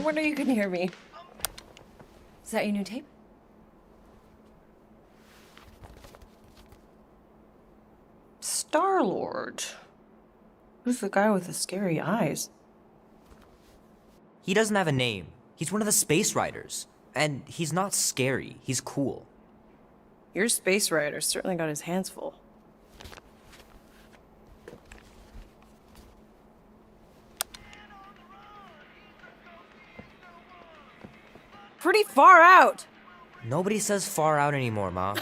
wonder you couldn't hear me. Is that your new tape? Star-Lord. Who's the guy with the scary eyes? He doesn't have a name. He's one of the Space Riders. And he's not scary. He's cool. Your space rider certainly got his hands full. Pretty far out. Nobody says far out anymore, Ma.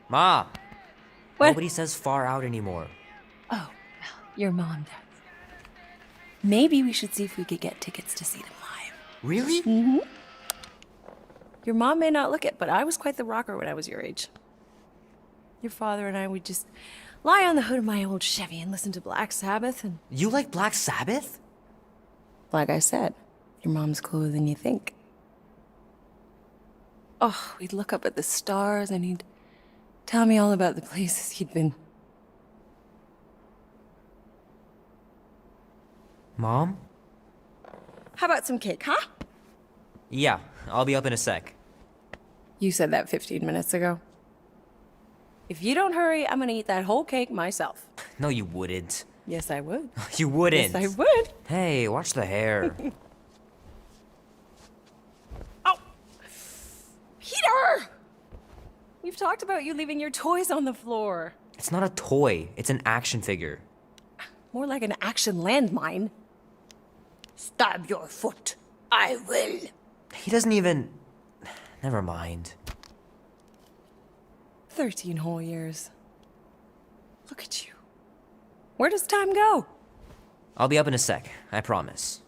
Ma! What? Nobody says far out anymore. Oh, well, your mom does. Maybe we should see if we could get tickets to see them live. Really? Mm-hmm. Your mom may not look it, but I was quite the rocker when I was your age. Your father and I would just lie on the hood of my old Chevy and listen to Black Sabbath and... You like Black Sabbath? Like I said, your mom's cooler than you think. Oh, we'd look up at the stars and he'd tell me all about the places he'd been. Mom? How about some cake, huh? Yeah, I'll be up in a sec. You said that 15 minutes ago. If you don't hurry, I'm gonna eat that whole cake myself. No, you wouldn't. Yes, I would. You wouldn't. Yes, I would. Hey, watch the hair. Oh! Peter! We've talked about you leaving your toys on the floor. It's not a toy. It's an action figure. More like an action landmine. Stab your foot. I will. He doesn't even... Never mind. 13 whole years. Look at you. Where does time go? I'll be up in a sec, I promise.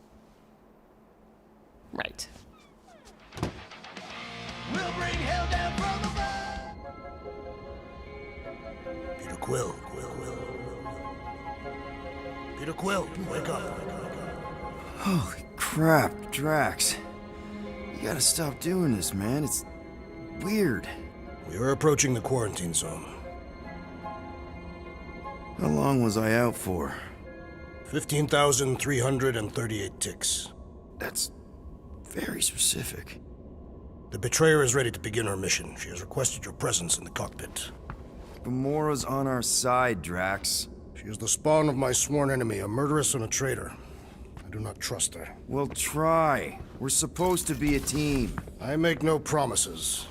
Right. We'll bring hell down from above. Peter Quill. Peter Quill, wake up. Holy crap, Drax. You gotta stop doing this, man. It's weird. We are approaching the quarantine zone. How long was I out for? 15,338 ticks. That's very specific. The Betrayer is ready to begin her mission. She has requested your presence in the cockpit. Gamora's on our side, Drax. She is the spawn of my sworn enemy, a murderess and a traitor. I do not trust her. Well, try. We're supposed to be a team. I make no promises.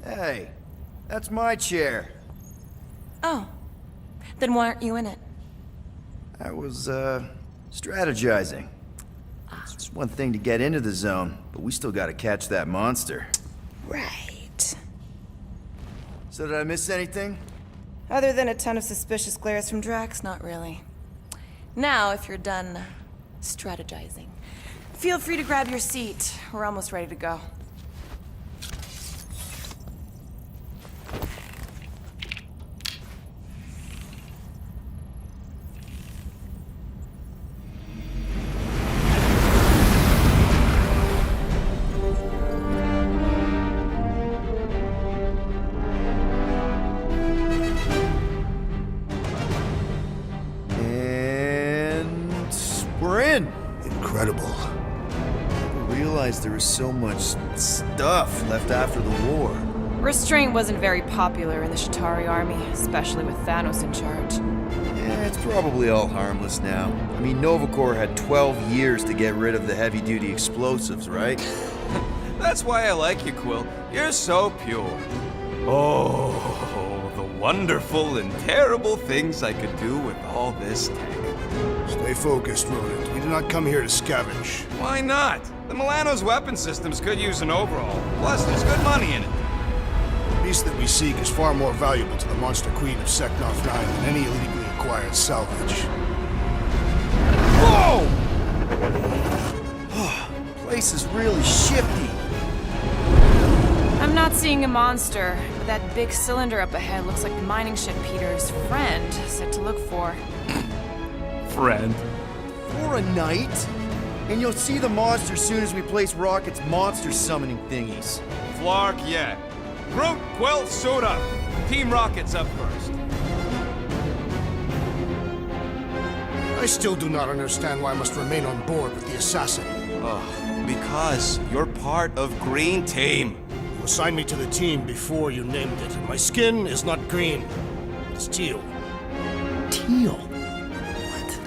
Hey, that's my chair. Oh. Then why aren't you in it? I was, strategizing. It's one thing to get into the zone, but we still gotta catch that monster. Right. So did I miss anything? Other than a ton of suspicious glares from Drax, not really. Now, if you're done strategizing, feel free to grab your seat. We're almost ready to go. We're in! Incredible. I didn't realize there was so much stuff left after the war. Restraint wasn't very popular in the Chitauri army, especially with Thanos in charge. Yeah, it's probably all harmless now. I mean, Nova Corps had 12 years to get rid of the heavy-duty explosives, right? That's why I like you, Quill. You're so pure. Oh, the wonderful and terrible things I could do with all this tech. Stay focused, Rodent. We did not come here to scavenge. Why not? The Milano's weapon systems could use an overhaul. Plus, there's good money in it. The beast that we seek is far more valuable to the Monster Queen of Seknarf 9 than any illegally acquired salvage. Whoa! Place is really shifty. I'm not seeing a monster, but that big cylinder up ahead looks like the mining ship Peter's friend said to look for. Friend. For a night? And you'll see the monster soon as we place Rocket's monster summoning thingies. Flark, yeah. Groot, Quill, suit up. Team Rocket's up first. I still do not understand why I must remain on board with the assassin. Because you're part of Green Team. You assigned me to the team before you named it, and my skin is not green. It's teal. Teal? What?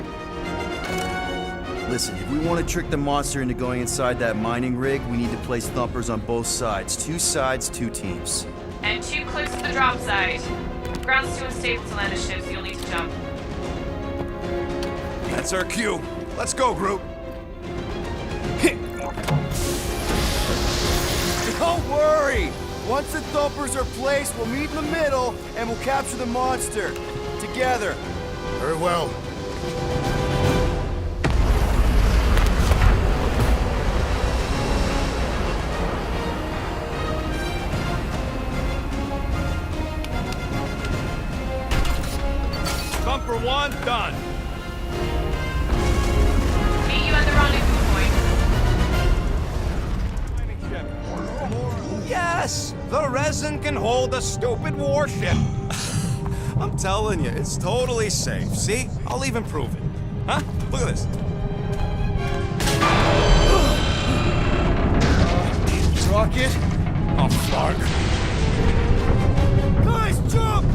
Listen, if we want to trick the monster into going inside that mining rig, we need to place thumpers on both sides. 2 sides, 2 teams. And 2 clicks to the drop side. Ground's too unstable to land a ship, so you'll need to jump. That's our cue. Let's go, Groot. Don't worry! Once the thumpers are placed, we'll meet in the middle and we'll capture the monster. Together. Very well. Thumper 1, done. Meet you at the rendezvous point. Yes! The resin can hold a stupid warship. I'm telling you, it's totally safe. See? I'll even prove it. Huh? Look at this. Rocket? Oh, Flark. Guys, jump!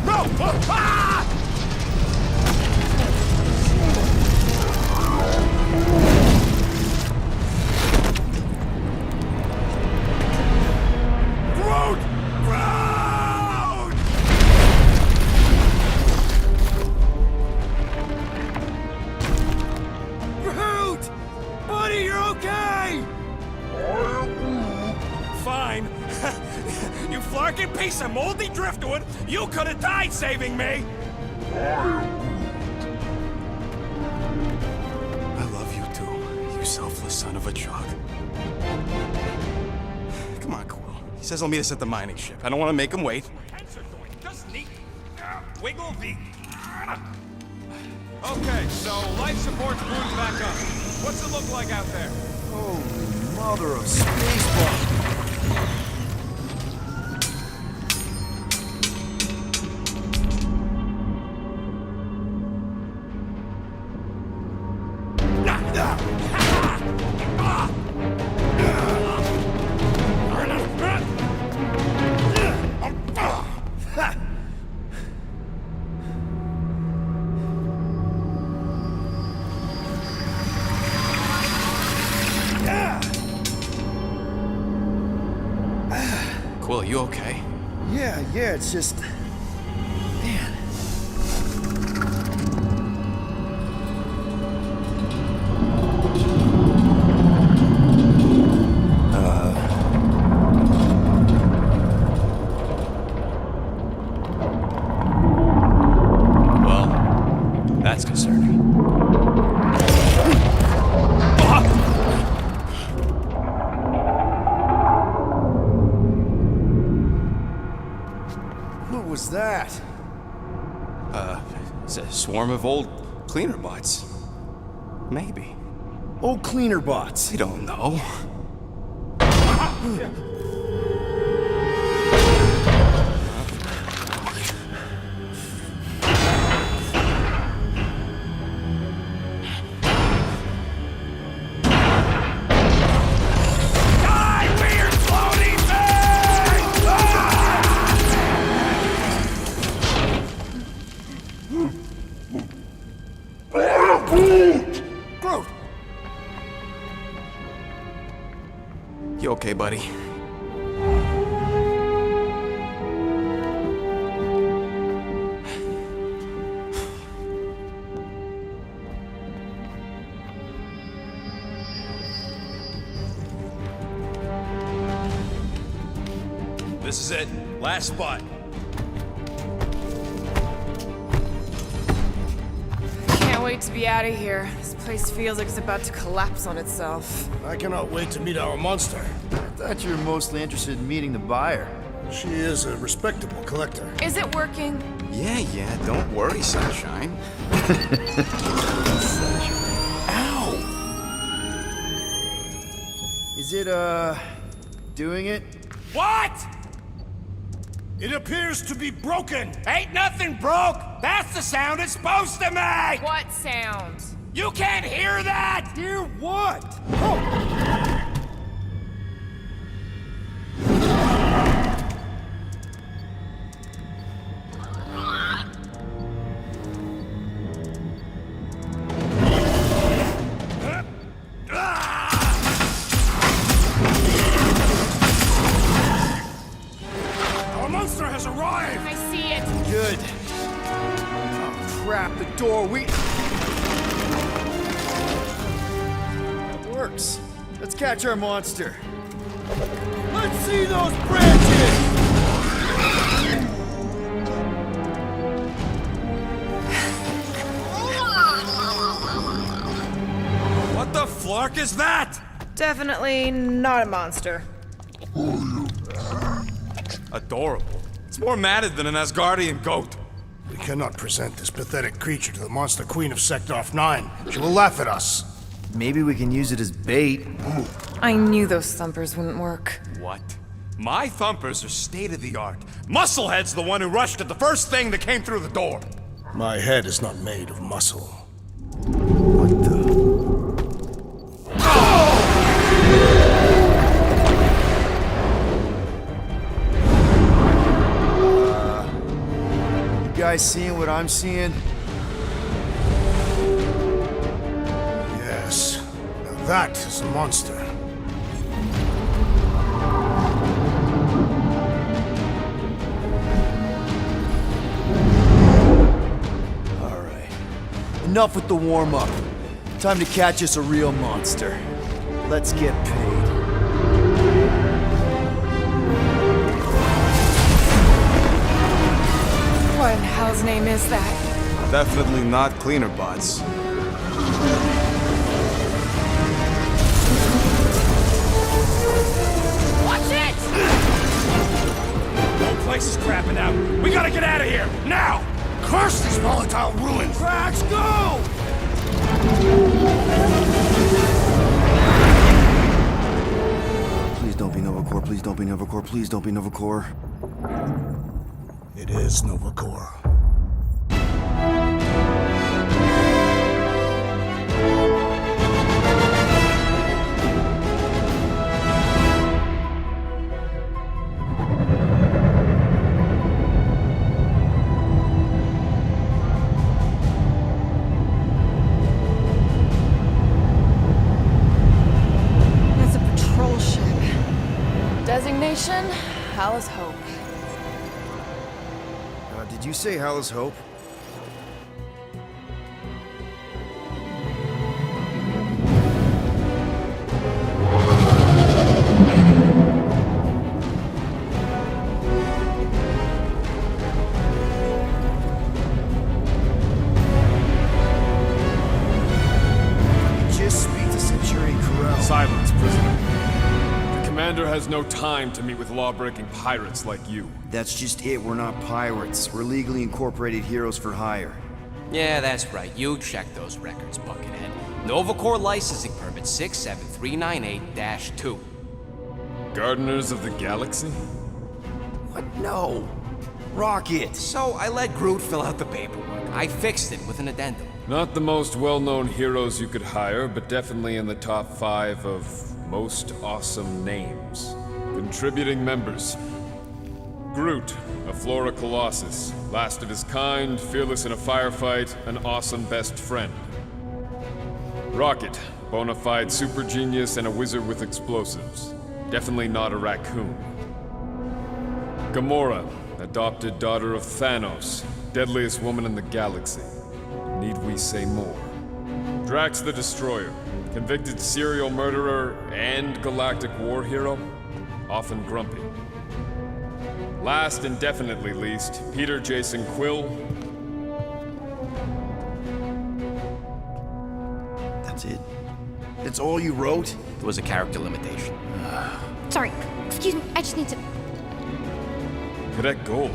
No! Ah! Groot! Groot! Groot! Buddy, you're okay! Fine. You flarking piece of moldy driftwood! You could have died saving me! I love you too, you selfless son of a truck. Come on, Quill. He says he'll meet us at the mining ship. I don't want to make him wait. Just neat. Wiggle the... Okay, so life support's booted back up. What's it look like out there? Holy mother of Spaceball! Quill, you okay? Yeah, it's just... Man. Well, that's concerning. What was that? It's a swarm of old cleaner bots. Maybe. Oh, cleaner bots. We don't know. Groot! You okay, buddy? This is it. Last spot. Can't Can't wait to be out of here. This place feels like it's about to collapse on itself. I cannot wait to meet our monster. I thought you were mostly interested in meeting the buyer. She is a respectable collector. Is it working? Yeah, don't worry, Sunshine. Ow! Is it, doing it? What? It appears to be broken! Ain't nothing broke! That's the sound it's supposed to make! What sound? You can't hear that! Hear what? Our monster has arrived! I see it. Good. Oh, crap, the door, That works. Let's catch our monster. Let's see those branches! What the flark is that? Definitely not a monster. Adorable. It's more matted than an Asgardian goat. We cannot present this pathetic creature to the Monster Queen of Sector 9. She will laugh at us. Maybe we can use it as bait. I knew those thumpers wouldn't work. What? My thumpers are state-of-the-art. Musclehead's the one who rushed at the first thing that came through the door. My head is not made of muscle. What the? You guys seeing what I'm seeing? Yes. Now that is a monster. All right. Enough with the warm-up. Time to catch us a real monster. Let's get paid. What in hell's name is that? Definitely not cleaner bots. Watch it! The whole place is crapping out. We gotta get out of here, now! Curse these volatile ruins! Cracks, go! Please don't be Novacore, please don't be Novacore, please don't be Novacore. It is Novacore. It's a patrol ship. Designation, Hala's Hope. Did you say Hala's Hope? Just speak to Centurion Corral. Silence, prisoner. The commander has no time to meet with law-breaking pirates like you. That's just it, we're not pirates. We're legally incorporated heroes for hire. Yeah, that's right. You checked those records, Buckethead. Novacore licensing permit 67398-2. Gardeners of the Galaxy? What? No. Rocket! So I let Groot fill out the paperwork. I fixed it with an addendum. Not the most well-known heroes you could hire, but definitely in the top 5 of most awesome names. Contributing members. Groot, a Flora Colossus, last of his kind, fearless in a firefight, an awesome best friend. Rocket, bona fide super genius and a wizard with explosives. Definitely not a raccoon. Gamora, adopted daughter of Thanos, deadliest woman in the galaxy. Need we say more? Drax the Destroyer, convicted serial murderer and galactic war hero, often grumpy. Last and definitely least, Peter Jason Quill. That's it? That's all you wrote? It was a character limitation. Sorry, excuse me, I just need to... Cadet Gold,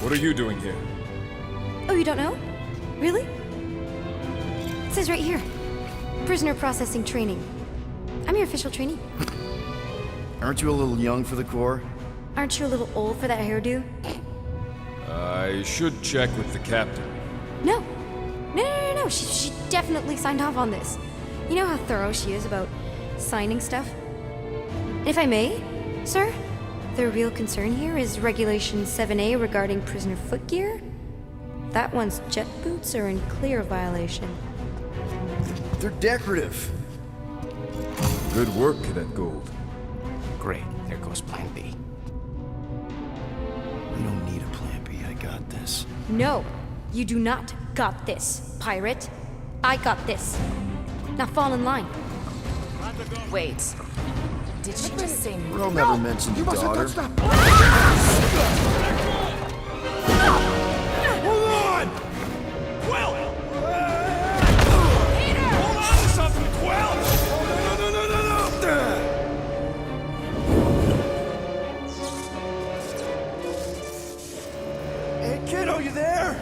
what are you doing here? Oh, you don't know? Really? It says right here. Prisoner processing training. I'm your official trainee. Aren't you a little young for the Corps? Aren't you a little old for that hairdo? I should check with the captain. No. No. She definitely signed off on this. You know how thorough she is about signing stuff? And if I may, sir, the real concern here is Regulation 7A regarding prisoner footgear. That one's jet boots are in clear violation. They're decorative. Good work, Cadet Gold. Great, there goes Plan B. We don't need a plan B, I got this. No, you do not got this, pirate. I got this. Now fall in line. Wait. Did she just say Earl never mentioned your daughter. Hold on! Quill! Hold on to something, Quill! No! Hey, kiddo, you there?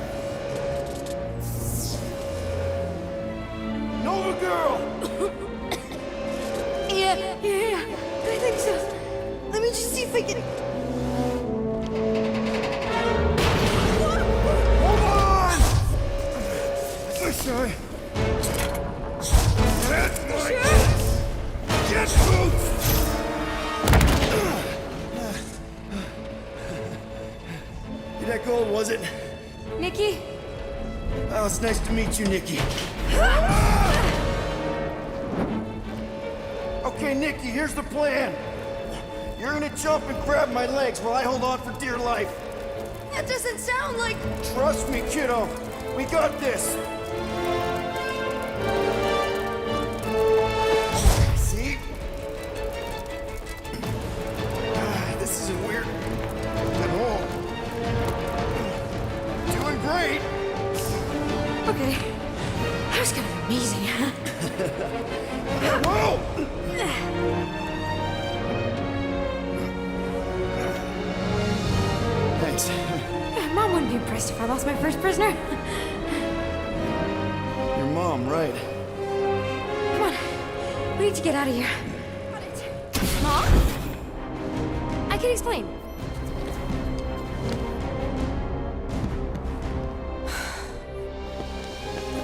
Nova girl! Yeah, I think so. Let me just see if I can... Hold on! I'm sorry. That's my jet boots! Cadet Gold, was it? Nikki? Oh, it's nice to meet you, Nikki. Okay, Nikki, here's the plan. You're gonna jump and grab my legs while I hold on for dear life. That doesn't sound like... Trust me, kiddo. We got this. See? This isn't weird at all. Doing great. Okay. That was kind of amazing. Whoa! Thanks. Mom wouldn't be impressed if I lost my first prisoner. Your mom, right? Come on. We need to get out of here. Mom? I can explain.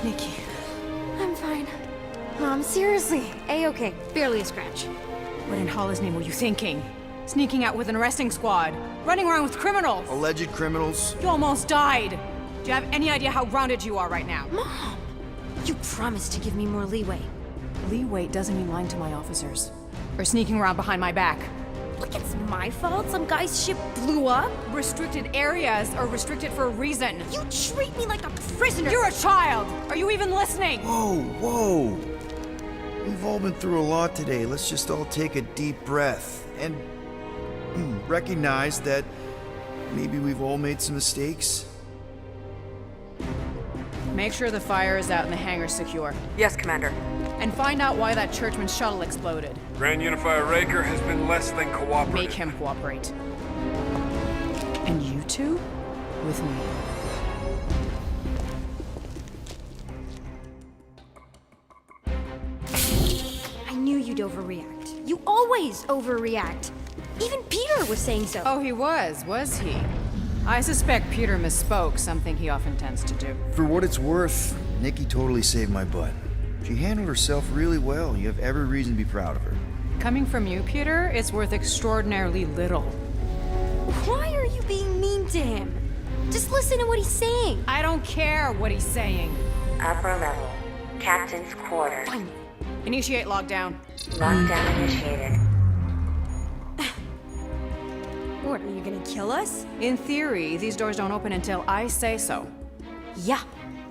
Nikki. I'm fine. Mom, seriously. A-okay. Barely a scratch. What in Hollis' name were you thinking? Sneaking out with an arresting squad? Running around with criminals? Alleged criminals? You almost died! Do you have any idea how grounded you are right now? Mom! You promised to give me more leeway. Leeway doesn't mean lying to my officers. Or sneaking around behind my back. Look, it's my fault some guy's ship blew up. Restricted areas are restricted for a reason. You treat me like a prisoner! You're a child! Are you even listening? Whoa. We've all been through a lot today. Let's just all take a deep breath and recognize that maybe we've all made some mistakes. Make sure the fire is out and the hangar's secure. Yes, Commander. And find out why that churchman's shuttle exploded. Grand Unifier Raker has been less than cooperative. Make him cooperate. And you two? With me. I knew you'd overreact. You always overreact. Even Peter was saying so. Oh, he was he? I suspect Peter misspoke, something he often tends to do. For what it's worth, Nikki totally saved my butt. She handled herself really well. You have every reason to be proud of her. Coming from you, Peter, it's worth extraordinarily little. Why are you being mean to him? Just listen to what he's saying. I don't care what he's saying. Upper level. Captain's quarters. Fine. Initiate lockdown. Lockdown initiated. What, are you gonna kill us? In theory, these doors don't open until I say so. Yeah,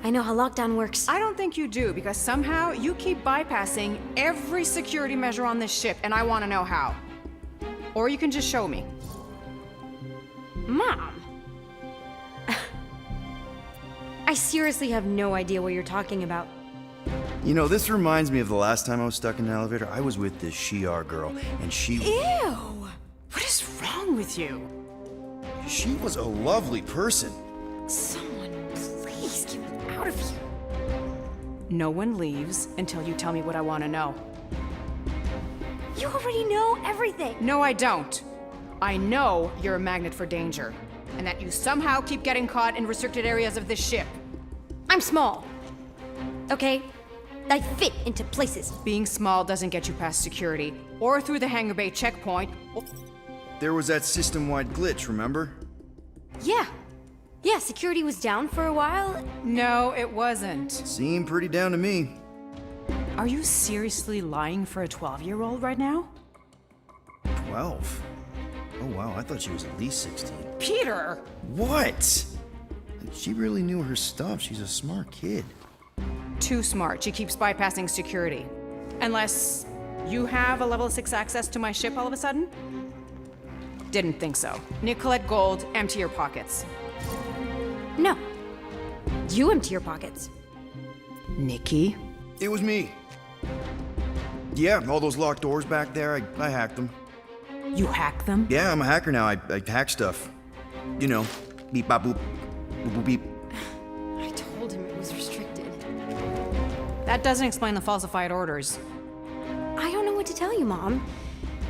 I know how lockdown works. I don't think you do, because somehow you keep bypassing every security measure on this ship, and I want to know how. Or you can just show me. Mom! I seriously have no idea what you're talking about. You know, this reminds me of the last time I was stuck in an elevator. I was with this Shi'ar girl, and she... Ew! What is wrong with you? She was a lovely person. Someone, please get me out of here. No one leaves until you tell me what I want to know. You already know everything. No, I don't. I know you're a magnet for danger, and that you somehow keep getting caught in restricted areas of this ship. I'm small. Okay? I fit into places. Being small doesn't get you past security, or through the hangar bay checkpoint. There was that system-wide glitch, remember? Yeah. Yeah, security was down for a while. No, it wasn't. Seemed pretty down to me. Are you seriously lying for a 12-year-old right now? 12? Oh wow, I thought she was at least 16. Peter! What? She really knew her stuff. She's a smart kid. Too smart. She keeps bypassing security. Unless you have a level 6 access to my ship all of a sudden? Didn't think so. Nicolette Gold, empty your pockets. No. You empty your pockets. Nikki? It was me. Yeah, all those locked doors back there, I hacked them. You hack them? Yeah, I'm a hacker now. I hack stuff. You know, beep bop boop, boop boop beep. I told him it was restricted. That doesn't explain the falsified orders. I don't know what to tell you, Mom.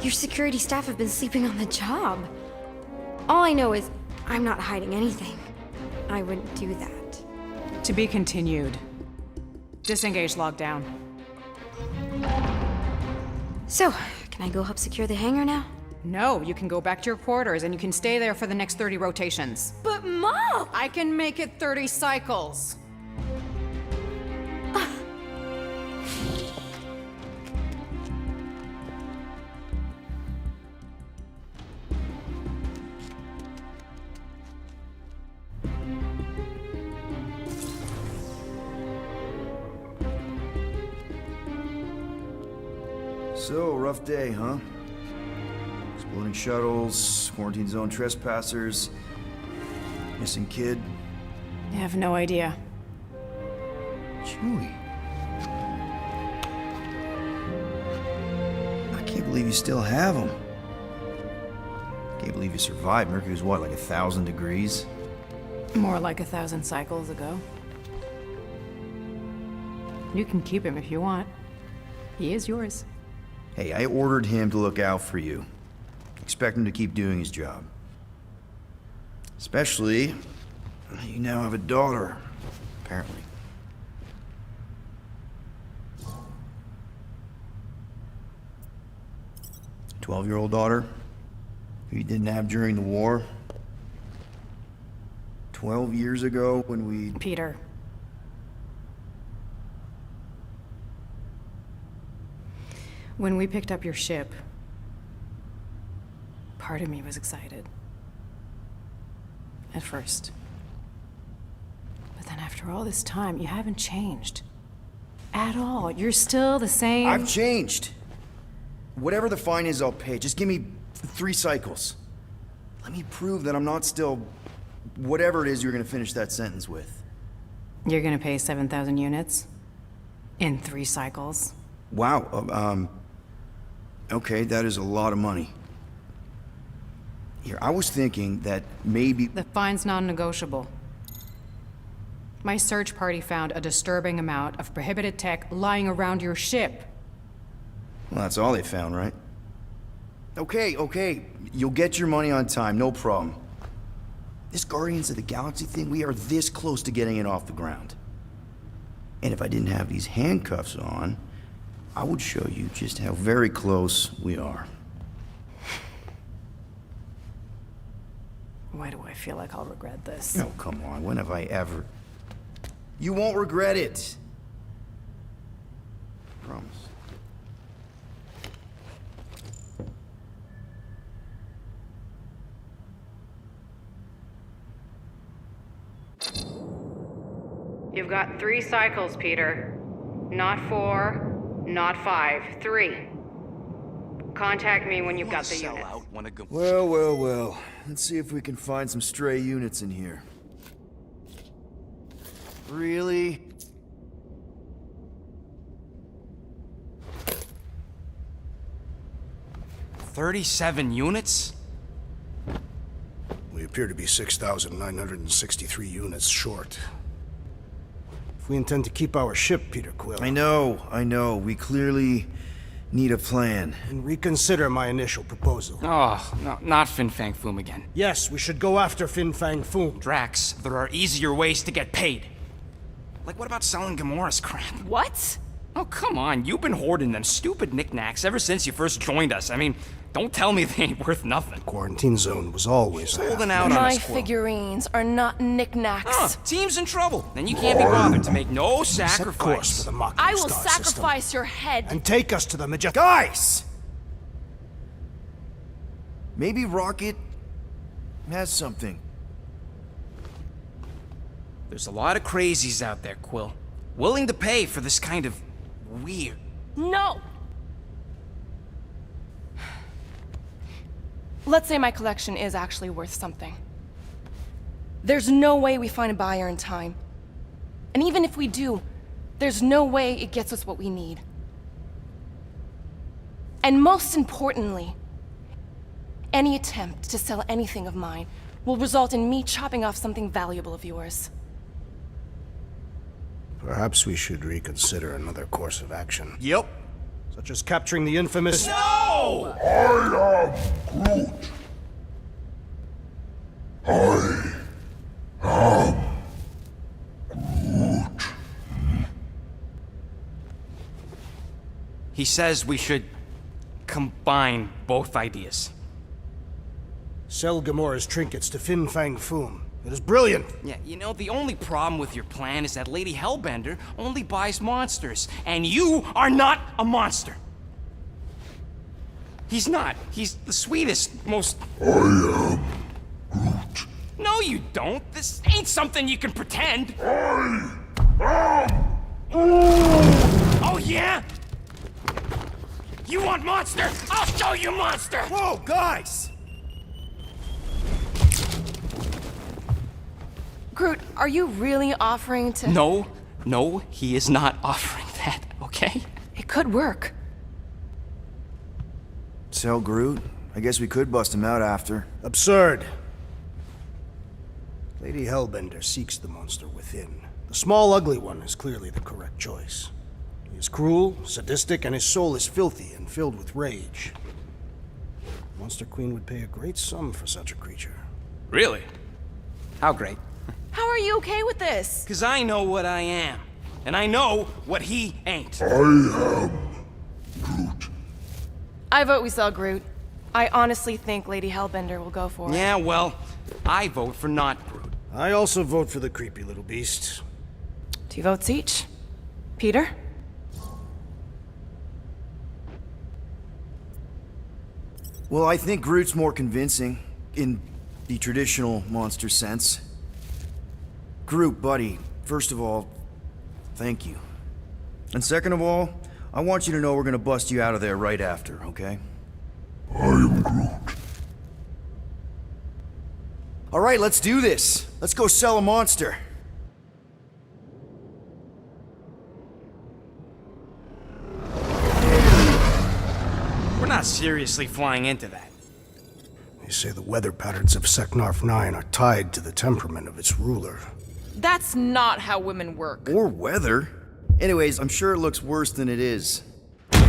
Your security staff have been sleeping on the job. All I know is I'm not hiding anything. I wouldn't do that. To be continued. Disengage lockdown. So, can I go help secure the hangar now? No, you can go back to your quarters and you can stay there for the next 30 rotations. But Mom! I can make it 30 cycles. So, rough day, huh? Exploding shuttles, quarantine zone trespassers, missing kid. I have no idea. Chewie. I can't believe you still have him. Can't believe you survived. Mercury's what, like 1,000 degrees? More like 1,000 cycles ago. You can keep him if you want. He is yours. Hey, I ordered him to look out for you. Expect him to keep doing his job. Especially, you now have a daughter, apparently. A 12-year-old daughter who you didn't have during the war. 12 years ago when we... Peter. When we picked up your ship, part of me was excited. At first. But then after all this time, you haven't changed. At all. You're still the same... I've changed. Whatever the fine is, I'll pay. Just give me 3 cycles. Let me prove that I'm not still... whatever it is you're gonna finish that sentence with. You're gonna pay 7,000 units? In 3 cycles? Wow, okay, that is a lot of money. Here, I was thinking that maybe... The fine's non-negotiable. My search party found a disturbing amount of prohibited tech lying around your ship. Well, that's all they found, right? Okay, you'll get your money on time, no problem. This Guardians of the Galaxy thing, we are this close to getting it off the ground. And if I didn't have these handcuffs on, I would show you just how very close we are. Why do I feel like I'll regret this? Oh, come on, when have I ever... You won't regret it. Promise. You've got 3 cycles, Peter. Not 4, not 5, 3. Contact me when you've got the unit. Well. Let's see if we can find some stray units in here. Really? 37 units? We appear to be 6,963 units short. If we intend to keep our ship, Peter Quill... I know. We clearly need a plan. And reconsider my initial proposal. Oh, no, not Fin Fang Foom again. Yes, we should go after Fin Fang Foom. Drax, there are easier ways to get paid. Like, what about selling Gamora's crap? What? Oh, come on. You've been hoarding them stupid knickknacks ever since you first joined us. I mean, don't tell me they ain't worth nothing. Quarantine zone was always there. Holding out on My us, Quill. figurines are not knickknacks. Team's in trouble. Then you can't be bothered to make no Set course sacrifice. for the Mocking I will Star sacrifice system your head. and take us to the majestic... Guys! Maybe Rocket has something. There's a lot of crazies out there, Quill. Willing to pay for this kind of weird. No! Let's say my collection is actually worth something. There's no way we find a buyer in time. And even if we do, there's no way it gets us what we need. And most importantly, any attempt to sell anything of mine will result in me chopping off something valuable of yours. Perhaps we should reconsider another course of action. Yep. Such as capturing the infamous... No! He says we should combine both ideas. Sell Gamora's trinkets to Fin Fang Foom. It is brilliant. Yeah, you know, the only problem with your plan is that Lady Hellbender only buys monsters, and you are not a monster. He's not. He's the sweetest, most... I am Groot. No, you don't. This ain't something you can pretend. I am Groot. Oh, yeah? You want monster? I'll show you monster! Whoa, guys! Groot, are you really offering to... No, he is not offering that, okay? It could work. Sell Groot? I guess we could bust him out after. Absurd. Lady Hellbender seeks the monster within. The small, ugly one is clearly the correct choice. He is cruel, sadistic, and his soul is filthy and filled with rage. Monster Queen would pay a great sum for such a creature. Really? How great? How are you okay with this? Because I know what I am. And I know what he ain't. I vote we sell Groot. I honestly think Lady Hellbender will go for it. Yeah, well, I vote for not Groot. I also vote for the creepy little beast. 2 votes each. Peter? Well, I think Groot's more convincing, in the traditional monster sense. Groot, buddy, first of all, thank you. And second of all, I want you to know we're gonna bust you out of there right after, okay? I am Groot. All right, let's do this. Let's go sell a monster. We're not seriously flying into that. They say the weather patterns of Seknarf 9 are tied to the temperament of its ruler. That's not how women work. Or weather. Anyways, I'm sure it looks worse than it is. There!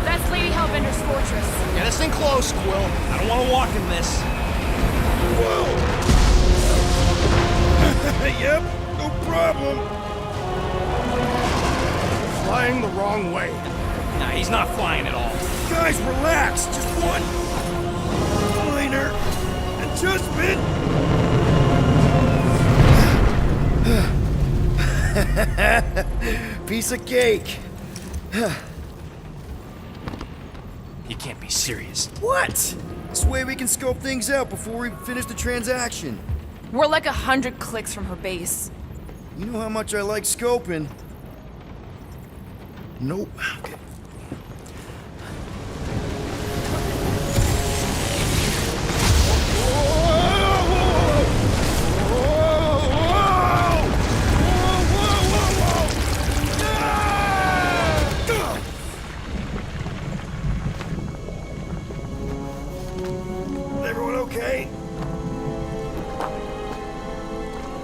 That's Lady Hellbender's fortress. Get us in close, Quill. I don't want to walk in this. Yep, no problem. Flying the wrong way. Nah, he's not flying at all. Guys, relax. Just one minor adjustment. Piece of cake. You can't be serious. What? This way we can scope things out before we finish the transaction. We're like 100 clicks from her base. You know how much I like scoping. Nope. Okay.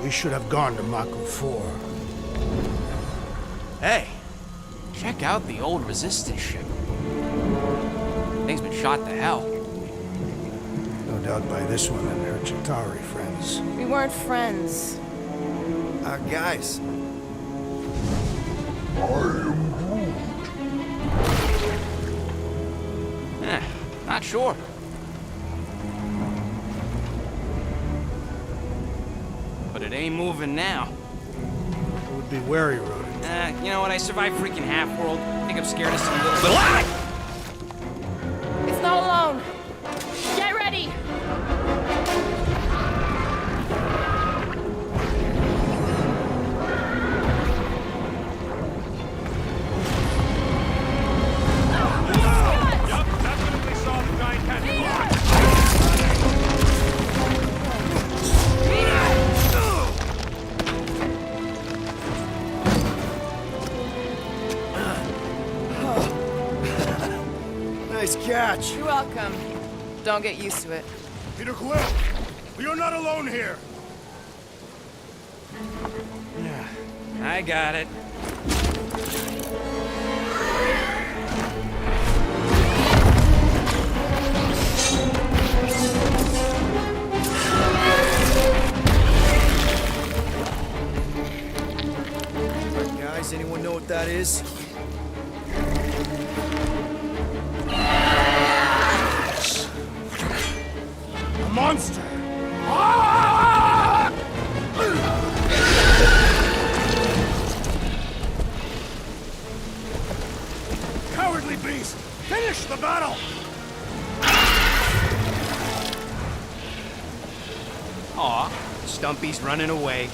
We should have gone to Mako 4. Hey, check out the old Resistance ship. Thing's been shot to hell. No doubt by this one and her Chitauri friends. We weren't friends. Guys. Not sure. But it ain't moving now. I would be wary, Ronan. You know what? I survived freaking Half-World. I think I'm scared of some little... Ah! It's not alone. Get ready! Yup, definitely saw the giant cannon. Nice catch. You're welcome. Don't get used to it. Peter Quill, we are not alone here. I got it. Guys, anyone know what that is? A monster! Cowardly beast! Finish the battle! Aw, Stumpy's running away.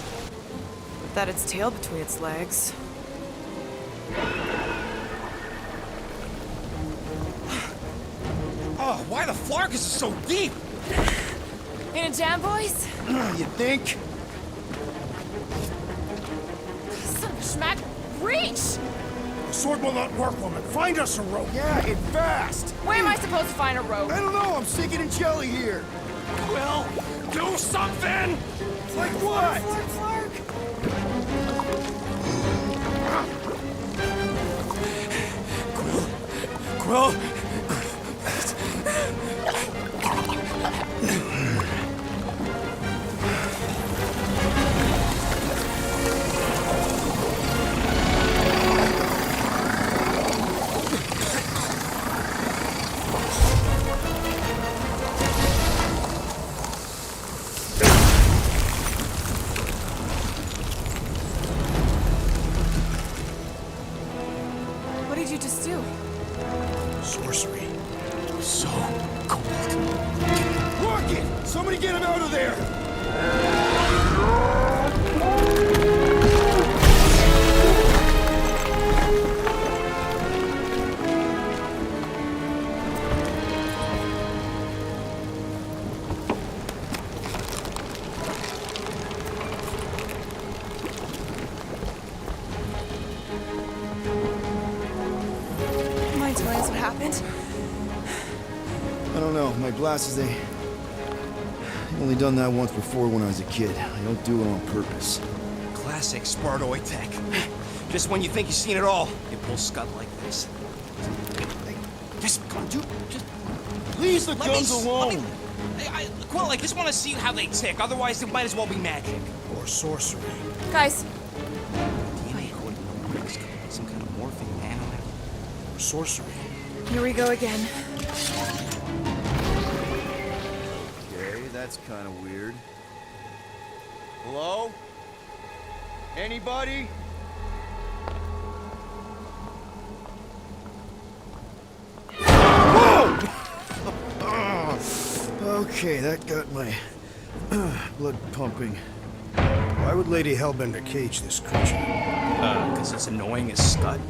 That its tail between its legs. Oh, why the Flarkus is so deep? In a jam, boys? You think? Son of a schmack! Reach! The sword will not work, woman. Find us a rope. Yeah, and fast. Where am I supposed to find a rope? I don't know. I'm sinking in jelly here. Will, do something! Like what? Quill! What did you just do? Sorcery. So cold. Rocket! Somebody get him out of there! Mind telling us what happened? I don't know. My glasses, I've only done that once before when I was a kid. I don't do it on purpose. Classic Spartoid tech. Just when you think you've seen it all, you pull Scud like this. Hey, just come on, dude. Just Leave the let guns me, alone! Quill, I just want to see how they tick. Otherwise, it might as well be magic. Or sorcery. Guys, DNA code, some kind of morphing nano. Or sorcery. here we go again. Okay, that's kind of weird. Hello? Anybody? Whoa! Okay, that got my blood pumping. Why would Lady Hellbender cage this creature? Because it's annoying as Scud.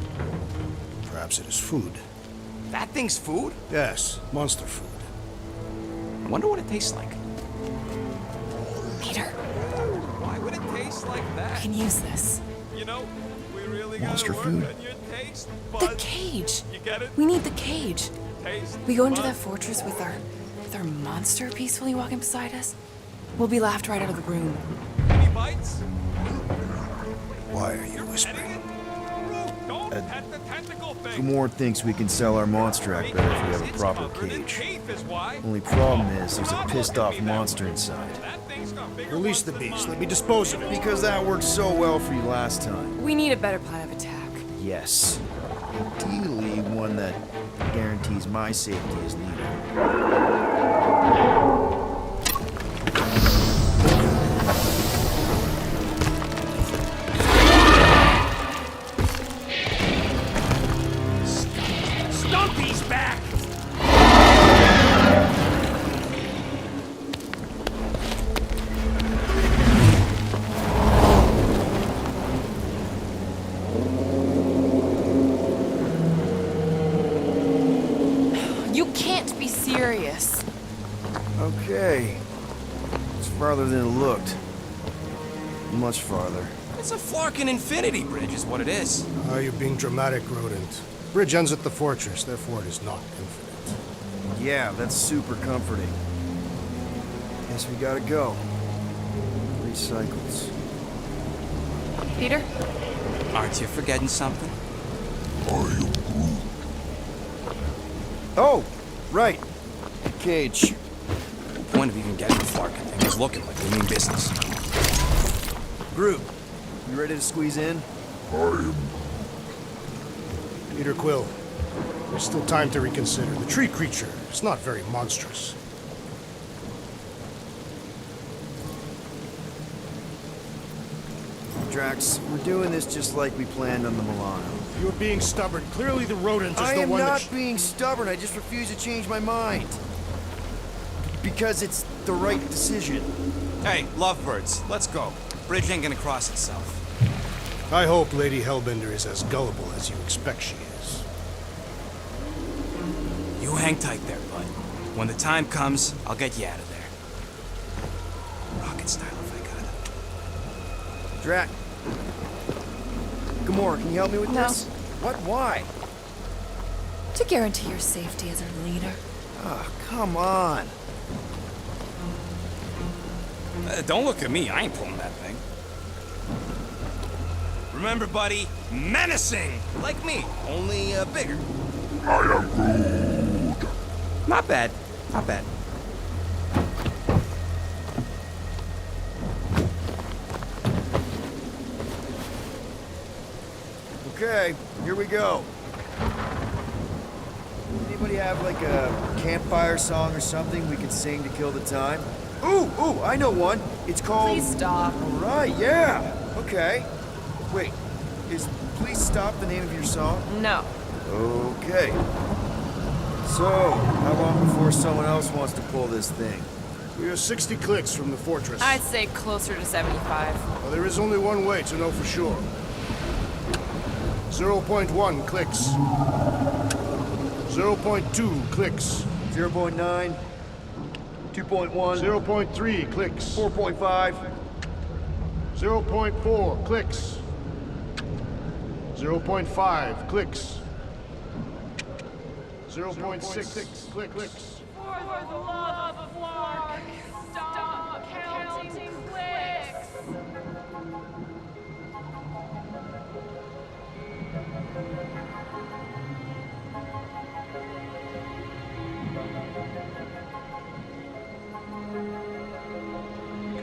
Perhaps it is food. That thing's food? Yes, monster food. I wonder what it tastes like. Peter, Why would it taste like I that? can use this. You know, we really Monster gotta work food. on your taste The buds. cage. You get it? We need the cage. Taste We go into that buds. fortress with our monster peacefully walking beside us. We'll be laughed right out of the room. We need bites? Why are you whispering? Don't pet the tentacle thing. Gamorrean thinks we can sell our monster act better if we have a It's proper covered in cage. teeth is why. Only problem is there's a pissed off monster inside. That thing's got bigger Release the beast. Let me dispose of it. Because that worked so well for you last time. We need a better plan of attack. Yes. Ideally, one that guarantees my safety as leader. Stumpy's back! You can't be serious. Okay. It's farther than it looked. Much farther. It's a Flarkin infinity bridge is what it is. Ah, you're being dramatic, Rodent. Bridge ends at the fortress, therefore it is not infinite. Yeah, that's super comforting. Guess we gotta go. 3 cycles. Peter? Aren't you forgetting something? Oh, right. Cage. Point of even getting the Flarkin thing is looking like we mean business. Groot, you ready to squeeze in? Peter Quill, there's still time to reconsider. The tree creature is not very monstrous. Drax, we're doing this just like we planned on the Milano. You're being stubborn. Clearly the rodent is I the am one not that... being stubborn, I just refuse to change my mind. Because it's the right decision. Hey, lovebirds, let's go. Bridge ain't gonna cross itself. I hope Lady Hellbender is as gullible as you expect she is. You hang tight there, bud. When the time comes, I'll get you out of there. Rocket style if I got it. Drax. Gamora, can you help me with No. this? What? Why? To guarantee your safety as our leader. Ah, come on. Don't look at me, I ain't pulling that thing. Remember, buddy, menacing! Like me, only bigger. I am Groot. Not bad, not bad. Okay, here we go. Anybody have like a campfire song or something we could sing to kill the time? Ooh, I know one. It's called... Please stop. All right, yeah. Okay. Wait, is Please Stop the name of your song? No. Okay. So, how long before someone else wants to pull this thing? We are 60 clicks from the fortress. I'd say closer to 75. Well, there is only one way to know for sure. 0.1 clicks. 0.2 clicks. 0.9. 2.1. 0.3 clicks. 4.5. 0.4 clicks. 0.5 clicks. 0.6 clicks. For the love of Lark, stop counting clicks.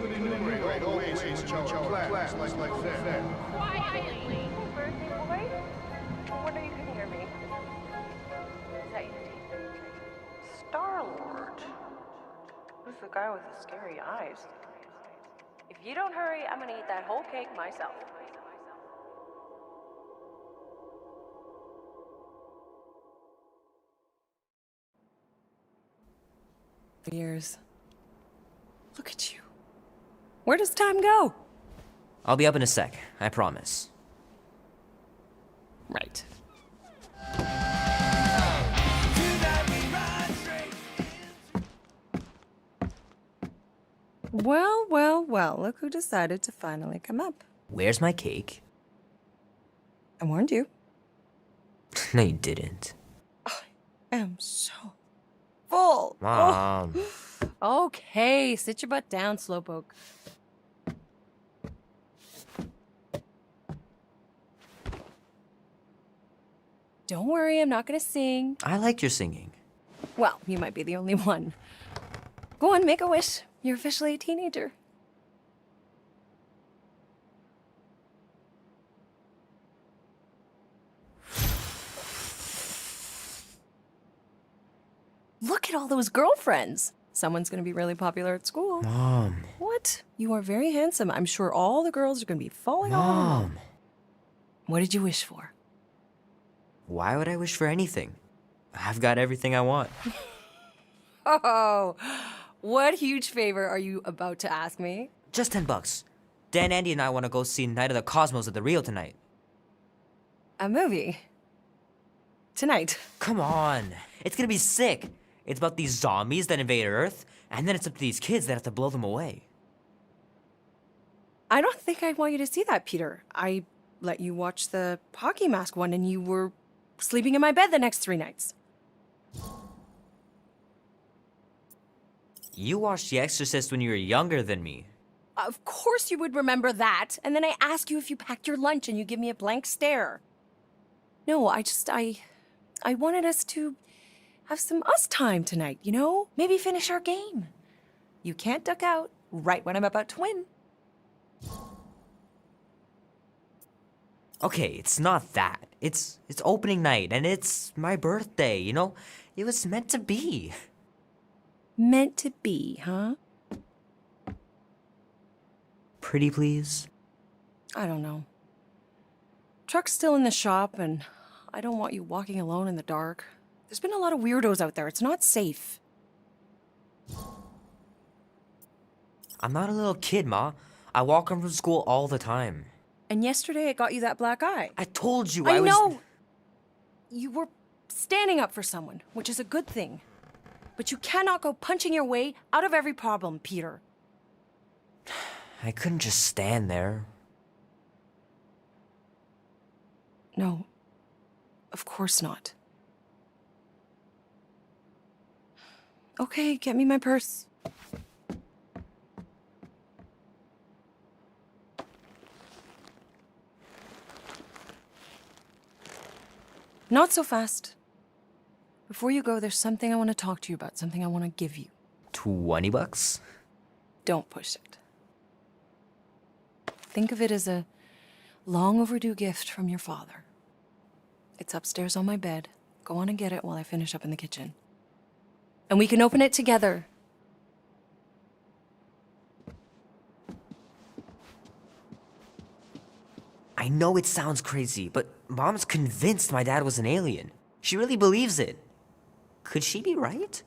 Could enumerate all ways in which our class like fair. Quietly. Birthday boy? I wonder you can hear me. Is that you, Star-Lord? Who's the guy with the scary eyes? If you don't hurry, I'm gonna eat that whole cake myself. Years. Look at you. Where does time go? I'll be up in a sec, I promise. Right. Well, look who decided to finally come up. Where's my cake? I warned you. No, you didn't. I am so full. Mom. Oh. Okay, sit your butt down, Slowpoke. Don't worry, I'm not gonna sing. I like your singing. Well, you might be the only one. Go on, make a wish. You're officially a teenager. Look at all those girlfriends. Someone's gonna be really popular at school. Mom. What? You are very handsome. I'm sure all the girls are gonna be falling all in love. Mom. What did you wish for? Why would I wish for anything? I've got everything I want. Oh, what huge favor are you about to ask me? Just $10. Dan, Andy, and I want to go see Night of the Cosmos at the Rio tonight. A movie? Tonight? Come on. It's gonna be sick. It's about these zombies that invade Earth, and then it's up to these kids that have to blow them away. I don't think I want you to see that, Peter. I let you watch the hockey mask one and you were sleeping in my bed the next 3 nights. You watched The Exorcist when you were younger than me. Of course you would remember that. And then I ask you if you packed your lunch and you give me a blank stare. No, I wanted us to have some us time tonight, you know? Maybe finish our game. You can't duck out right when I'm about to win. Okay, it's not that. It's opening night, and it's my birthday, you know? It was meant to be. Meant to be, huh? Pretty please? I don't know. Truck's still in the shop, and I don't want you walking alone in the dark. There's been a lot of weirdos out there. It's not safe. I'm not a little kid, Ma. I walk home from school all the time. And yesterday I got you that black eye. I told you I I was... know! You were standing up for someone, which is a good thing. But you cannot go punching your way out of every problem, Peter. I couldn't just stand there. No. Of course not. Okay, get me my purse. Not so fast. Before you go, there's something I want to talk to you about, something I want to give you. $20? Don't push it. Think of it as a long overdue gift from your father. It's upstairs on my bed. Go on and get it while I finish up in the kitchen. And we can open it together. I know it sounds crazy, but Mom's convinced my dad was an alien. She really believes it. Could she be right?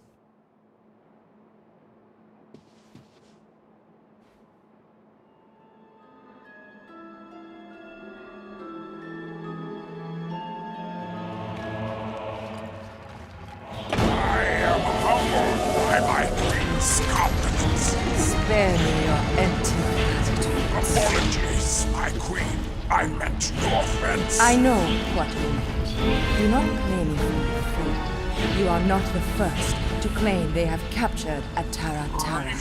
I am humbled by my queen's confidence. Spare me your empty attitude. Apologies, my queen. I meant no offense. I know what you meant. Do not claim it from your fool. You are not the first to claim they have captured a Tara Tara.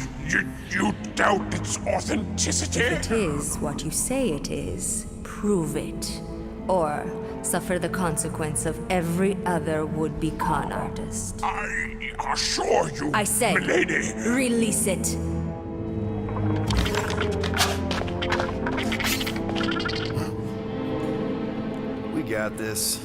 You doubt its authenticity? If it is what you say it is, prove it. Or suffer the consequence of every other would-be con artist. I assure you, I said, milady. Release it. We got this.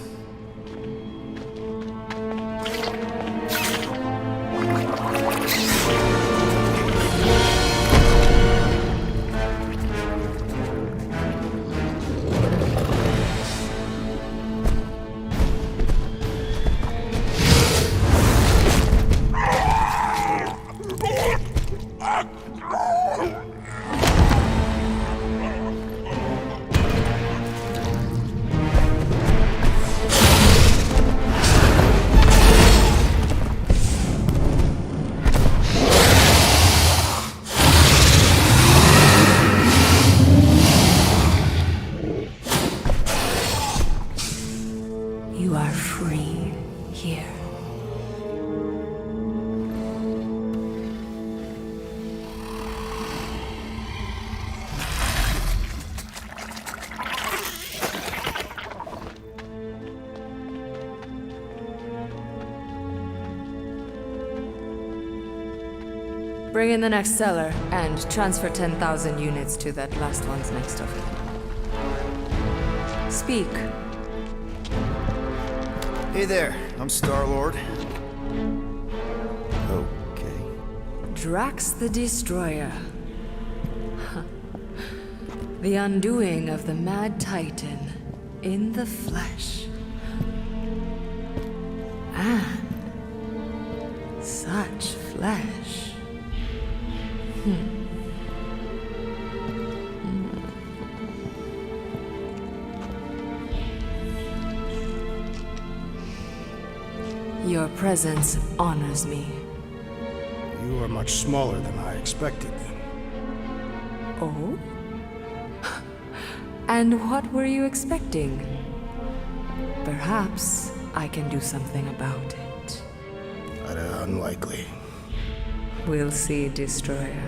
Bring in the next seller and transfer 10,000 units to that last one's next of it. Speak. Hey there, I'm Star-Lord. Okay. Drax the Destroyer. The undoing of the Mad Titan in the flesh. And such flesh. Your presence honors me. You are much smaller than I expected. Oh? And what were you expecting? Perhaps I can do something about it. Unlikely. We'll see, Destroyer.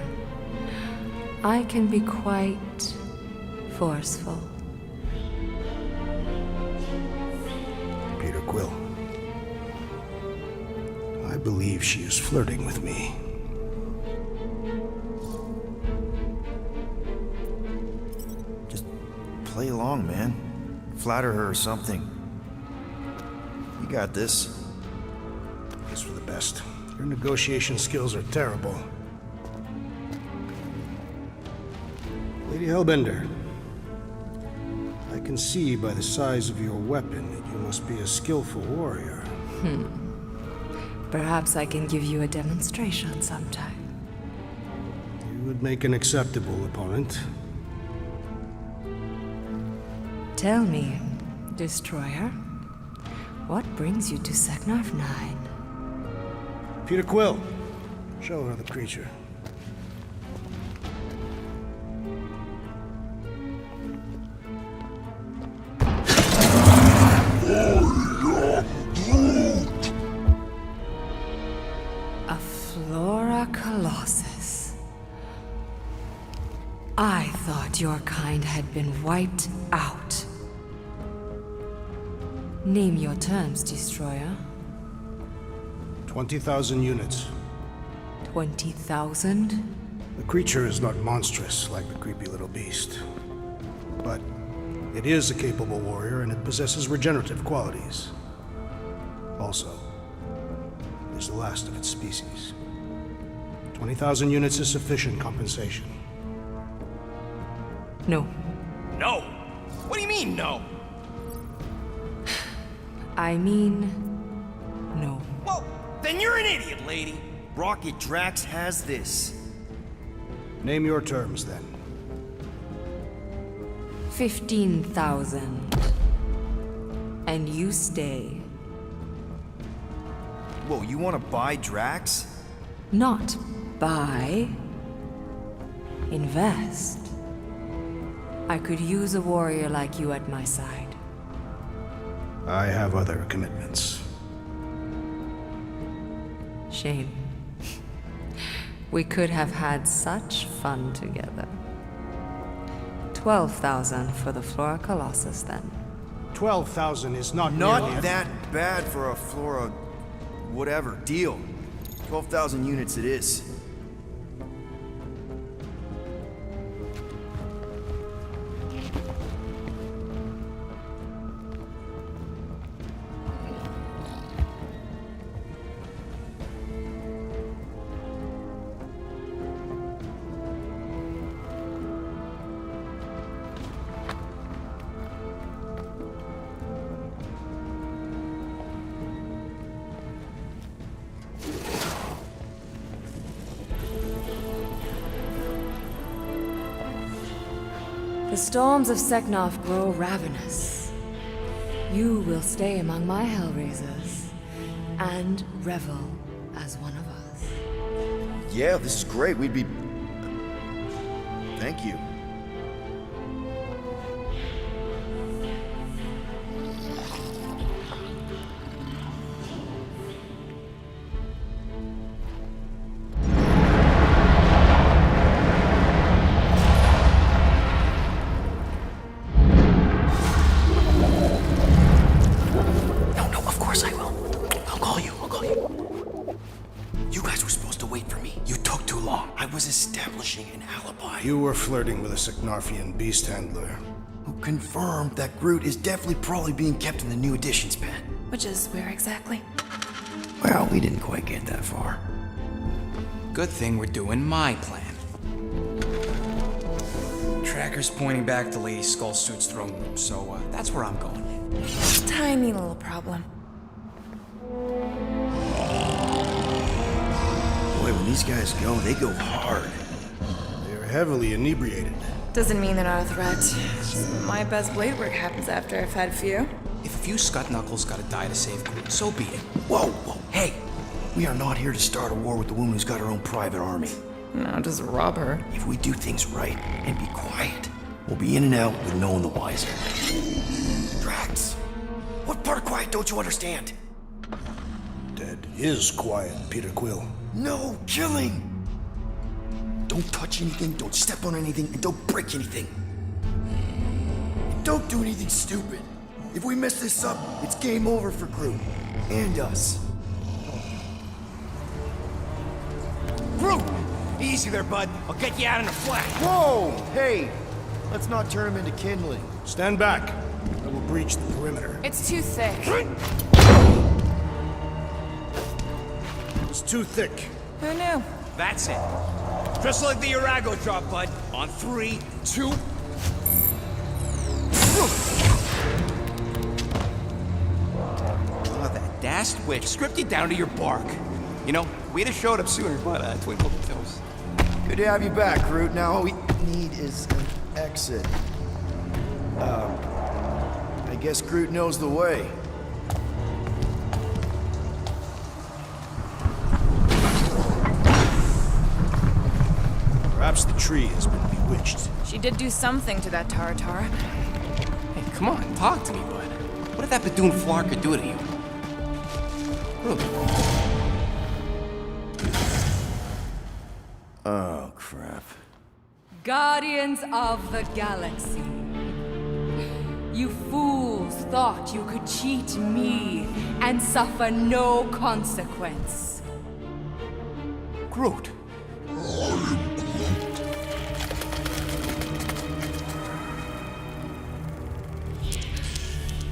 I can be quite forceful. Peter Quill. I believe she is flirting with me. Just play along, man. Flatter her or something. You got this. It's for the best. Your negotiation skills are terrible. Lady Hellbender, I can see by the size of your weapon that you must be a skillful warrior. Perhaps I can give you a demonstration sometime. You would make an acceptable opponent. Tell me, Destroyer, what brings you to Seknarf 9? Peter Quill, show her the creature. A Flora Colossus. I thought your kind had been wiped out. Name your terms, Destroyer. 20,000 units. 20,000? The creature is not monstrous like the creepy little beast. But it is a capable warrior and it possesses regenerative qualities. Also, it is the last of its species. 20,000 units is sufficient compensation. No. No! What do you mean, no? I mean, no. Well, then you're an idiot, lady. Rocket Drax has this. Name your terms, then. 15,000. And you stay. Whoa, you want to buy Drax? Not buy. Invest. I could use a warrior like you at my side. I have other commitments. Shame. We could have had such fun together. 12,000 for the Flora Colossus, then. 12,000 is not Not nearly that bad for a Flora... whatever. Deal. 12,000 units it is. The storms of Seknarf grow ravenous. You will stay among my Hellraisers and revel as one of us. Yeah, this is great. We'd be... Thank you. You guys were supposed to wait for me. You took too long. I was establishing an alibi. You were flirting with a Seknarfian beast handler. Who confirmed that Groot is definitely probably being kept in the new additions pen. Which is where exactly? Well, we didn't quite get that far. Good thing we're doing my plan. Tracker's pointing back to Lady Skullsuit's throne room, so that's where I'm going. Tiny little problem. Boy, when these guys go, they go hard. They're heavily inebriated. Doesn't mean they're not a threat. My best blade work happens after I've had a few. If a few Scut Knuckles gotta die to save Groot, so be it. Whoa, whoa, hey! We are not here to start a war with the woman who's got her own private army. No, just rob her. If we do things right and be quiet, we'll be in and out with no one the wiser. Drax, what part of quiet don't you understand? Dead is quiet, Peter Quill. No killing! Don't touch anything, don't step on anything, and don't break anything. And don't do anything stupid. If we mess this up, it's game over for Groot. And us. Groot! Easy there, bud. I'll get you out in a flash. Whoa! Hey! Let's not turn him into kindling. Stand back. I will breach the perimeter. It's too thick. It's too thick. Who knew? That's it. Just like the Urago drop, bud. On 3, 2... Oh, that dashed witch stripped you down to your bark. You know, we'd have showed up sooner, but Twinkle Toes. Good to have you back, Groot. Now all we need is an exit. I guess Groot knows the way. Perhaps the tree has been bewitched. She did do something to that Tara. Hey, come on, talk to me, bud. What did that Badoon Flarker do to you? Groot. Oh, crap. Guardians of the Galaxy. You fools thought you could cheat me and suffer no consequence. Groot.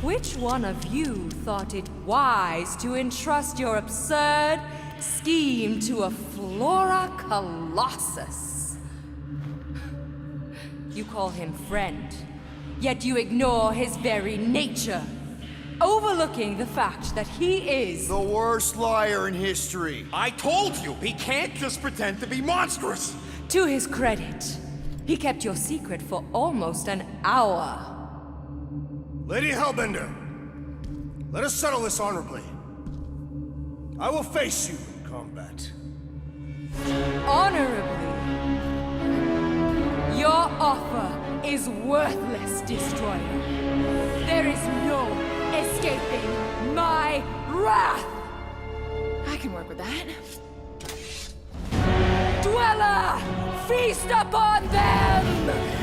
Which one of you thought it wise to entrust your absurd scheme to a Flora Colossus? You call him friend, yet you ignore his very nature, overlooking the fact that he is the worst liar in history. I told you, he can't just pretend to be monstrous. To his credit, he kept your secret for almost an hour. Lady Hellbender, let us settle this honorably. I will face you in combat. Honorably? Your offer is worthless, Destroyer. There is no escaping my wrath! I can work with that. Dweller! Feast upon them!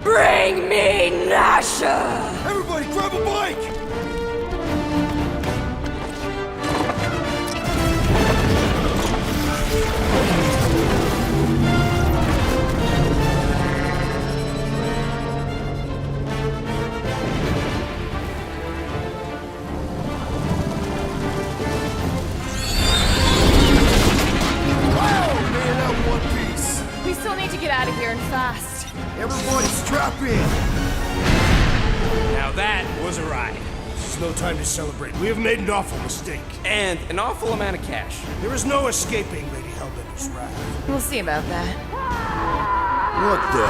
Bring me Nasha! Everybody grab a bike! We still need to get out of here and fast. Everybody strap in! Now that was a ride. This is no time to celebrate. We have made an awful mistake. And an awful amount of cash. There is no escaping Lady Hellbender's wrath. We'll see about that. What the?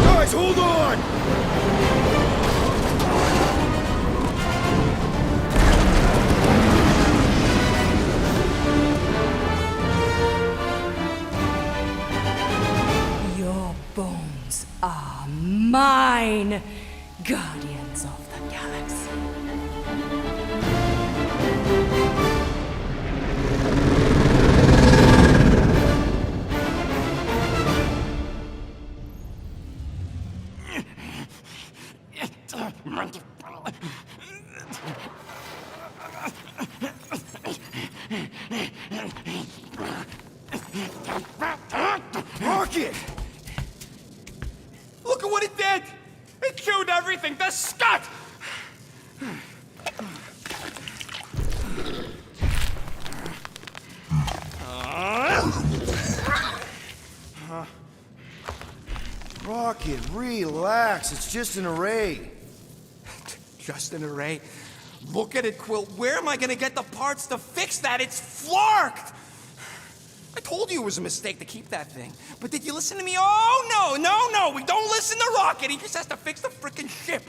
Guys, hold on! Your bones are mine, Guardians of the Galaxy. Rocket! Look at what it did! It chewed everything! The scut! Rocket, relax. It's just an array. Just an array. Look at it, Quill. Where am I gonna get the parts to fix that? It's flarked! I told you it was a mistake to keep that thing. But did you listen to me? Oh, no! We don't listen to Rocket. He just has to fix the frickin' ship.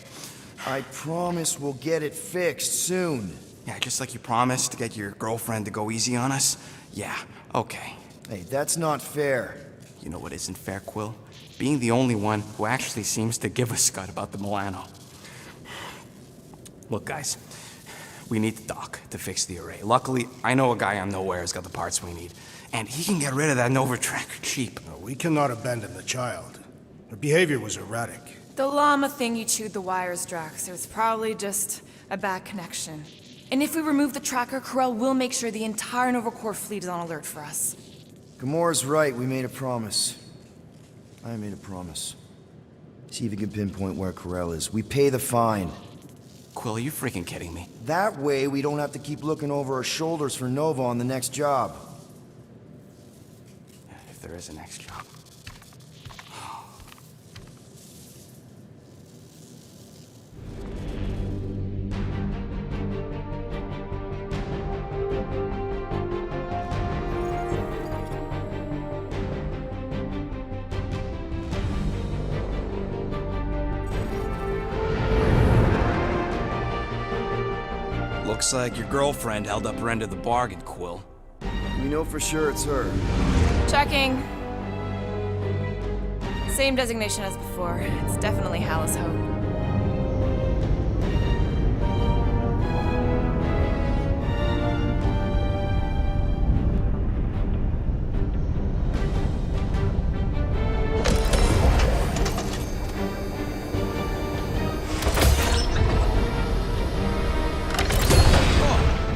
I promise we'll get it fixed soon. Yeah, just like you promised to get your girlfriend to go easy on us? Yeah, okay. Hey, that's not fair. You know what isn't fair, Quill? Being the only one who actually seems to give a scut about the Milano. Look, guys, we need the dock to fix the array. Luckily, I know a guy on Nowhere has got the parts we need. And he can get rid of that Nova Tracker cheap. No, we cannot abandon the child. Her behavior was erratic. The llama thing you chewed the wires, Drax. It was probably just a bad connection. And if we remove the tracker, Corel will make sure the entire Nova Corps fleet is on alert for us. Gamora's right. We made a promise. I made a promise. See if you can pinpoint where Corel is. We pay the fine. Quill, are you freaking kidding me? That way, we don't have to keep looking over our shoulders for Nova on the next job. If there is a next job. Looks like your girlfriend held up her end of the bargain, Quill. We know for sure it's her. Checking. Same designation as before. It's definitely Hallis Hope.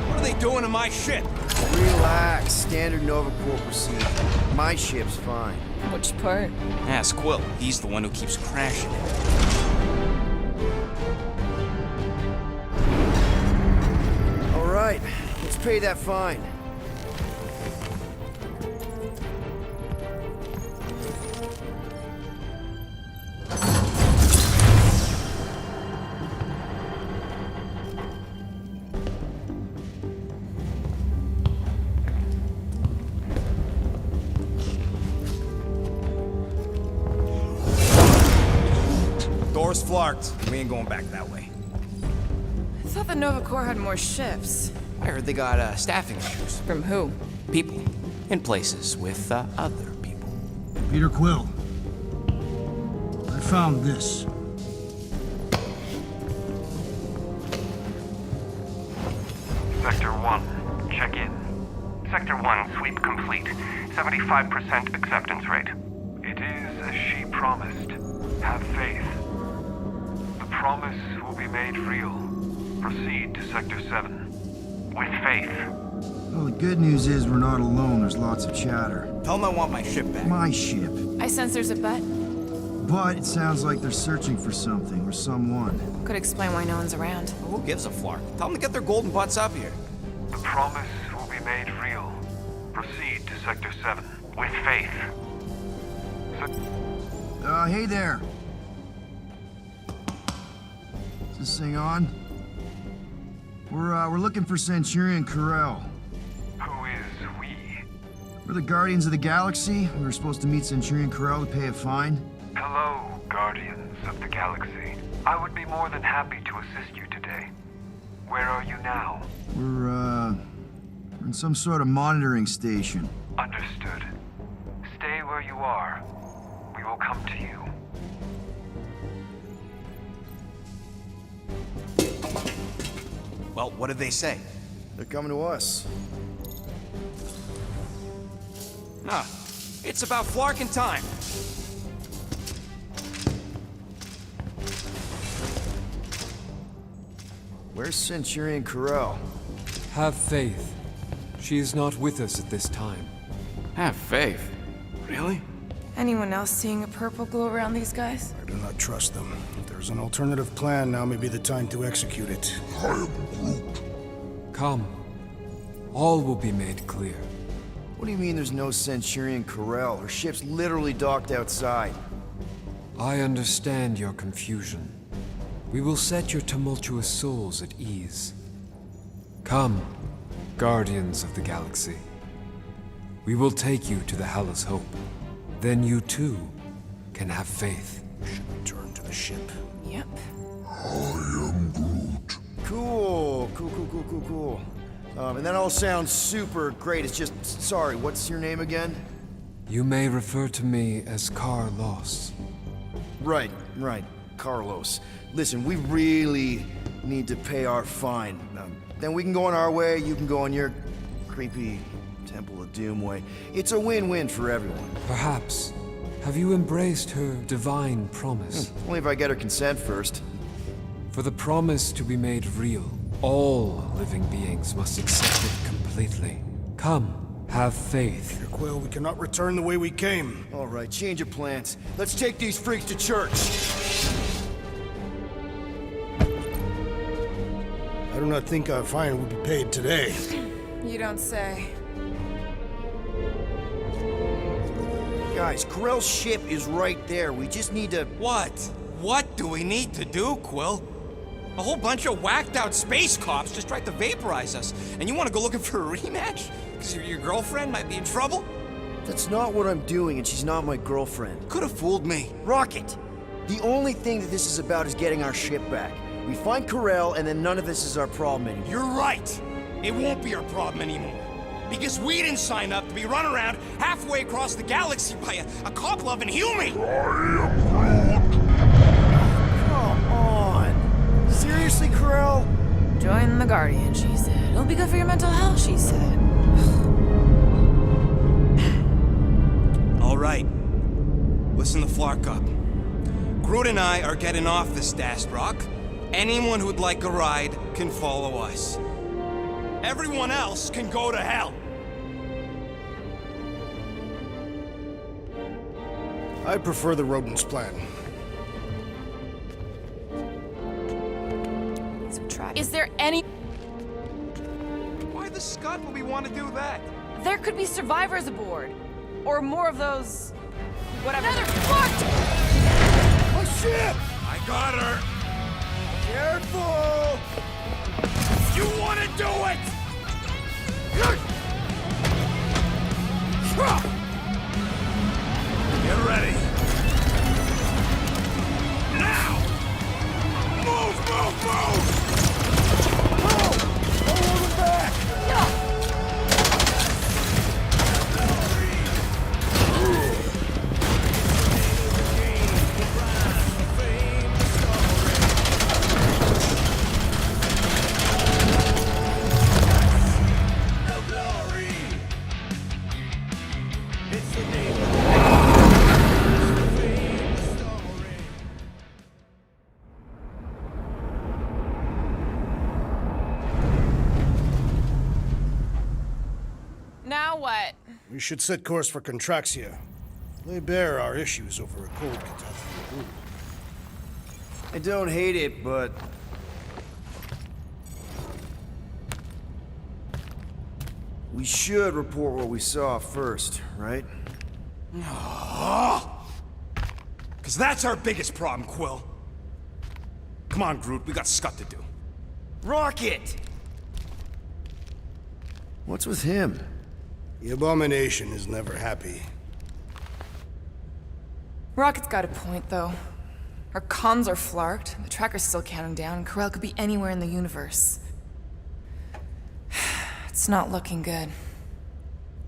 What are they doing to my ship? Relax. Standard Nova Corps procedure. My ship's fine. Which part? Ask Quill. He's the one who keeps crashing it. All right. Let's pay that fine. Door's flarked. We ain't going back that way. I thought the Nova Corps had more ships. I heard they got staffing issues. From who? People. In places with other people. Peter Quill. I found this. Sector 1, check in. Sector 1, sweep complete. 75% acceptance rate. It is as she promised. Have faith. The promise will be made real. Proceed to Sector 7. With faith. Well, the good news is we're not alone. There's lots of chatter. Tell them I want my ship back. My ship. I sense there's a bet. But it sounds like they're searching for something or someone. Could explain why no one's around. Who gives a flark? Tell them to get their golden butts up here. The promise will be made real. Proceed to Sector 7. With faith. Hey there. Is this thing on? We're looking for Centurion Corell. Who is we? We're the Guardians of the Galaxy. We were supposed to meet Centurion Corell to pay a fine. Hello, Guardians of the Galaxy. I would be more than happy to assist you today. Where are you now? We're in some sort of monitoring station. Understood. Stay where you are. We will come to you. Well, what did they say? They're coming to us. Nah, it's about Flarkin time. Where's Centurion Corell? Have faith. She is not with us at this time. Have faith. Really? Anyone else seeing a purple glow around these guys? I do not trust them. If there's an alternative plan, now may be the time to execute it. I am Groot. Come. All will be made clear. What do you mean there's no Centurion Corell? Her ship's literally docked outside. I understand your confusion. We will set your tumultuous souls at ease. Come, Guardians of the Galaxy. We will take you to the Hellas Hope. Then you too can have faith. We should return to the ship. Yep. I am Groot. Cool. And that all sounds super great. It's just, sorry, what's your name again? You may refer to me as Carlos. Right. Carlos. Listen, we really need to pay our fine. Then we can go on our way, you can go on your creepy Temple of Doom way. It's a win-win for everyone. Perhaps. Have you embraced her divine promise? Only if I get her consent first. For the promise to be made real, all living beings must accept it completely. Come, have faith. Peter Quill, we cannot return the way we came. All right, change of plans. Let's take these freaks to church. I do not think our fine will be paid today. You don't say. Guys, Corell's ship is right there. We just need to... What? What do we need to do, Quill? A whole bunch of whacked out space cops just tried to vaporize us, and you want to go looking for a rematch? Because your girlfriend might be in trouble? That's not what I'm doing, and she's not my girlfriend. Could have fooled me. Rocket! The only thing that this is about is getting our ship back. We find Corell, and then none of this is our problem anymore. You're right. It won't be our problem anymore. Because we didn't sign up to be run around halfway across the galaxy by a cop-loving human! Come on! Seriously, Corell? Join the Guardian, she said. It'll be good for your mental health, she said. All right. Listen to Flark up. Groot and I are getting off this Dast Rock. Anyone who'd like a ride can follow us. Everyone else can go to hell. I prefer the rodents' plan. Is there any... Why the scut would we want to do that? There could be survivors aboard. Or more of those... whatever. Another fucked! My ship! I got her! Careful! You want to do it! Get ready. Now! Move! Over back! Now what? We should set course for Contraxia. Lay bare our issues over a cold catastrophe. I don't hate it, but... we should report what we saw first, right? Because that's our biggest problem, Quill. Come on, Groot, we got scut to do. Rocket! What's with him? The Abomination is never happy. Rocket's got a point, though. Our comms are flarked, the tracker's still counting down, and Corel could be anywhere in the universe. It's not looking good.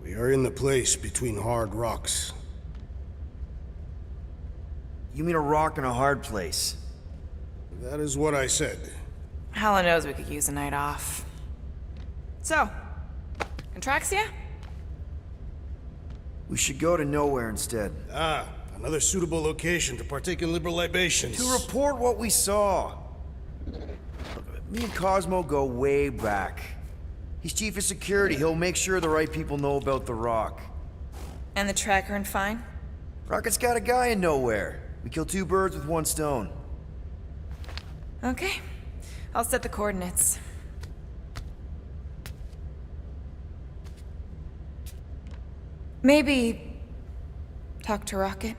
We are in the place between hard rocks. You mean a rock in a hard place? That is what I said. Hella knows we could use a night off. So, Contraxia? We should go to nowhere instead. Ah, another suitable location to partake in liberal libations. To report what we saw. Me and Cosmo go way back. He's chief of security. He'll make sure the right people know about the rock. And the tracker and fine? Rocket's got a guy in nowhere. We kill two birds with one stone. Okay. I'll set the coordinates. Maybe talk to Rocket.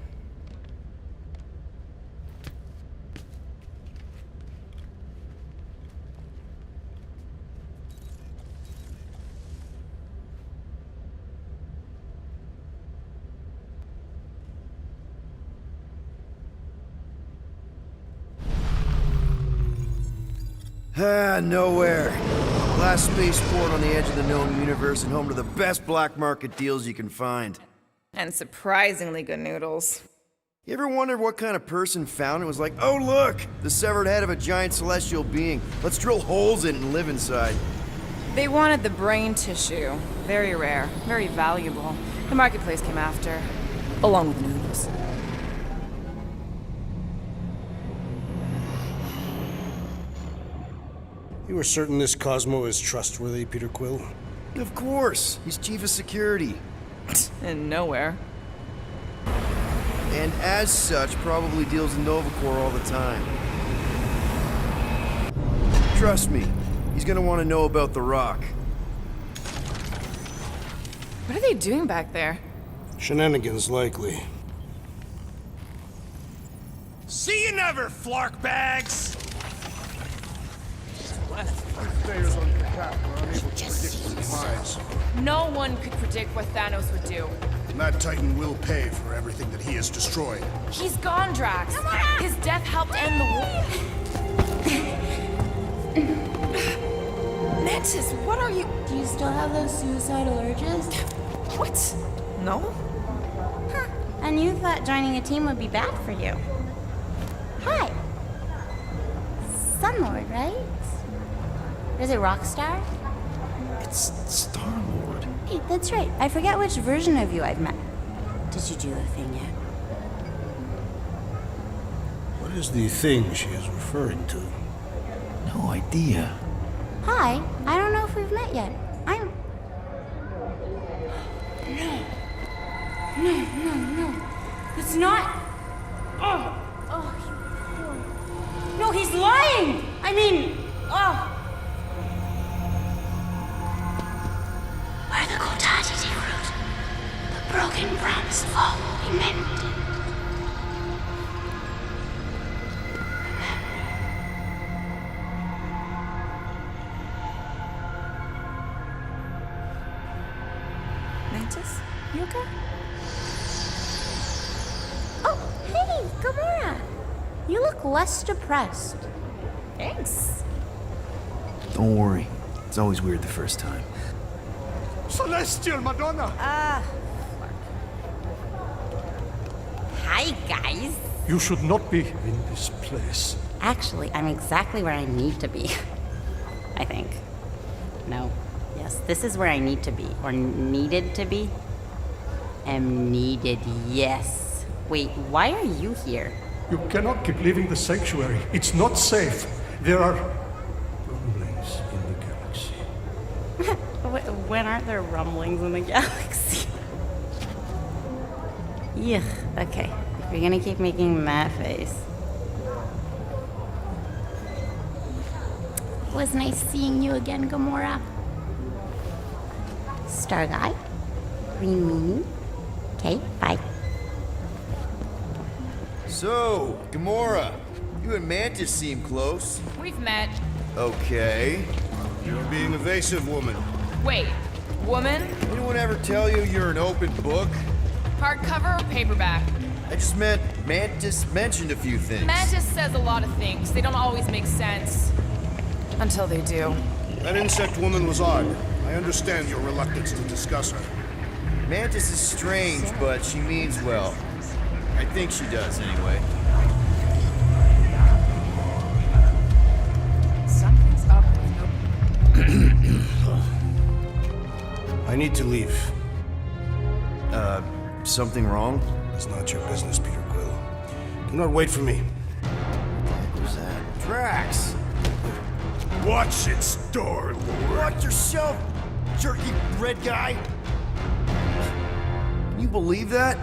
Ah, nowhere. Last spaceport on the edge of the known universe and home to the best black market deals you can find. And surprisingly good noodles. You ever wondered what kind of person found it was like, oh look, the severed head of a giant celestial being. Let's drill holes in it and live inside. They wanted the brain tissue. Very rare, very valuable. The marketplace came after, along with the noodles. You are certain this Cosmo is trustworthy, Peter Quill? Of course. He's chief of security. And nowhere. And as such, probably deals in Nova Corps all the time. Trust me, he's gonna want to know about the rock. What are they doing back there? Shenanigans, likely. See you never, flark bags! Players on the cap were unable to predict his demise. No one could predict what Thanos would do. And that Titan will pay for everything that he has destroyed. He's gone, Drax. His death helped end the war. Mantis, what are you... Do you still have those suicidal urges? What? No? Huh. And you thought joining a team would be bad for you. Hi. Sunlord, right? Is it Rockstar? It's Star-Lord. Hey, that's right. I forget which version of you I've met. Did you do the thing yet? What is the thing she is referring to? No idea. Hi. I don't know if we've met yet. No. It's not. No, he's lying. I mean, Where the Kotati root, the broken promised fall will be mended. Mantis, you okay? Oh, hey, Gamora. You look less depressed. Thanks. Don't worry. It's always weird the first time. Celestial Madonna! Hi, guys. You should not be in this place. Actually, I'm exactly where I need to be. I think. No. Yes, this is where I need to be. Or needed to be. Am needed, yes. Wait, why are you here? You cannot keep leaving the sanctuary. It's not safe. There are rumblings in the galaxy. When aren't there rumblings in the galaxy? Yuck, okay. If you're gonna keep making that face. It was nice seeing you again, Gamora. Star Guy? Green Meanie? Okay, bye. So, Gamora, you and Mantis seem close. We've met. Okay. You're being evasive, woman. Wait, woman? Anyone ever tell you you're an open book? Hardcover or paperback? I just meant Mantis mentioned a few things. Mantis says a lot of things. They don't always make sense. Until they do. That insect woman was odd. I understand your reluctance to discuss her. Mantis is strange, but she means well. I think she does, anyway. Something's up with I need to leave. Something wrong? It's not your business, Peter Quill. Do not wait for me. What was that? Drax! Watch it, Star-Lord. Watch yourself, jerky red guy! Can you believe that?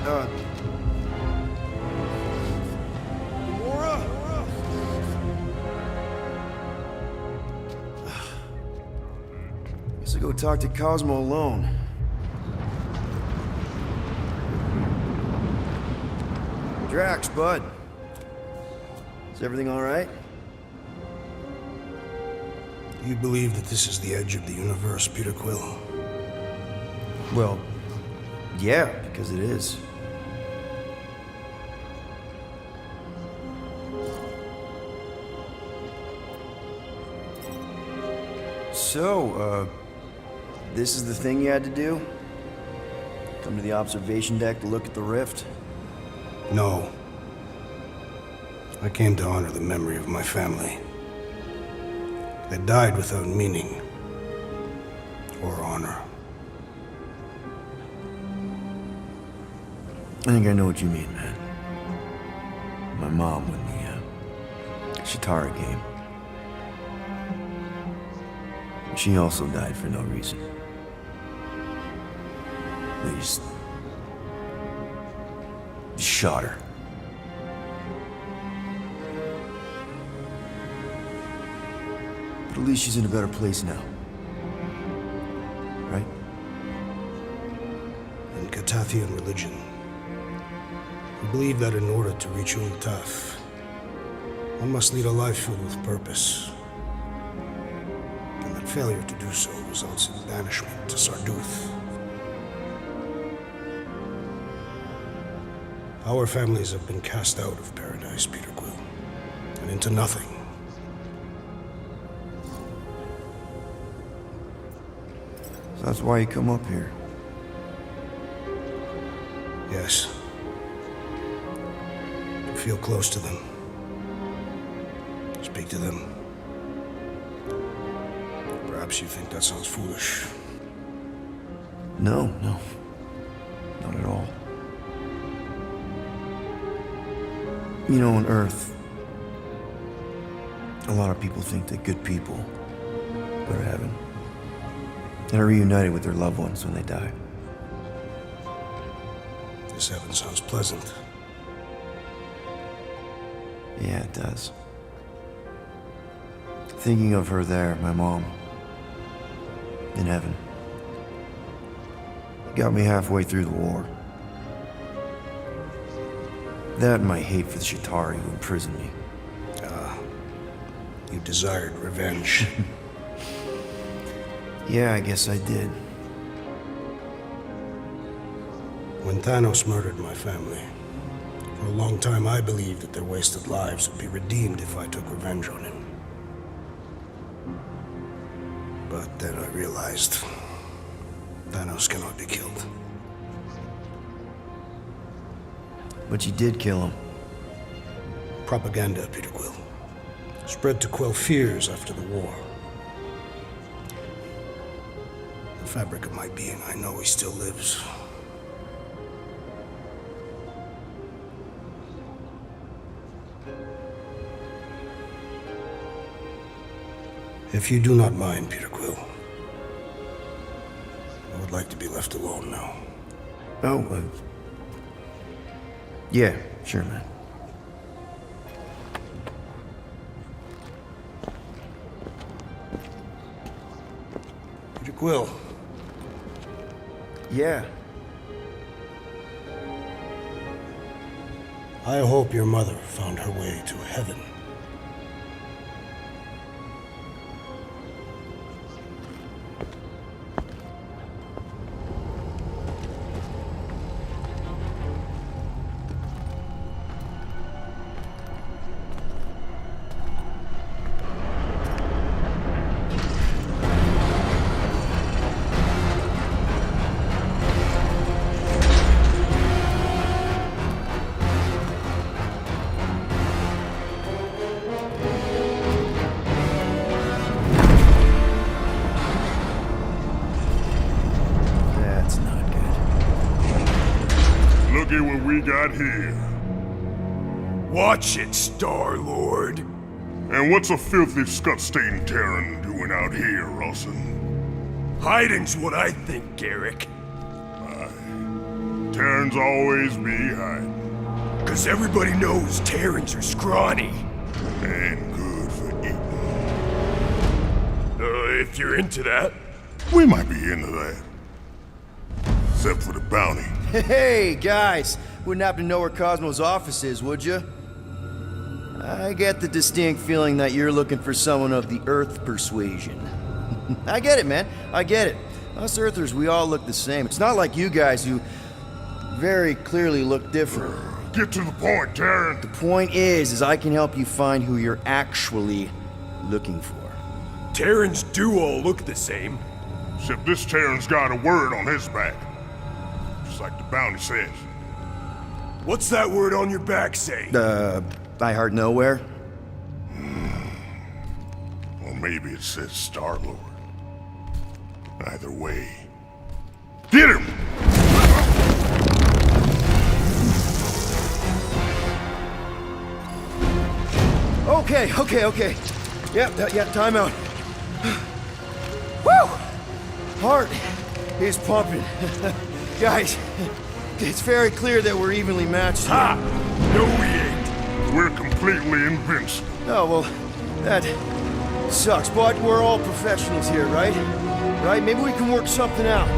Gamora? Guess I'll go talk to Cosmo alone. Drax, bud. Is everything all right? You believe that this is the edge of the universe, Peter Quill? Well, yeah, because it is. So, this is the thing you had to do? Come to the observation deck to look at the rift? No. I came to honor the memory of my family. They died without meaning or honor. I think I know what you mean, man. My mom won the Chitauri game. She also died for no reason. They just shot her. But at least she's in a better place now. Right? In Catathian religion, we believe that in order to reach Untaf, one must lead a life filled with purpose. And that failure to do so results in banishment to Sarduth. Our families have been cast out of paradise, Peter Quill, and into nothing. So that's why you come up here. Yes. To feel close to them. Speak to them. Perhaps you think that sounds foolish. No, not at all. You know, on Earth, a lot of people think that good people go to heaven and are reunited with their loved ones when they die. This heaven sounds pleasant. Yeah, it does. Thinking of her there, my mom, in heaven, got me halfway through the war. That and my hate for the Chitauri who imprisoned me. You desired revenge. Yeah, I guess I did. When Thanos murdered my family, for a long time I believed that their wasted lives would be redeemed if I took revenge on him. But then I realized Thanos cannot be killed. But you did kill him. Propaganda, Peter Quill. Spread to quell fears after the war. The fabric of my being, I know he still lives. If you do not mind, Peter Quill, I would like to be left alone now. Oh, yeah, sure, man. Peter Quill, Yeah. I hope your mother found her way to heaven. That's not good. Look at what we got here. Watch it, Star-Lord. And what's a filthy scut-stained Terran doing out here, Rawson? Hiding's what I think, Garrick. Aye. Terrans always be hiding. 'Cause everybody knows Terrans are scrawny. And good for eating. If you're into that. We might be into that. Except for the bounty. Hey, guys! Wouldn't happen to know where Cosmo's office is, would you? I get the distinct feeling that you're looking for someone of the Earth persuasion. I get it, man. I get it. Us Earthers, we all look the same. It's not like you guys who very clearly look different. Get to the point, Terran. The point is I can help you find who you're actually looking for. Terrans do all look the same. Except this Terran's got a word on his back. Just like the bounty says. What's that word on your back say? I heart nowhere? Or maybe it says Star-Lord. Either way. Get him! Okay. Yeah, time out. Woo! Heart is pumping. Guys, it's very clear that we're evenly matched here. Ha! No, we ain't. We're completely invincible. Oh, well, that sucks, but we're all professionals here, right? Right? Maybe we can work something out.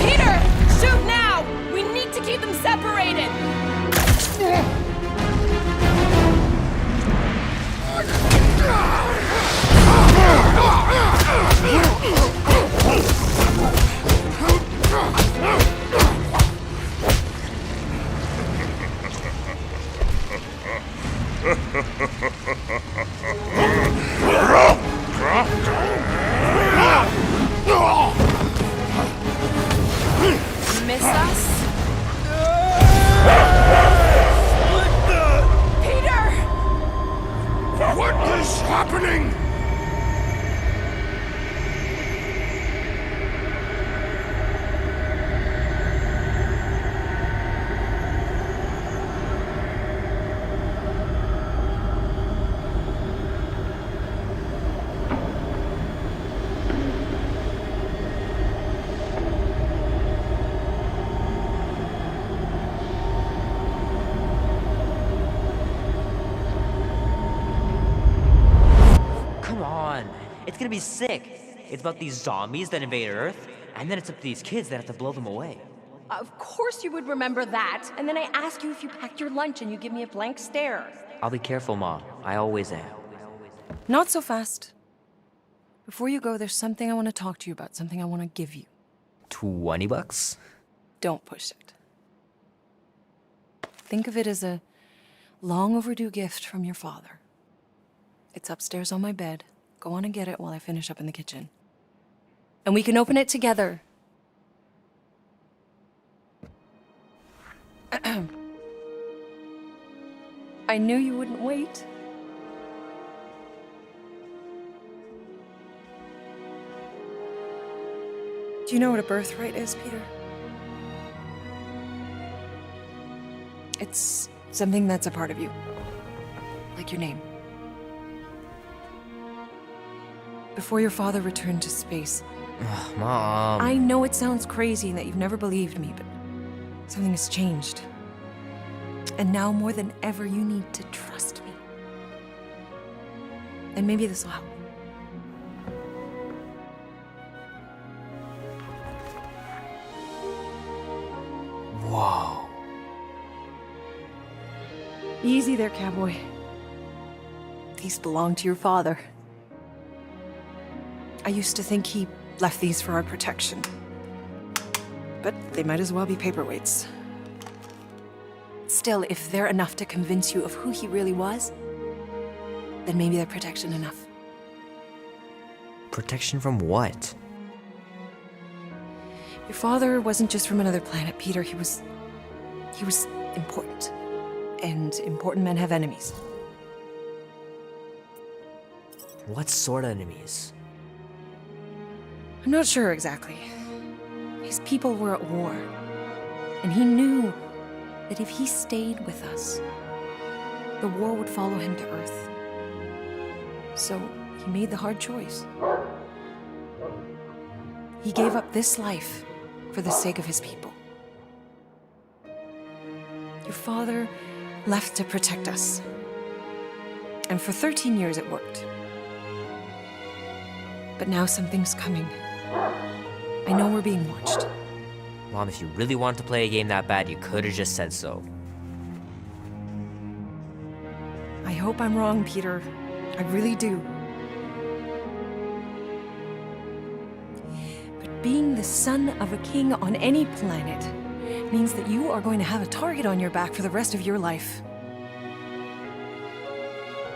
Peter! Shoot now! We need to keep them separated! Miss us? Peter! What is happening? It's gonna be sick. It's about these zombies that invade Earth, and then it's up to these kids that have to blow them away. Of course you would remember that. And then I ask you if you packed your lunch and you give me a blank stare. I'll be careful, Ma. I always am. Not so fast. Before you go, there's something I want to talk to you about, something I want to give you. $20? Don't push it. Think of it as a long overdue gift from your father. It's upstairs on my bed. Go on and get it while I finish up in the kitchen. And we can open it together. I knew you wouldn't wait. Do you know what a birthright is, Peter? It's something that's a part of you. Like your name. Before your father returned to space. Mom. I know it sounds crazy and that you've never believed me, but something has changed. And now more than ever, you need to trust me. And maybe this will help. Whoa. Easy there, cowboy. These belong to your father. I used to think he left these for our protection. But they might as well be paperweights. Still, if they're enough to convince you of who he really was, then maybe they're protection enough. Protection from what? Your father wasn't just from another planet, Peter. He was important. And important men have enemies. What sort of enemies? I'm not sure exactly. His people were at war. And he knew that if he stayed with us, the war would follow him to Earth. So he made the hard choice. He gave up this life for the sake of his people. Your father left to protect us. And for 13 years it worked. But now something's coming. I know we're being watched. Mom, if you really wanted to play a game that bad, you could have just said so. I hope I'm wrong, Peter. I really do. But being the son of a king on any planet means that you are going to have a target on your back for the rest of your life.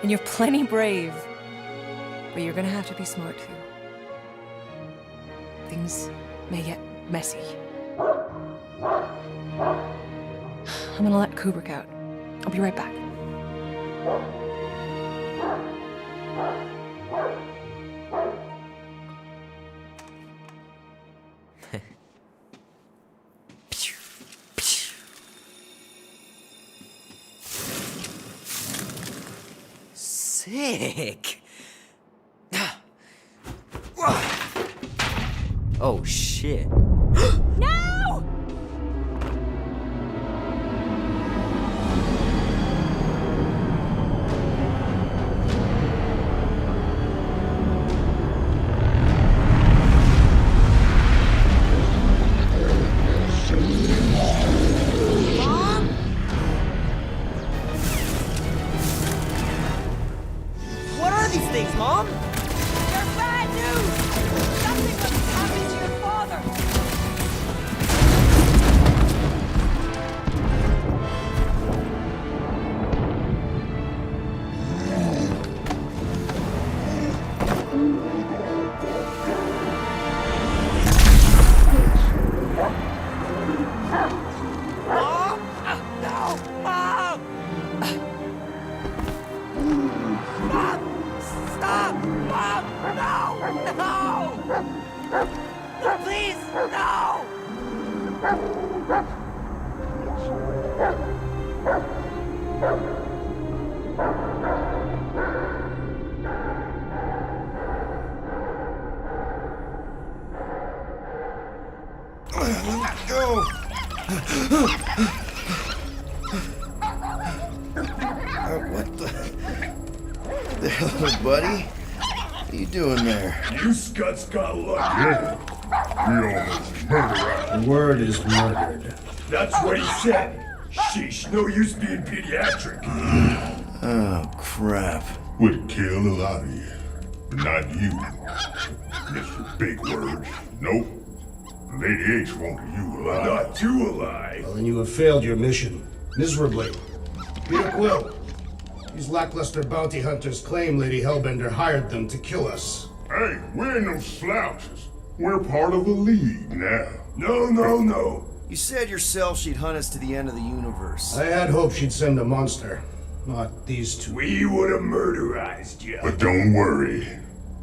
And you're plenty brave. But you're gonna have to be smart too. Things may get messy. I'm gonna let Kubrick out. I'll be right back. Sick. Oh shit. No! What are these things, Mom? They're bad news! Something must have happened to your father! Mom! No! Mom! Mom! Stop! Mom! No! No! Please! No! Go! What the hell, buddy? What are you doing there? You scuts got lucky. We almost murdered. The word is murdered. That's what he said. Sheesh, no use being pediatric. Oh, crap. Would kill a lot of you, but not you, Mr. Big Words. Nope. Lady H wanted you alive. Not too alive. Well, then you have failed your mission. Miserably. Peter Quill. These lackluster bounty hunters claim Lady Hellbender hired them to kill us. Hey, we ain't no slouches. We're part of a league now. No. You said yourself she'd hunt us to the end of the universe. I had hoped she'd send a monster. Not these two. We would have murderized you. But don't worry.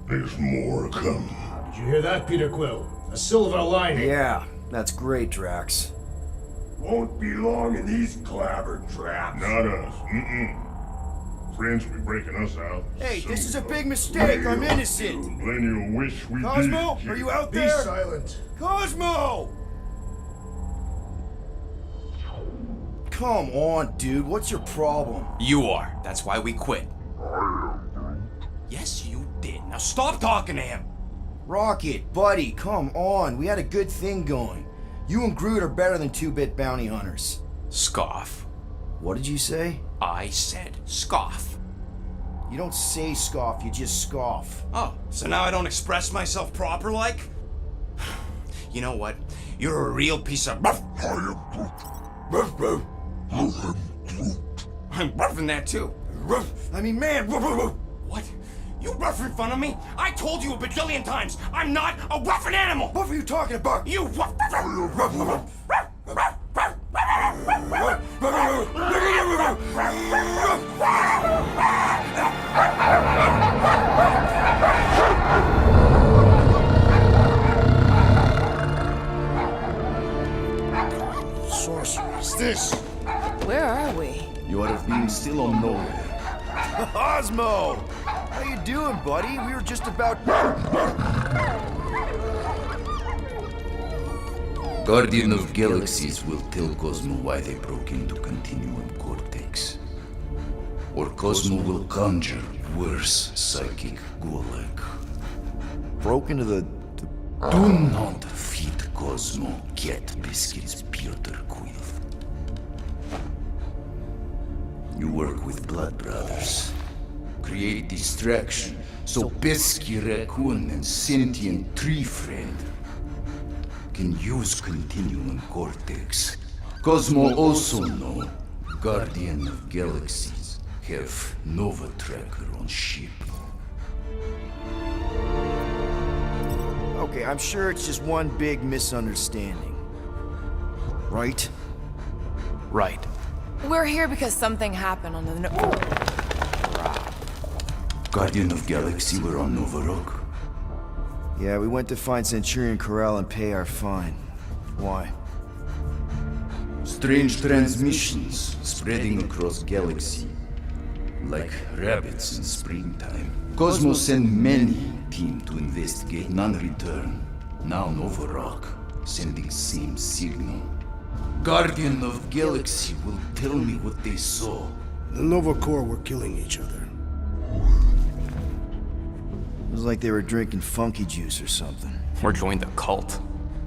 There's more coming. Did you hear that, Peter Quill? A silver lining. Yeah, that's great, Drax. Won't be long in these clabber traps. Not us. Friends will be breaking us out. Hey, this is a big mistake. I'm innocent. Then you'll wish we Cosmo, did. are you out Be there? silent. Cosmo! come on, dude. What's your problem? You are. That's why we quit. Yes, you did. Now stop talking to him. Rocket, buddy, come on. We had a good thing going. You and Groot are better than 2-bit bounty hunters. Scoff. What did you say? I said scoff. You don't say scoff, you just scoff. Oh, so now I don't express myself proper like? You know what? You're a real piece of buff. I'm buffing that too. I mean, man. What? You rough in front of me? I told you a bajillion times, I'm not a roughing animal! What were you talking about? You rough... Sorceress, this. Where are we? You are being still on nowhere. Osmo! How you doing, buddy? We were just about... Guardian of Galaxies will tell Cosmo why they broke into Continuum Cortex. Or Cosmo will conjure worse psychic gulag. Broke into the... Do not feed Cosmo cat biscuits, Piotr Quill. You work with Blood Brothers. Create distraction so Pesky Raccoon and Sentient Tree Friend can use Continuum Cortex. Cosmo also know Guardian of Galaxies have Nova Tracker on ship. Okay, I'm sure it's just one big misunderstanding. Right? Right. We're here because something happened on the... Guardian of Galaxy were on Nova Rock. Yeah, we went to find Centurion Corral and pay our fine. Why? Strange transmissions spreading across galaxy, like rabbits in springtime. Cosmo sent many team to investigate, none return. Now Nova Rock sending same signal. Guardian of Galaxy will tell me what they saw. The Nova Corps were killing each other. It was like they were drinking funky juice or something. Or joined the cult.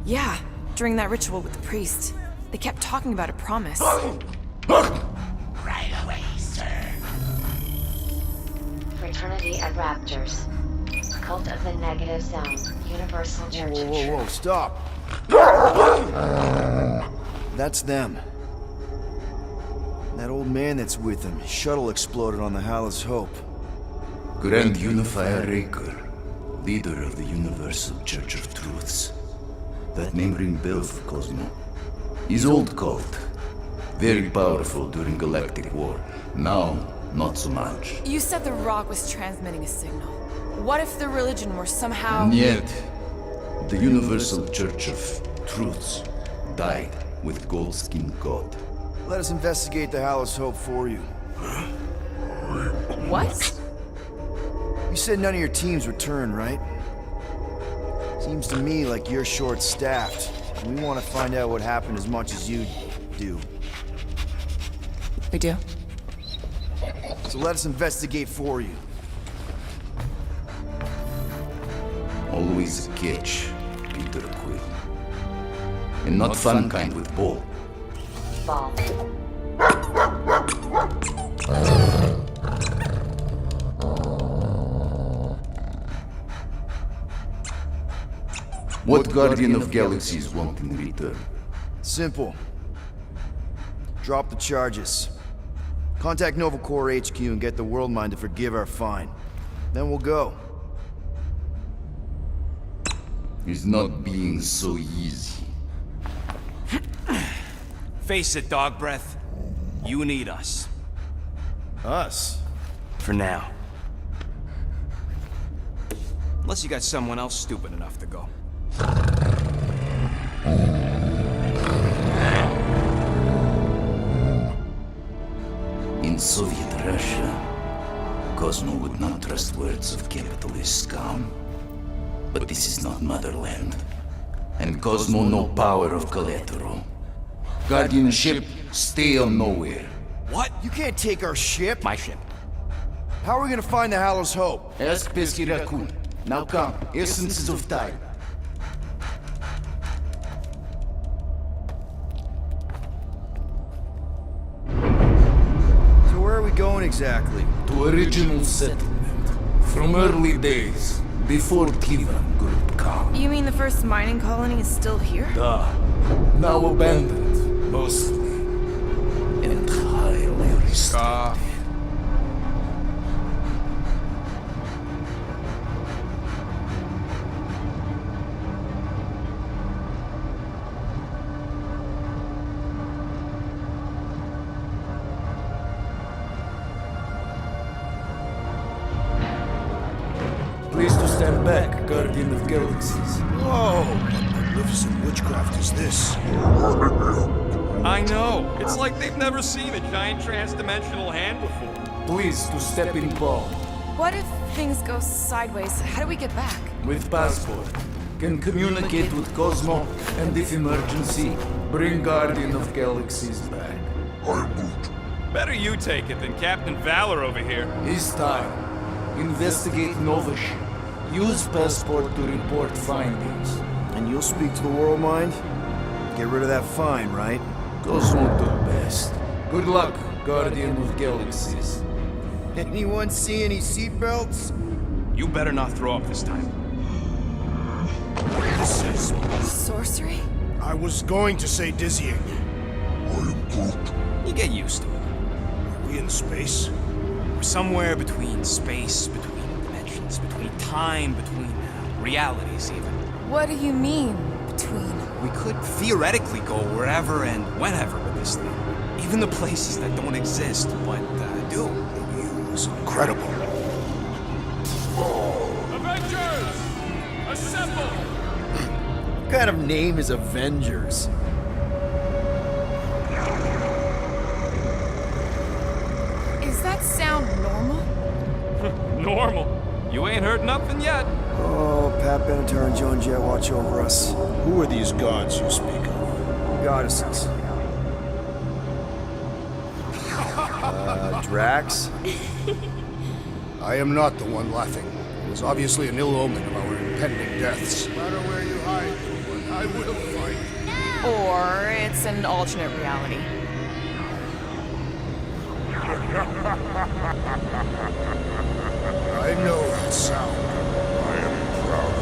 Yeah, during that ritual with the priest. They kept talking about a promise. Right away, sir. Fraternity at Raptors. Cult of the Negative Zone. Universal Church of Whoa, whoa, stop! That's them. That old man that's with them. His shuttle exploded on the Hallis Hope. Grand Unifier Raker, leader of the Universal Church of Truths. That name ring bell for Cosmo. His old cult. Very powerful during Galactic War. Now, not so much. You said the rock was transmitting a signal. What if the religion were somehow... Yet, the Universal Church of Truths died with Goldskin God. Let us investigate the Hallis Hope for you. What? You said none of your teams returned, right? Seems to me like you're short-staffed. We want to find out what happened as much as you do. We do. So let us investigate for you. Always a catch, Peter Quill. And not fun kind with Ball. Ball. What Guardian of Galaxies want in return? Simple. Drop the charges. Contact Nova Corps HQ and get the World Mind to forgive our fine. Then we'll go. It's not being so easy. Face it, Dog Breath. You need us. Us? For now. Unless you got someone else stupid enough to go. In Soviet Russia, Cosmo would not trust words of capitalist scum. But this is not motherland. And Cosmo no power of collateral. Guardian ship, stay on nowhere. What? You can't take our ship. My ship. How are we gonna find the Hallow's Hope? Ask Pesky Raccoon. Now come, essences of time. So where are we going exactly? To original settlement. From early days, before Cleveland Group come. You mean the first mining colony is still here? Now abandoned, mostly. And highly restricted. Please to stand back, Guardian of Galaxies. Whoa! What magnificent witchcraft is this? I know. It's like they've never seen a giant transdimensional hand before. Please to step in palm. What if things go sideways? How do we get back? With passport. Can communicate with Cosmo, and if emergency, bring Guardian of Galaxies back. Better you take it than Captain Valor over here. It's time. Investigate Nova ship. Use passport to report findings. And you'll speak to the World Mind? Get rid of that fine, right? Cosmo do best. Good luck, Guardian of Galaxies. Anyone see any seatbelts? You better not throw up this time. This is... Sorcery? I was going to say dizzying. You get used to it. Are we in space? We're somewhere between space, between dimensions, between time, between realities even. What do you mean, between? We could theoretically go wherever and whenever with this thing. Even the places that don't exist, but do. It's incredible. Avengers! Assemble! What kind of name is Avengers? Is that sound normal? Normal. You ain't heard nothing yet. Oh, Pat Benatar and Joan Jett watch over us. Who are these gods you speak of? Goddesses. Drax? I am not the one laughing. It was obviously an ill omen of our impending deaths. No matter where you hide, I will fight. Or it's an alternate reality. I know that sound. I am proud of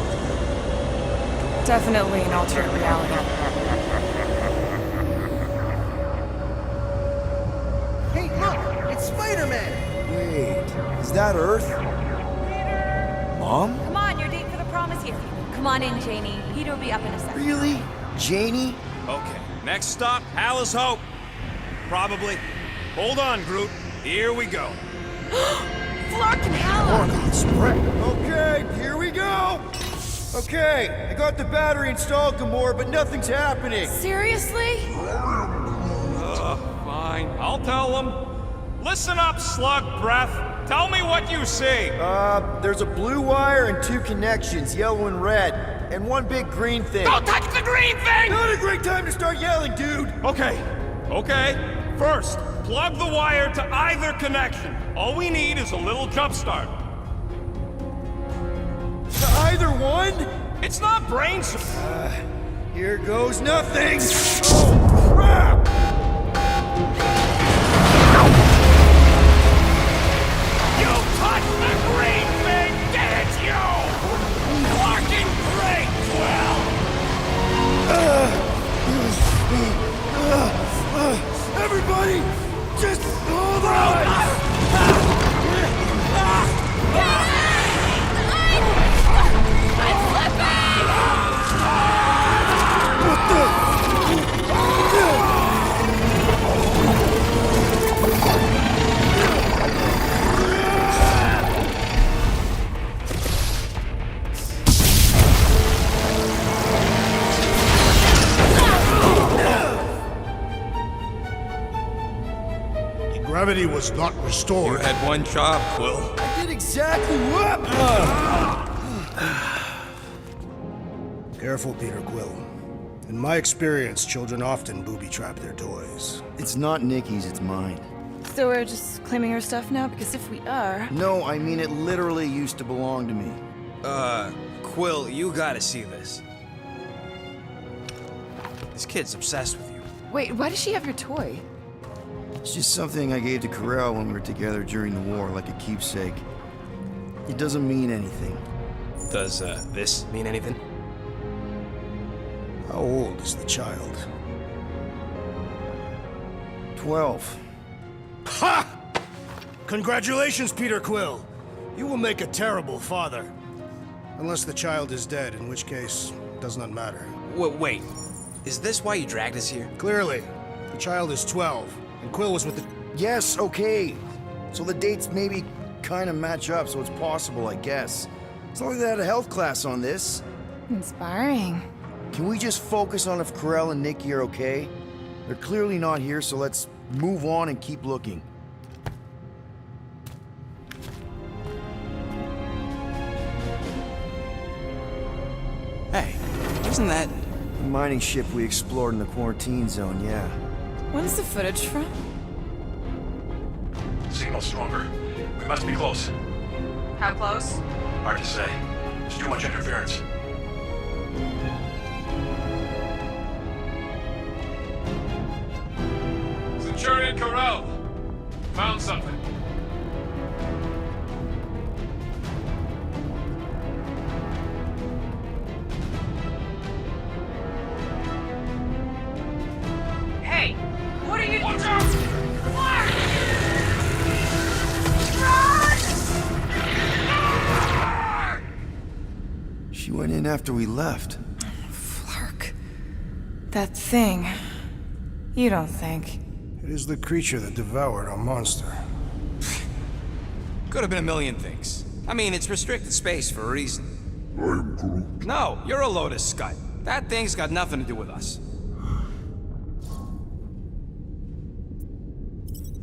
it. Definitely an alternate reality. Hey, look! It's Spider-Man! Wait, is that Earth? Mom? Come on, your date for the prom is here. Come on in, Janie. Peter will be up in a second. Really? Janie? Okay, next stop, Hallow's Hope. Probably. Hold on, Groot. Here we go. Flark and Hallow! Okay, here we go! Okay, I got the battery installed, Gamora, but nothing's happening. Seriously? Fine. I'll tell them. Listen up, slug breath. Tell me what you see. There's a blue wire and two connections, yellow and red, and one big green thing. Don't touch the green thing! Not a great time to start yelling, dude! Okay. First, plug the wire to either connection. All we need is a little jump start. To either one? It's not brain Here goes nothing! Oh, crap! You touched the green thing, didn't you? Fucking great, Quill! Everybody, just hold on! Gravity was not restored. You had one job, Quill. I did exactly what? Careful, Peter Quill. In my experience, children often booby-trap their toys. It's not Nikki's, it's mine. So we're just claiming her stuff now? Because if we are... No, I mean it literally used to belong to me. Quill, you gotta see this. This kid's obsessed with you. Wait, why does she have your toy? It's just something I gave to Corel when we were together during the war, like a keepsake. It doesn't mean anything. Does, this mean anything? How old is the child? 12. Ha! Congratulations, Peter Quill. You will make a terrible father. Unless the child is dead, in which case, it does not matter. Wait. Is this why you dragged us here? Clearly. The child is 12, and Quill was with the... Yes, okay. So the dates maybe kind of match up, so it's possible, I guess. It's not like they had a health class on this. Inspiring. Can we just focus on if Corel and Nikki are okay? They're clearly not here, so let's move on and keep looking. Hey, wasn't that... The mining ship we explored in the quarantine zone, yeah. When's the footage from? Signal stronger. We must be close. How close? Hard to say. There's too much interference. Centurion Corel! Found something. Hey! What are you... Watch out! She went in after we left. Flark. That thing. You don't think... It is the creature that devoured our monster. Could have been a million things. I mean, it's restricted space for a reason. I am Groot. No, you're a Lotus Scud. That thing's got nothing to do with us.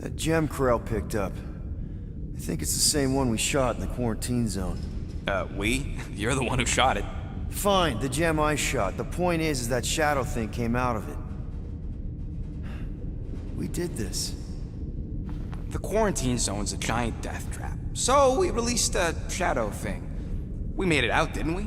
That gem Corel picked up. I think it's the same one we shot in the quarantine zone. We? You're the one who shot it. Fine, the gem I shot. The point is that shadow thing came out of it. We did this. The quarantine zone's a giant death trap. So we released a shadow thing. We made it out, didn't we?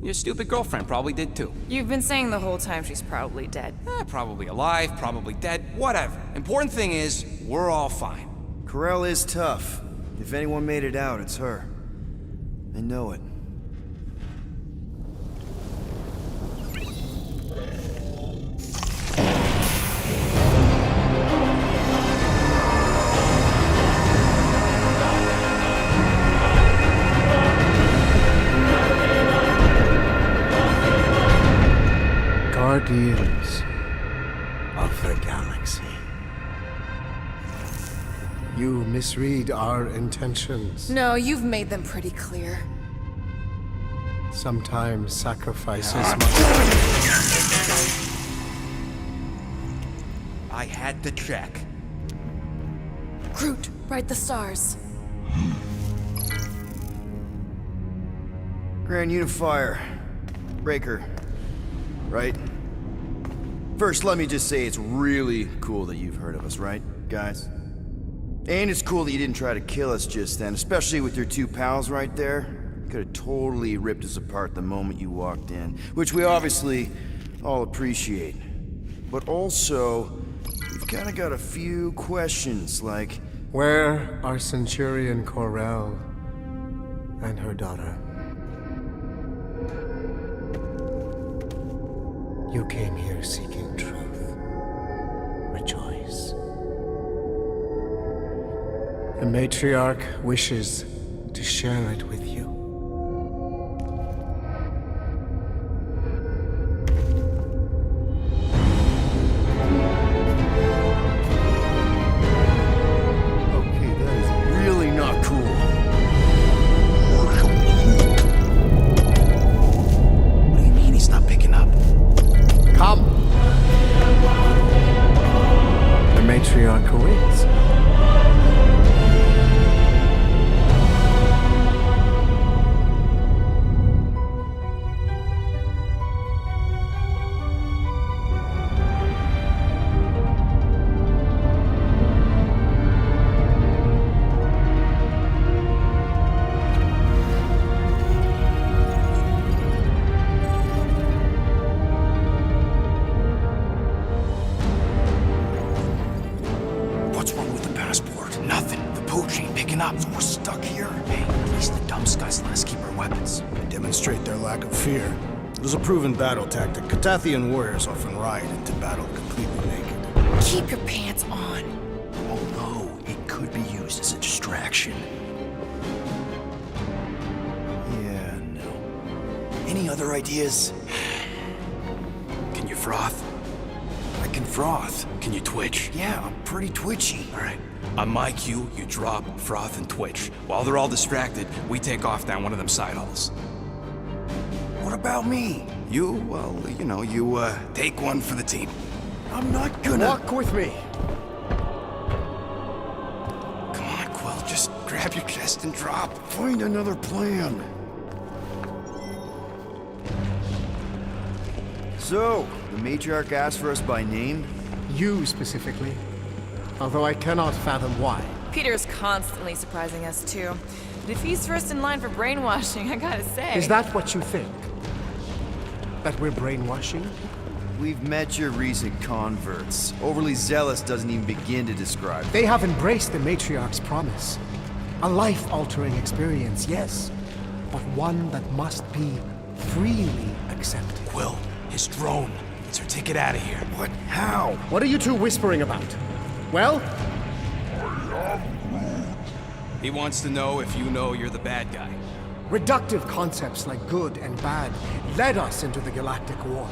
Your stupid girlfriend probably did too. You've been saying the whole time she's probably dead. Probably alive, probably dead, whatever. Important thing is, we're all fine. Corel is tough. If anyone made it out, it's her. I know it. Guardians of the Galaxy. You misread our intentions. No, you've made them pretty clear. Sometimes sacrifices I had to check. Groot, write the stars. Grand Unifier. Breaker. Right? First, let me just say it's really cool that you've heard of us, right, guys? And it's cool that you didn't try to kill us just then, especially with your two pals right there. Could have totally ripped us apart the moment you walked in, which we obviously all appreciate. But also, we've kind of got a few questions, like... Where are Centurion Corel and her daughter? You came here seeking truth. Rejoice. The matriarch wishes to share it with you. Okay, that is really not cool. What do you mean he's not picking up? Come! The matriarch awaits. coach ain't picking up, so we're stuck here. Hey, at least the dumb scuds let us keep our weapons. They demonstrate their lack of fear. It is a proven battle tactic. Katathian warriors often ride into battle completely naked. Keep your pants on. Although it could be used as a distraction. Yeah, no. Any other ideas? Can you froth? I can froth. Can you twitch? Yeah, I'm pretty twitchy. All right. On my cue, you drop, froth, and twitch. While they're all distracted, we take off down one of them side halls. What about me? You, well, you know, you, take one for the team. I'm not gonna... Walk with me. Come on, Quill, just grab your chest and drop. Find another plan. So, the matriarch asked for us by name? You specifically. Although I cannot fathom why. Peter's constantly surprising us, too. But if he's first in line for brainwashing, I gotta say... Is that what you think? That we're brainwashing? We've met your recent converts. Overly zealous doesn't even begin to describe. They have embraced the matriarch's promise. A life-altering experience, yes. But one that must be freely accepted. Quill, his drone. It's our ticket out of here. What? How? What are you two whispering about? Well? He wants to know if you know you're the bad guy. Reductive concepts like good and bad led us into the galactic war.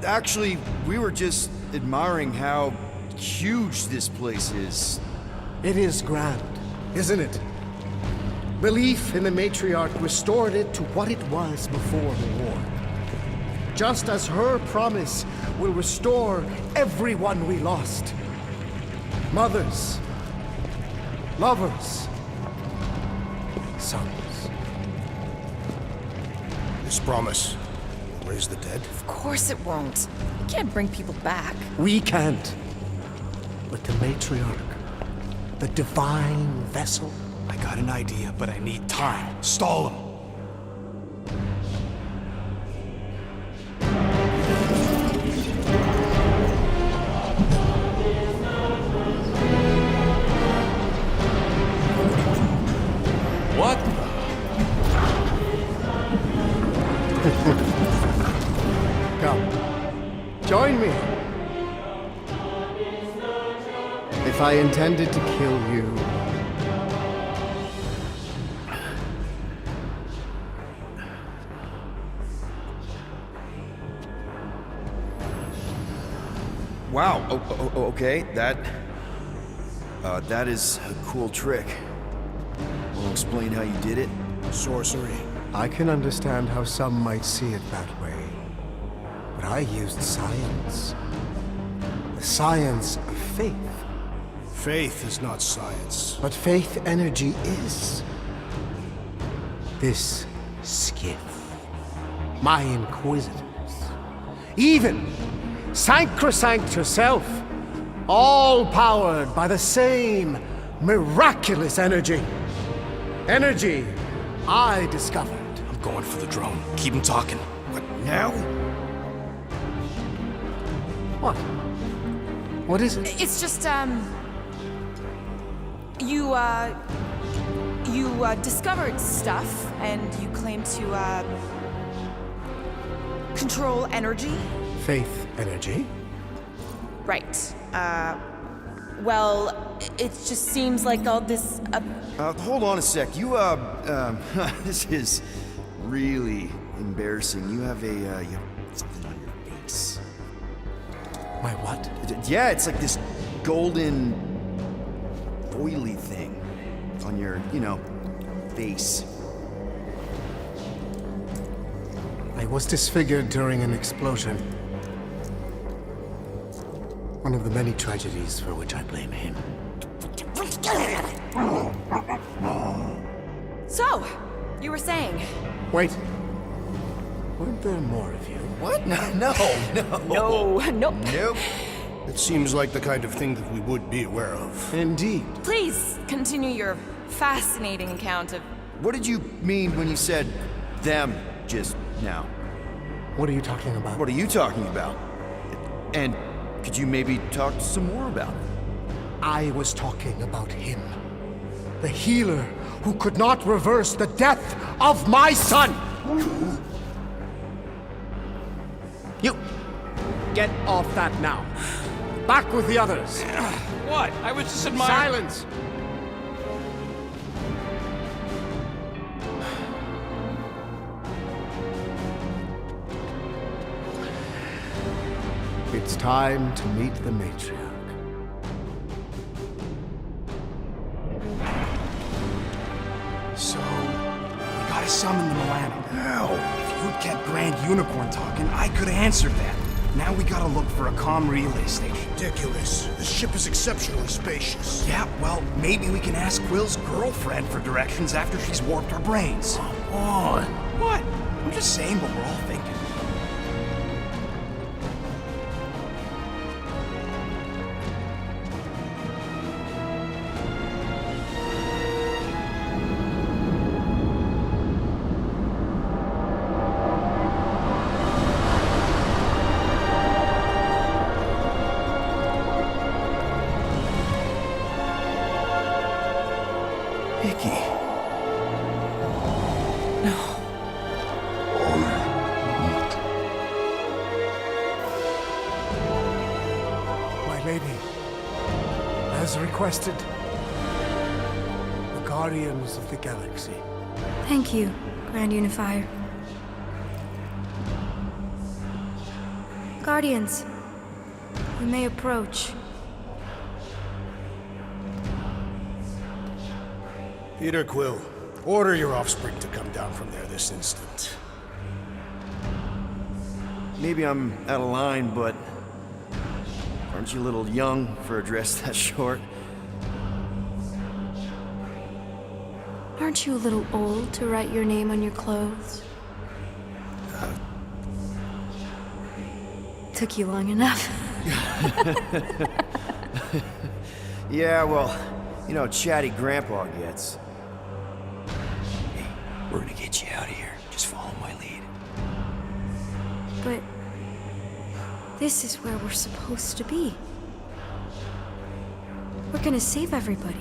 Actually, we were just admiring how huge this place is. It is grand, isn't it? Belief in the matriarch restored it to what it was before the war. Just as her promise will restore everyone we lost. Mothers, lovers, sons. This promise will raise the dead? Of course it won't. You can't bring people back. We can't. But the matriarch, the divine vessel. I got an idea, but I need time. Stall him. What? Come, join me. If I intended to kill you, Wow, okay, that is a cool trick. Wanna explain how you did it? Sorcery. I can understand how some might see it that way. But I used science. The science of faith. Faith is not science. But faith energy is. This skiff. My inquisitors. Even Sacrosanct herself. All powered by the same miraculous energy. Energy I discovered. I'm going for the drone. Keep him talking. What, now? What? What is it? It's just, You discovered stuff, and you claim to, control energy? Faith energy? Right. Well, it just seems like all this, Hold on a sec. You, this is really embarrassing. You have you have something on your face. My what? Yeah, it's like this golden, oily thing on your, face. I was disfigured during an explosion. One of the many tragedies for which I blame him. So, you were saying? Wait. Weren't there more of you? What? No. Nope. It seems like the kind of thing that we would be aware of. Indeed. Please continue your fascinating account of... What did you mean when you said them just now? What are you talking about? What are you talking about? And could you maybe talk some more about it? I was talking about him. The healer who could not reverse the death of my son! You... get off that now. Back with the others. What? I was just admiring... Silence! It's time to meet the matriarch. So, we gotta summon the Milano. Now, if you'd kept Grand Unicorn talking, I could've answered that. Now we gotta look for a comm relay station. Ridiculous. The ship is exceptionally spacious. Yeah, well, maybe we can ask Quill's girlfriend for directions after she's warped our brains. Come on. What? I'm just saying what we're all thinking. Requested. The Guardians of the Galaxy. Thank you, Grand Unifier. Guardians, you may approach. Peter Quill, order your offspring to come down from there this instant. Maybe I'm out of line, but aren't you a little young for a dress that short? Aren't you a little old to write your name on your clothes? Took you long enough. Yeah, well, you know how chatty Grandpa gets. Hey, we're gonna get you out of here. Just follow my lead. But this is where we're supposed to be. We're gonna save everybody.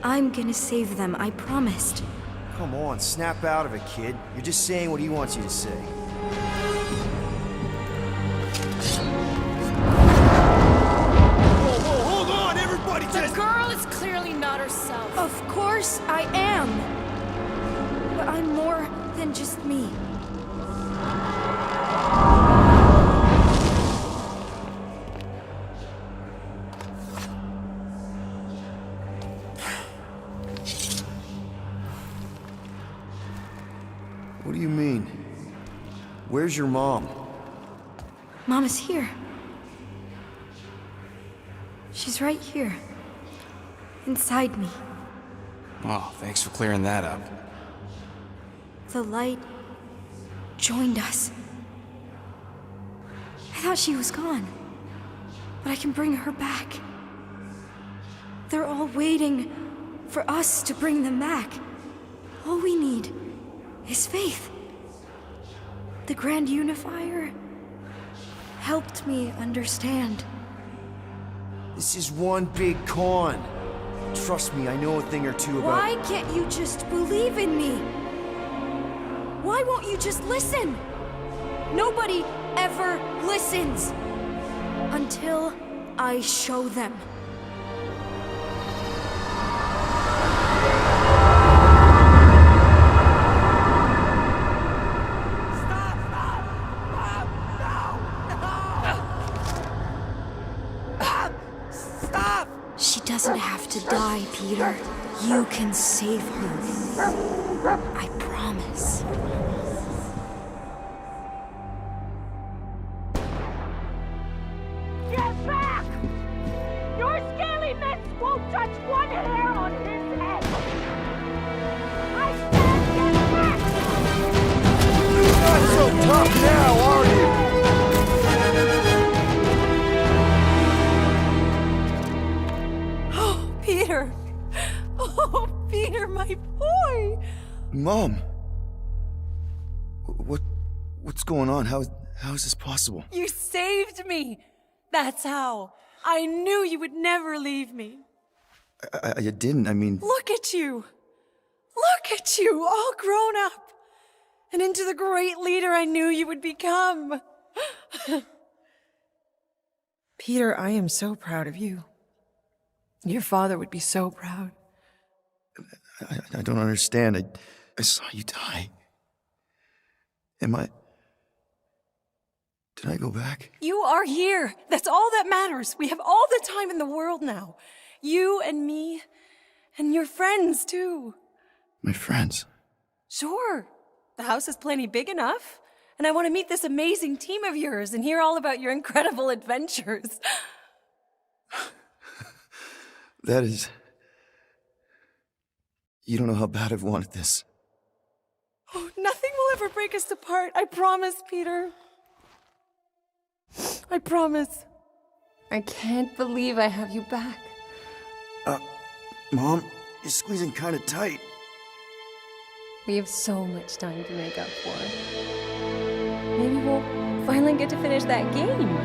I'm gonna save them, I promised. Come on, snap out of it, kid. You're just saying what he wants you to say. Whoa, hold on, everybody! The girl is clearly not herself. Of course I am. But I'm more than just me. What do you mean? Where's your mom? Mama's here. She's right here. Inside me. Oh, thanks for clearing that up. The light joined us. I thought she was gone. But I can bring her back. They're all waiting for us to bring them back. All we need is faith. The Grand Unifier helped me understand. This is one big con. Trust me, I know a thing or two about... Why can't you just believe in me? Why won't you just listen? Nobody ever listens. Until I show them. She doesn't have to die, Peter. You can save her. I promise. Get back! Your scaly mitts won't touch one hair on his head! I said get back! You're not so tough now, are you? Peter! Oh, Peter, my boy! Mom! What's going on? How is this possible? You saved me! That's how. I knew you would never leave me. I didn't. I mean, Look at you! Look at you, all grown up! And into the great leader I knew you would become! Peter, I am so proud of you. Your father would be so proud. I don't understand. I saw you die. Did I go back? You are here! That's all that matters! We have all the time in the world now. You and me, and your friends, too. My friends? Sure. The house is plenty big enough. And I want to meet this amazing team of yours and hear all about your incredible adventures. That is... You don't know how bad I've wanted this. Oh, nothing will ever break us apart. I promise, Peter. I promise. I can't believe I have you back. Mom, you're squeezing kind of tight. We have so much time to make up for. Maybe we'll finally get to finish that game.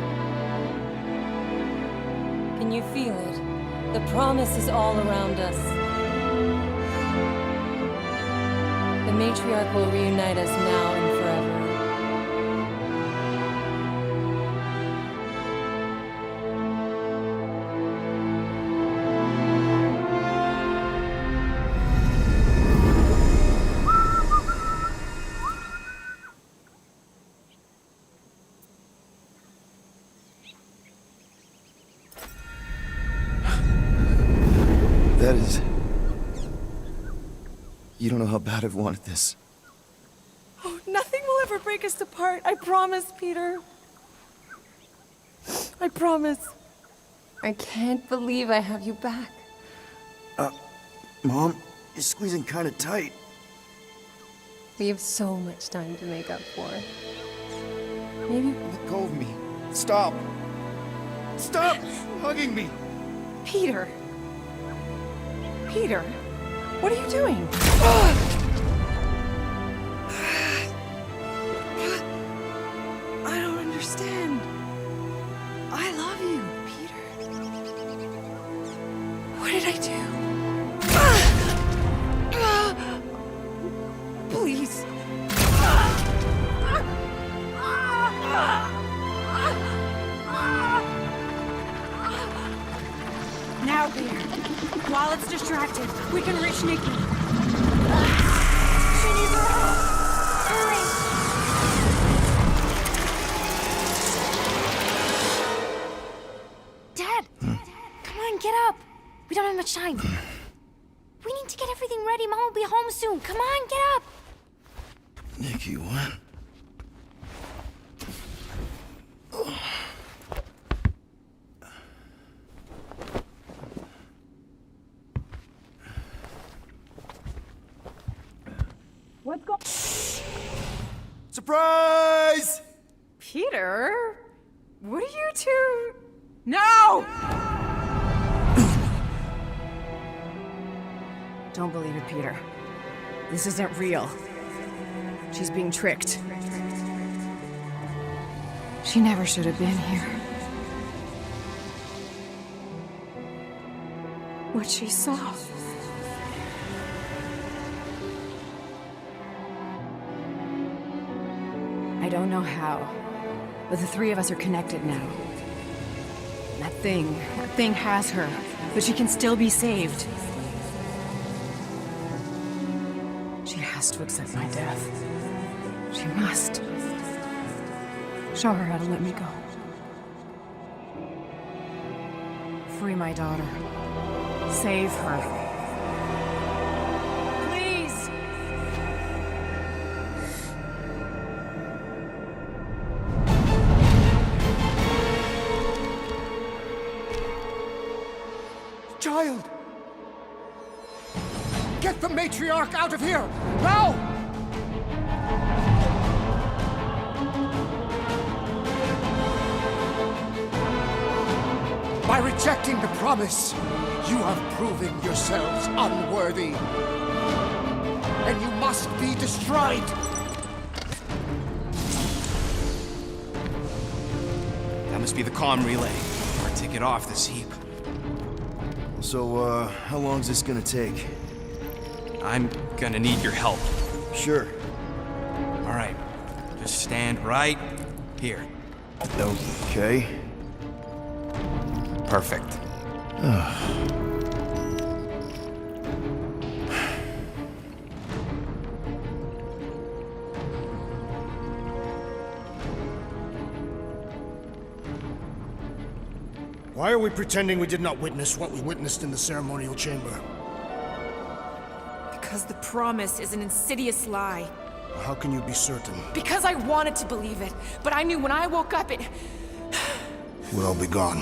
Can you feel it? The promise is all around us. The matriarch will reunite us now and forever. That is... You don't know how bad I've wanted this. Oh, nothing will ever break us apart. I promise, Peter. I promise. I can't believe I have you back. Mom, you're squeezing kind of tight. We have so much time to make up for. Maybe... Let go of me. Stop. Stop hugging me. Peter. Peter, what are you doing? I don't understand. I love you, Peter. What did I do? Please. Now, Peter. While it's distracted, we can reach Nikki. She needs our help. Hurry! Dad! Come on, get up! We don't have much time. We need to get everything ready. Mom will be home soon. Come on, get up! Nikki, what? What's going? Surprise! Peter? What are you two? No! Don't believe it, Peter. This isn't real. She's being tricked. She never should have been here. What she saw. I don't know how, but the three of us are connected now. That thing has her, but she can still be saved. She has to accept my death. She must. Show her how to let me go. Free my daughter. Save her. Please! Child! Get the matriarch out of here! Now! By rejecting the promise, you are proving yourselves unworthy. And you must be destroyed! That must be the comm relay. Our ticket off this heap. So, how long's this gonna take? I'm gonna need your help. Sure. All right, just stand right here. Okay. Perfect. Why are we pretending we did not witness what we witnessed in the ceremonial chamber? Because the promise is an insidious lie. How can you be certain? Because I wanted to believe it, but I knew when I woke up it... We'll all be gone.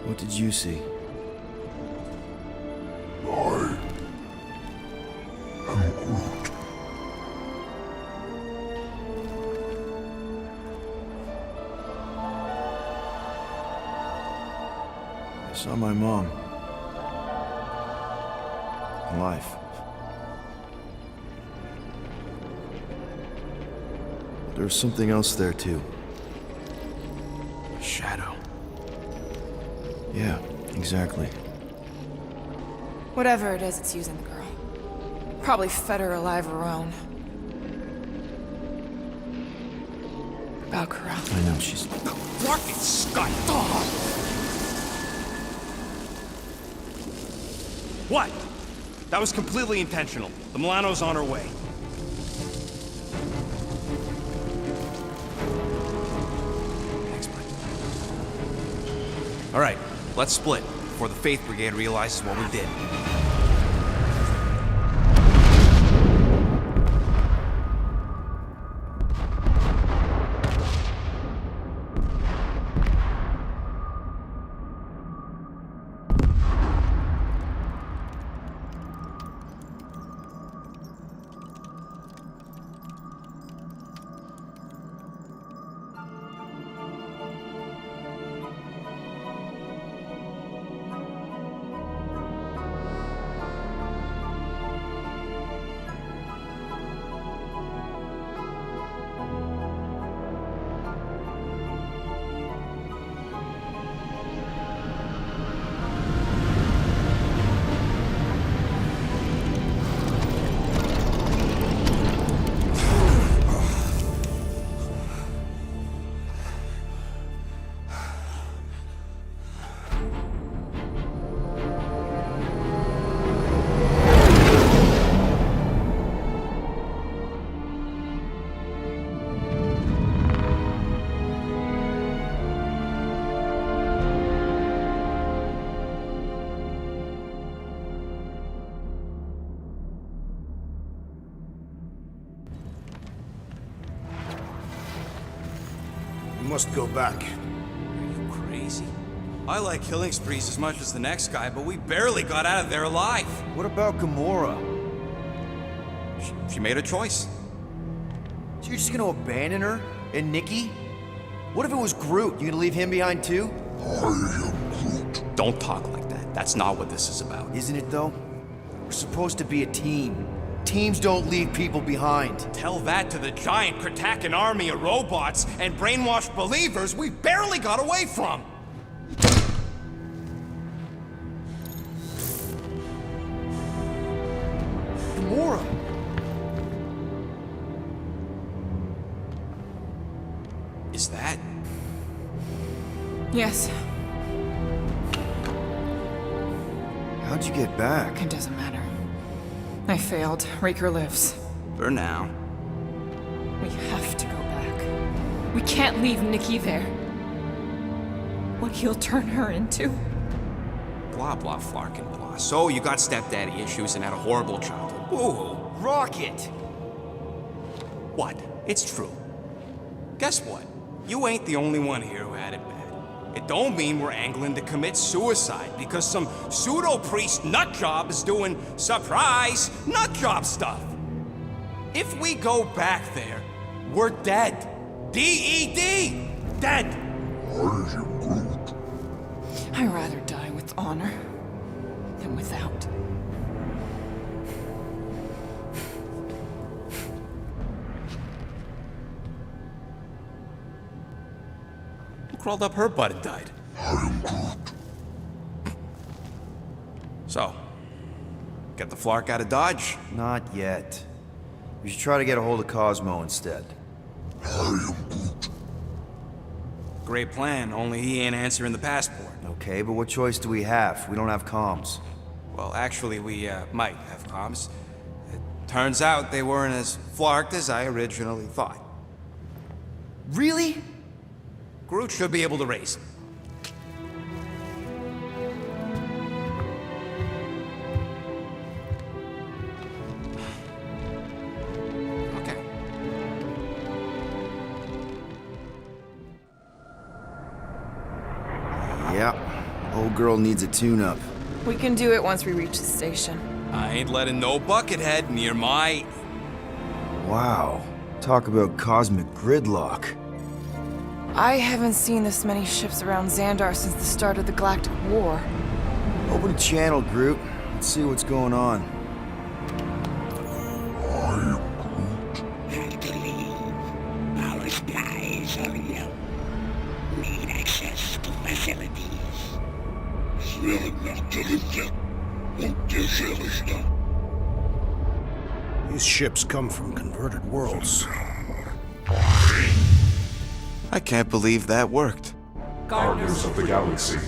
What did you see? I saw my mom. Alive. There's something else there, too. A shadow. Yeah, exactly. Whatever it is, it's using the girl. Probably fed her alive her own. Bakura. I know, she's... Fucking scut! What? That was completely intentional. The Milano's on her way. Thanks, bud. All right, let's split before the Faith Brigade realizes what we did. We must go back. Are you crazy? I like killing sprees as much as the next guy, but we barely got out of there alive. What about Gamora? She made a choice. So you're just gonna abandon her? And Nikki? What if it was Groot? You gonna leave him behind too? Don't talk like that. That's not what this is about. Isn't it though? We're supposed to be a team. Teams don't leave people behind. Tell that to the giant Kratakan army of robots and brainwashed believers we barely got away from. Gamora! Is that? Yes. How'd you get back? It doesn't matter. I failed. Raker lives. For now. We have to go back. We can't leave Nikki there. What he'll turn her into. Blah, blah, flarkin' blah. So you got stepdaddy issues and had a horrible childhood. Woo-hoo. Rocket! What? It's true. Guess what? You ain't the only one here who had it bad. It don't mean we're angling to commit suicide because some pseudo-priest nutjob is doing surprise nutjob stuff. If we go back there, we're dead. D-E-D! Dead! I'd rather die with honor than without. Who crawled up her butt and died? So, get the Flark out of Dodge? Not yet. We should try to get a hold of Cosmo instead. Great plan, only he ain't answering the passport. Okay, but what choice do we have? We don't have comms. Well, actually, we might have comms. It turns out they weren't as flarked as I originally thought. Really? Groot should be able to raise him. Okay. Yeah. Old girl needs a tune-up. We can do it once we reach the station. I ain't letting no buckethead near my... Wow. Talk about cosmic gridlock. I haven't seen this many ships around Xandar since the start of the Galactic War. Open a channel, Groot. Let's see what's going on. Our supplies are low. Need access to facilities. These ships come from converted worlds. I can't believe that worked. Guardians of the Galaxy.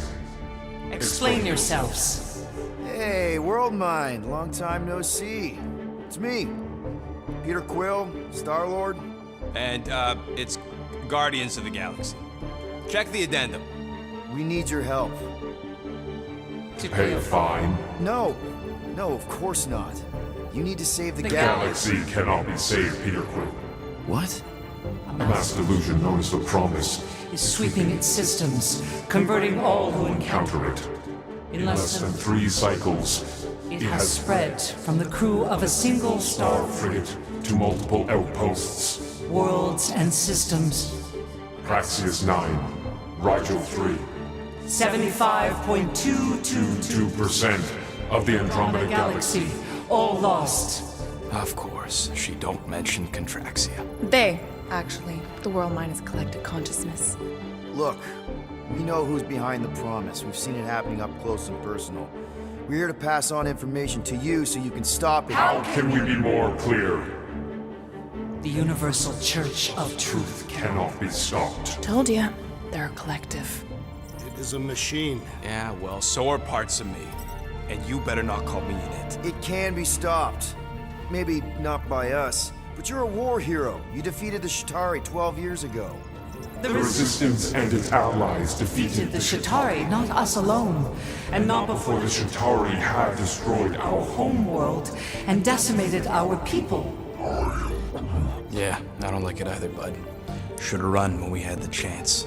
Explain yourselves. Hey, World Mind. Long time no see. It's me. Peter Quill, Star-Lord. And, it's Guardians of the Galaxy. Check the addendum. We need your help. To pay a fine? No. No, of course not. You need to save the The galaxy cannot be saved, Peter Quill. What? A mass delusion known as the Promise Is sweeping its systems, converting all who encounter it. In less than 3 cycles, It has spread from the crew of a single star frigate to multiple outposts. worlds and systems. Praxius 9, Rigel 3. 75.222% of the Andromeda Galaxy. All lost. Of course, she don't mention Contraxia. They, actually. The World Mind is collective consciousness. Look, we know who's behind the Promise. We've seen it happening up close and personal. We're here to pass on information to you so you can stop it. How can we be more clear? The Universal Church of Truth cannot be stopped. Told ya. They're a collective. It is a machine. Yeah, well, so are parts of me. And you better not call me in it. It can be stopped. Maybe not by us, but you're a war hero. You defeated the Shatari 12 years ago. The Resistance and its allies defeated The Shatari, not us alone. And not before the Shatari had destroyed our home. world and decimated our people. Yeah, I don't like it either, bud. Should've run when we had the chance.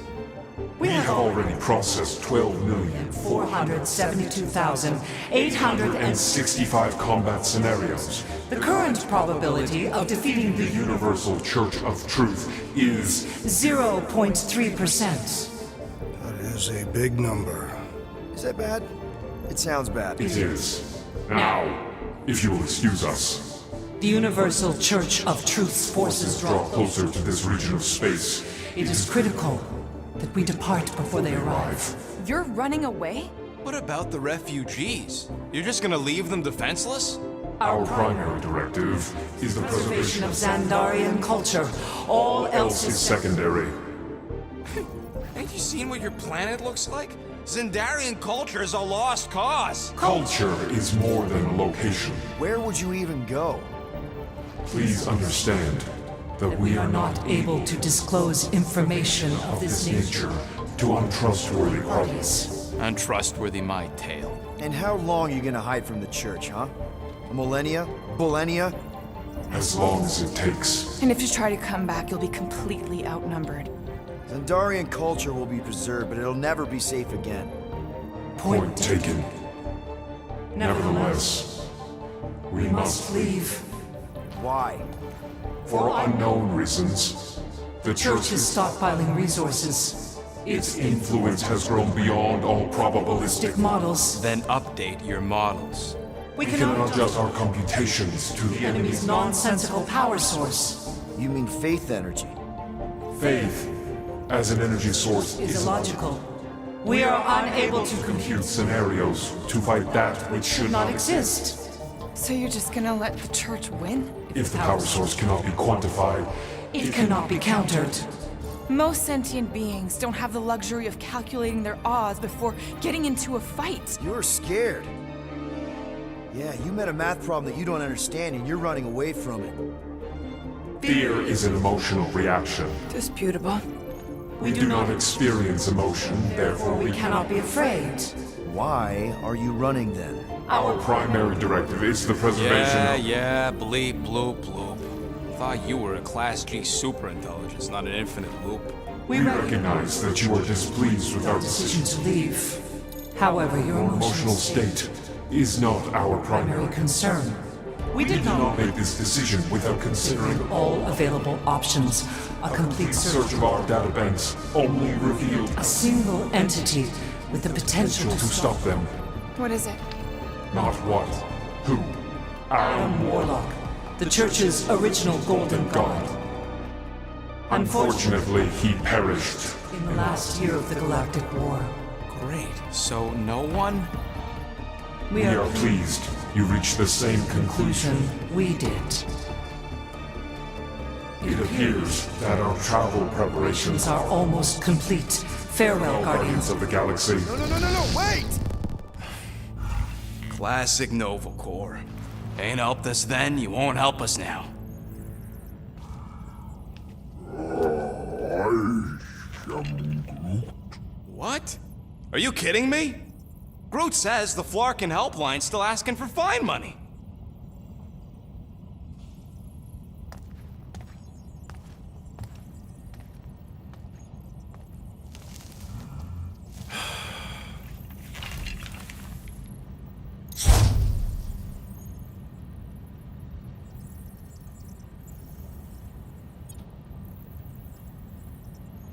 We have already processed 12,472,865 combat scenarios. The current probability of defeating the Universal Church of Truth is 0.3%. That is a big number. Is that bad? It sounds bad. It is. Now, if you will excuse us. The Universal Church of Truth's forces Draw closer to this region of space. It is critical that we depart before they arrive. You're running away? What about the refugees? You're just gonna leave them defenseless? Our primary directive is the preservation of Xandarian culture. All else is secondary. Ain't you seen what your planet looks like? Xandarian culture is a lost cause. Culture is more than a location. Where would you even go? Please understand that we are not able to disclose information of this nature to untrustworthy parties. Untrustworthy my tale. And how long are you gonna hide from the church, huh? A millennia? Millennia? As long as it takes. And if you try to come back, you'll be completely outnumbered. Xandarian culture will be preserved, but it'll never be safe again. Point taken. Nevertheless, we must leave. Why? For unknown reasons. The Church is stockpiling resources. Its influence has grown beyond all probabilistic models. Then update your models. We cannot adjust our computations to the enemy's nonsensical power source. You mean faith energy? Faith, as an energy source, is illogical. We are unable to compute scenarios to fight that which should not exist. So you're just gonna let the church win? If the power source cannot be quantified, It cannot be countered. Most sentient beings don't have the luxury of calculating their odds before getting into a fight. You're scared. Yeah, you met a math problem that you don't understand and you're running away from it. fear is an emotional reaction. Disputable. We do not experience emotion, therefore we Cannot be afraid. Why are you running then? Our primary directive is the preservation Yeah, of... yeah, bleep, bloop, bloop. Thought you were a Class G superintelligence, not an infinite loop. We recognize that you are displeased with our Decision decisions. to leave. However, your Your emotional state is not our primary concern. We did not make this decision without considering All available options. A complete search. search of our databanks only revealed A single entity with the potential to stop them. What is it? Not what, who, Alan Warlock, the Church's original Golden God. Unfortunately, he perished. In the last year of the Galactic War. Great. So no one? We are pleased you reached the same conclusion. We did. It appears that our travel preparations Are almost complete. Farewell, Guardians of the Galaxy. No, wait! Classic Nova Corps. Ain't helped us then, you won't help us now. What? Are you kidding me? Groot says the Flarkin helpline's still asking for fine money.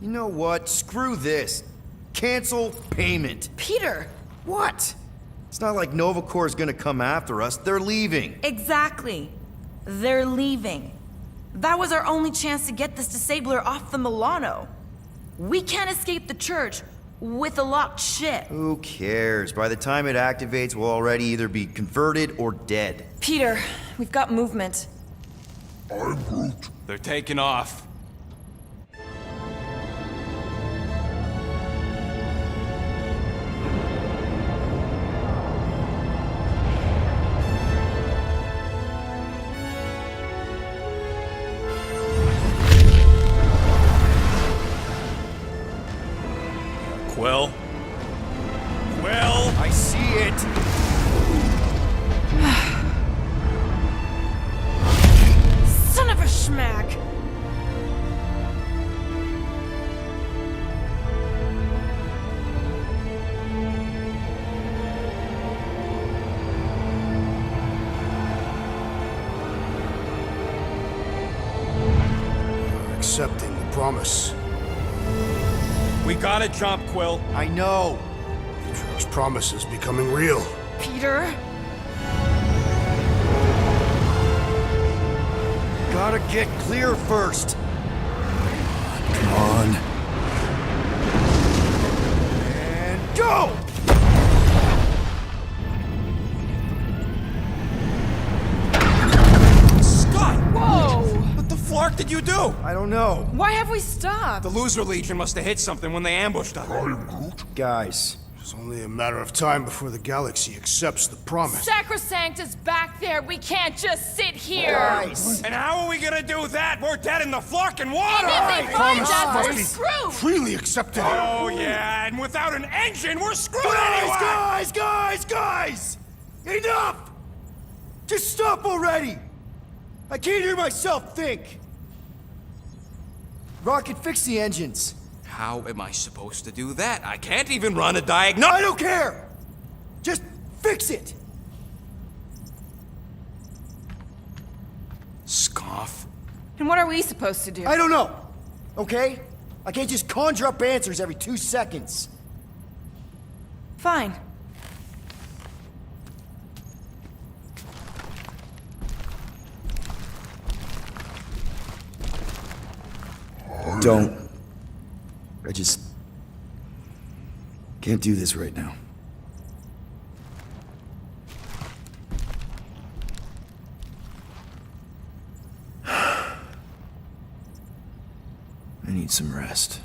You know what? Screw this. Cancel payment. Peter! What? It's not like Nova Corps is gonna come after us. They're leaving. Exactly. They're leaving. That was our only chance to get this disabler off the Milano. We can't escape the church with a locked ship. Who cares? By the time it activates, we'll already either be converted or dead. Peter, we've got movement. They're taking off. Quill? Quill? I see it. Son of a schmack! You're accepting the promise. We gotta jump, Quill. I know. Atrio's promise is becoming real. Peter? Gotta get clear first. Come on. And go! Scott! Whoa! What the flark did you do? I don't know. Why have we stopped? The Loser Legion must have hit something when they ambushed us. Guys. It's only a matter of time before the galaxy accepts the promise. Sacrosanct is back there. We can't just sit here. Guys. And how are we gonna do that? We're dead in the flarkin' water! And if they find Promise us, must we're be screwed. freely accepted. Oh, yeah, and without an engine, we're screwed anyway! Guys! Enough! Just stop already! I can't hear myself think. Rocket, fix the engines. How am I supposed to do that? I can't even run a diagnostic. I don't care! Just fix it! Scoff. And what are we supposed to do? I don't know, okay? I can't just conjure up answers every 2 seconds. Fine. Don't. I just... Can't do this right now. I need some rest.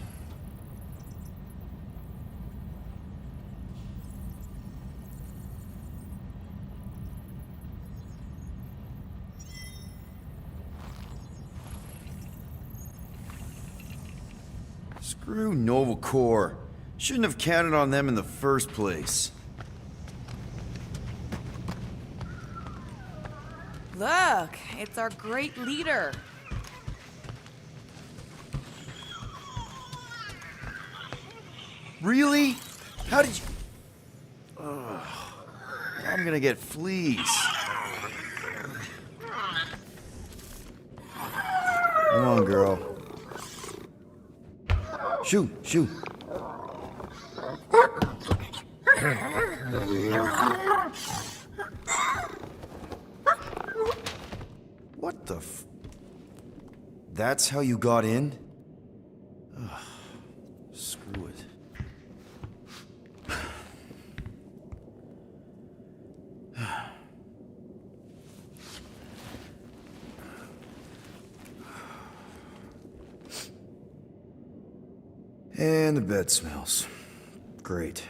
Screw Nova Corps. Shouldn't have counted on them in the first place. Look, it's our great leader. Really? How did you... Ugh. I'm gonna get fleas. Come on, girl. Shoo, shoo. What the f... That's how you got in? Ugh. Screw it. And the bed smells. Great.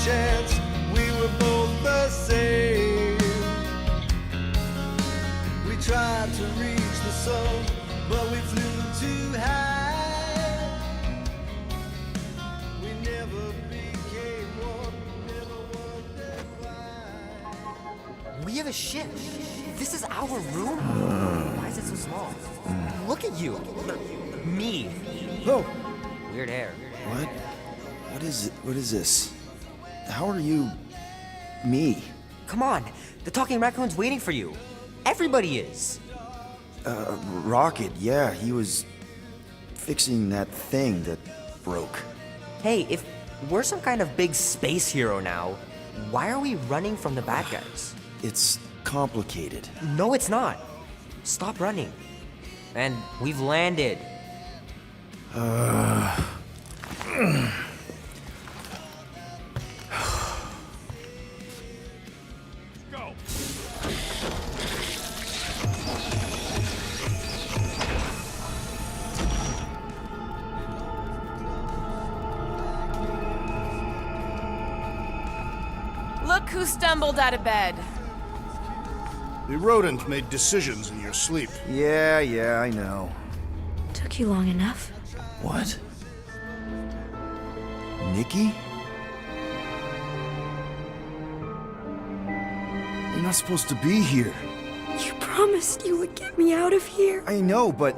chance we were both the same. We tried to reach the sun, but we flew too high. We never became one, never wondered why. We have a ship. This is our room? Why is it so small? Look at you. Me. Oh. Weird hair. What? What is it? What is this? How are you... me? Come on. The talking raccoon's waiting for you. Everybody is. Rocket, yeah, he was fixing that thing that broke. Hey, if we're some kind of big space hero now, why are we running from the bad guys? It's complicated. No, it's not. Stop running. And we've landed. Go. Look who stumbled out of bed. The rodent made decisions in your sleep. Yeah, I know. Took you long enough. What? Nikki? You're not supposed to be here. You promised you would get me out of here. I know, but...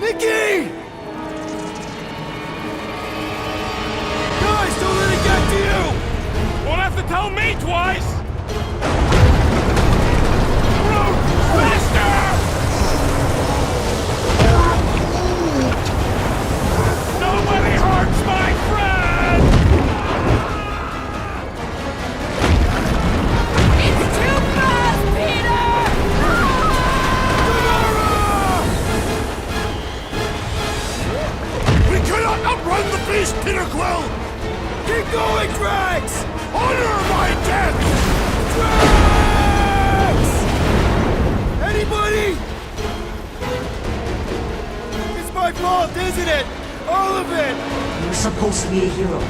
Nikki! Guys, don't let it get to you! Won't have to tell me twice! Root! Faster! Nobody hurts my friend! It's too fast, Peter! We cannot outrun the beast, Peter Quill! Keep going, Drax! Honor my death! Drax! Anybody? It's my fault, isn't it? All of it! You're supposed to be a hero.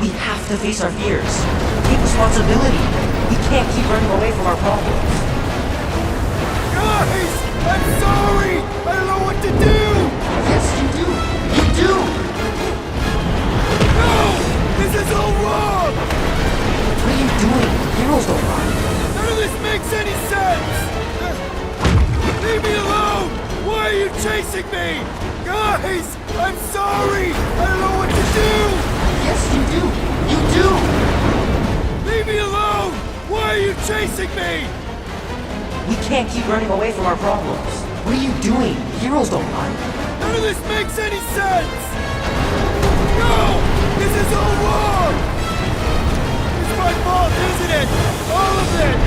We have to face our fears. Take responsibility. We can't keep running away from our problems. Guys! I'm sorry! I don't know what to do! Yes, you do! You do! No! This is all wrong! chasing me? Guys, I'm sorry! I don't know what to do! Yes, you do! You do! Leave me alone! Why are you chasing me? We can't keep running away from our problems. What are you doing? Heroes don't run. None of this makes any sense! No! This is all wrong! It's my fault, isn't it? All of it!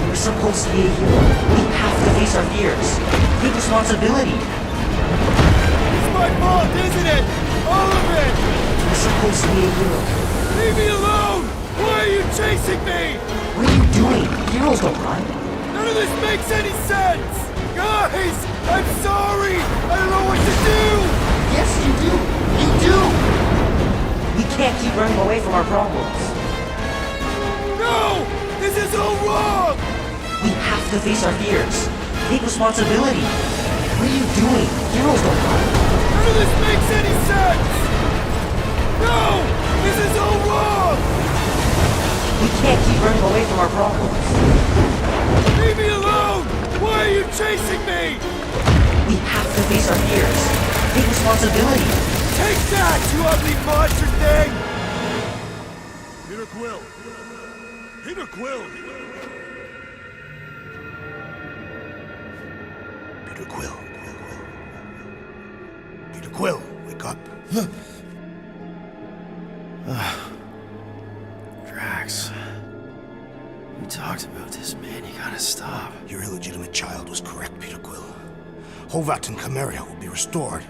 You're supposed to be a hero. We have to face our fears. Take responsibility. It's my fault, isn't it? All of it! You're supposed to be a hero. Leave me alone! Why are you chasing me? What are you doing? Heroes don't run. None of this makes any sense! Guys! I'm sorry! I don't know what to do! Yes, you do! You do! We can't keep running away from our problems. No! This is all wrong! We have to face our fears. Take responsibility. What are you doing? Heroes don't run. None of this makes any sense! No! This is all wrong! We can't keep running away from our problems. Leave me alone! Why are you chasing me? We have to face our fears. Take responsibility. Take that, you ugly monster thing! Peter Quill! Peter Quill! Peter Quill. Peter Quill, wake up. Drax. We talked about this, man. You gotta stop. Your illegitimate child was correct, Peter Quill. Hovat and Chimeria will be restored.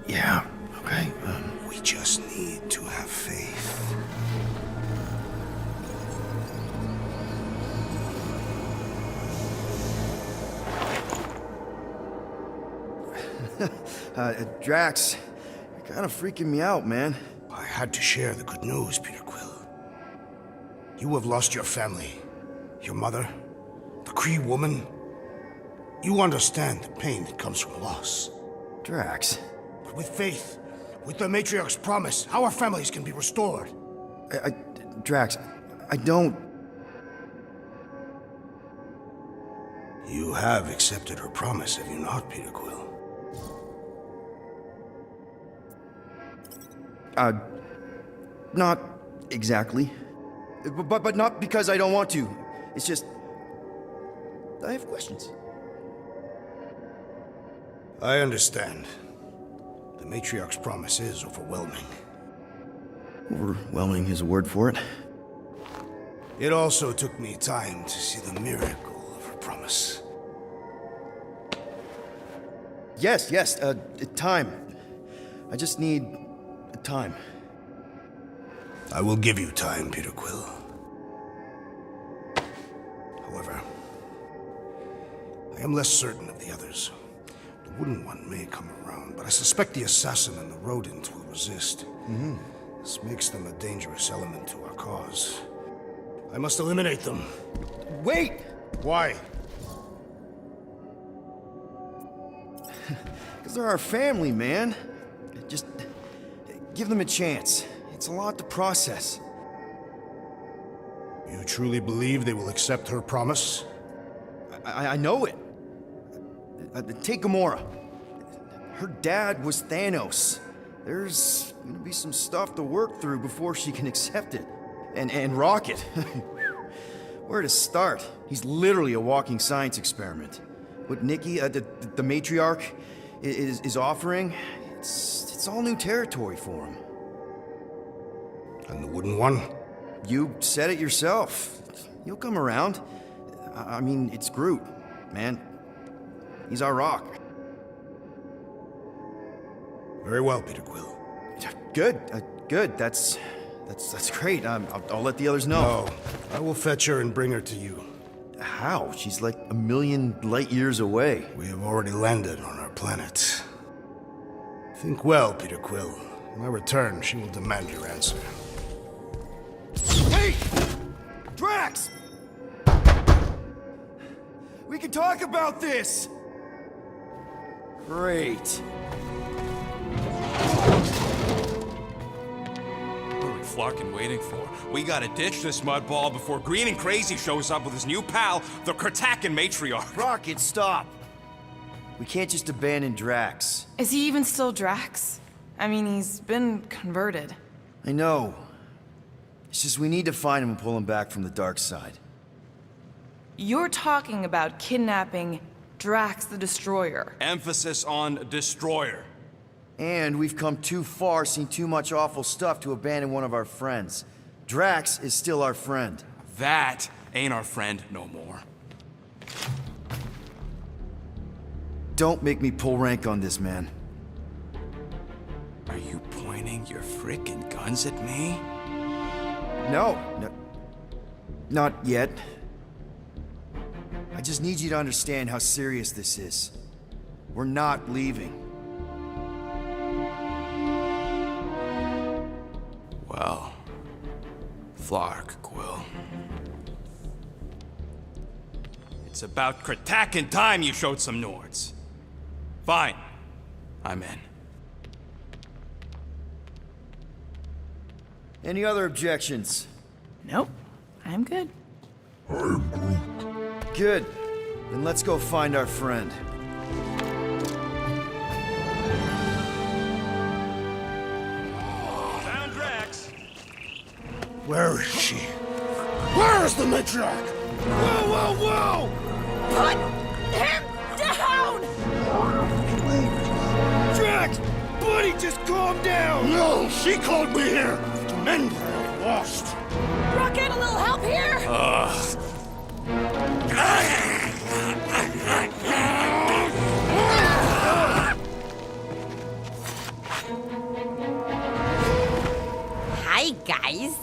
Yeah, okay. We just need to have faith. Drax, you're kind of freaking me out, man. I had to share the good news, Peter Quill. You have lost your family. Your mother, the Kree woman. You understand the pain that comes from loss. Drax. But with faith, with the Matriarch's promise, our families can be restored. Drax, I don't... You have accepted her promise, have you not, Peter Quill? Not exactly. But not because I don't want to. It's just... I have questions. I understand. The Matriarch's promise is overwhelming. Overwhelming is a word for it. It also took me time to see the miracle of her promise. Yes, time. I just need time. I will give you time, Peter Quill. However, I am less certain of the others. The Wooden One may come around, but I suspect the assassin and the rodent will resist. This makes them a dangerous element to our cause. I must eliminate them. Wait! Why? Because they're our family, man. Just give them a chance. It's a lot to process. You truly believe they will accept her promise? I know it. Take Gamora. Her dad was Thanos. There's gonna be some stuff to work through before she can accept it. And Rocket. Where to start? He's literally a walking science experiment. What Nikki, the matriarch, is offering, it's all new territory for him. And the Wooden One? You said it yourself. He'll come around. I mean, it's Groot, man. He's our rock. Very well, Peter Quill. Good, good. That's great. I'll let the others know. No, I will fetch her and bring her to you. How? She's like a million light years away. We have already landed on our planet. Think well, Peter Quill. When I return, she will demand your answer. Wait! Drax! We can talk about this! Great. What are we fucking waiting for? We gotta ditch this mudball before Green and Crazy shows up with his new pal, the Kratakan Matriarch. Rocket, stop! We can't just abandon Drax. Is he even still Drax? I mean, he's been converted. I know. It's just we need to find him and pull him back from the dark side. You're talking about kidnapping Drax the Destroyer. Emphasis on destroyer. And we've come too far, seen too much awful stuff to abandon one of our friends. Drax is still our friend. That ain't our friend no more. Don't make me pull rank on this, man. Are you pointing your frickin' guns at me? No, not yet. I just need you to understand how serious this is. We're not leaving. Well, Flark, Quill. It's about Kratakin time you showed some Nords. Fine. I'm in. Any other objections? Nope. I'm good. Good. Then let's go find our friend. Found Drax. Where is she? Where is the matriarch? Whoa, whoa, whoa! Put him down! Drax! Buddy, just calm down! No, she called me here! Remember, I'm lost. Rocket, a little help here? Hi, guys.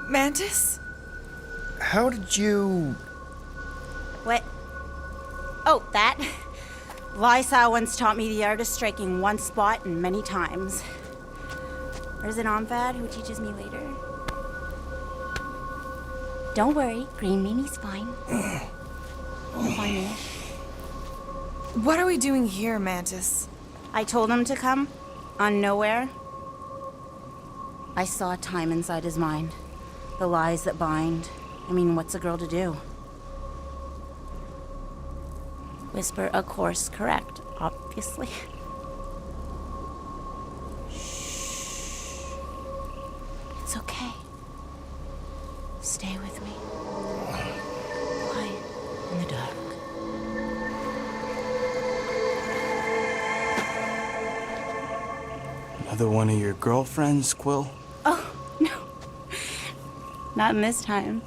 Mantis? How did you... What? Oh, that? Lysa once taught me the art of striking one spot and many times. There's an Omvad who teaches me later. Don't worry, Green Meanie's fine. Fine-ish. What are we doing here, Mantis? I told him to come, on nowhere. I saw time inside his mind. The lies that bind. I mean, what's a girl to do? Whisper a course correct, obviously. Shh. It's okay. Stay with me. Quiet in the dark. Another one of your girlfriends, Quill? Oh, no. Not in this time.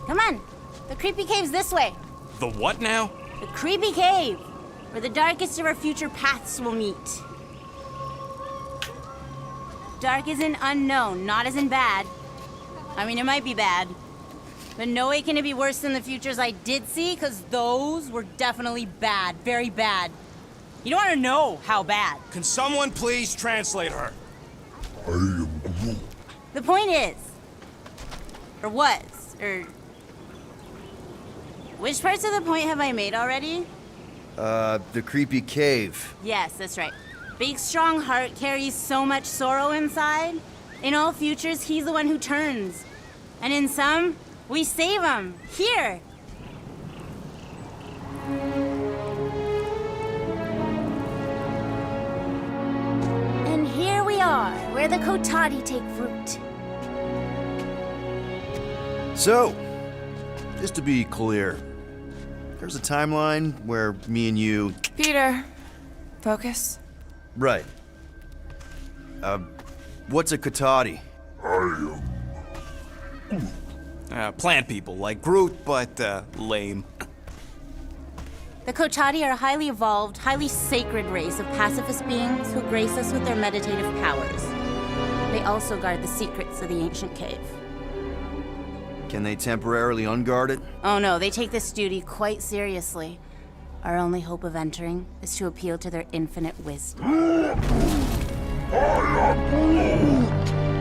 Come on. The creepy cave's this way. The what now? The creepy cave, where the darkest of our future paths will meet. Dark as in unknown, not as in bad. I mean, it might be bad, but no way can it be worse than the futures I did see, because those were definitely bad, very bad. You don't want to know how bad. Can someone please translate her? I am Groot. The point is, or was, or... Which parts of the point have I made already? The creepy cave. Yes, that's right. Big, strong heart carries so much sorrow inside. In all futures, he's the one who turns. And in some, we save him. Here. And here we are, where the Kotati take root. So, just to be clear, there's a timeline where me and you... Peter, focus. Right. What's a Kotati? Plant people, like Groot, but, lame. The Kotati are a highly evolved, highly sacred race of pacifist beings who grace us with their meditative powers. They also guard the secrets of the ancient cave. Can they temporarily unguard it? Oh no, they take this duty quite seriously. Our only hope of entering is to appeal to their infinite wisdom. I am Groot.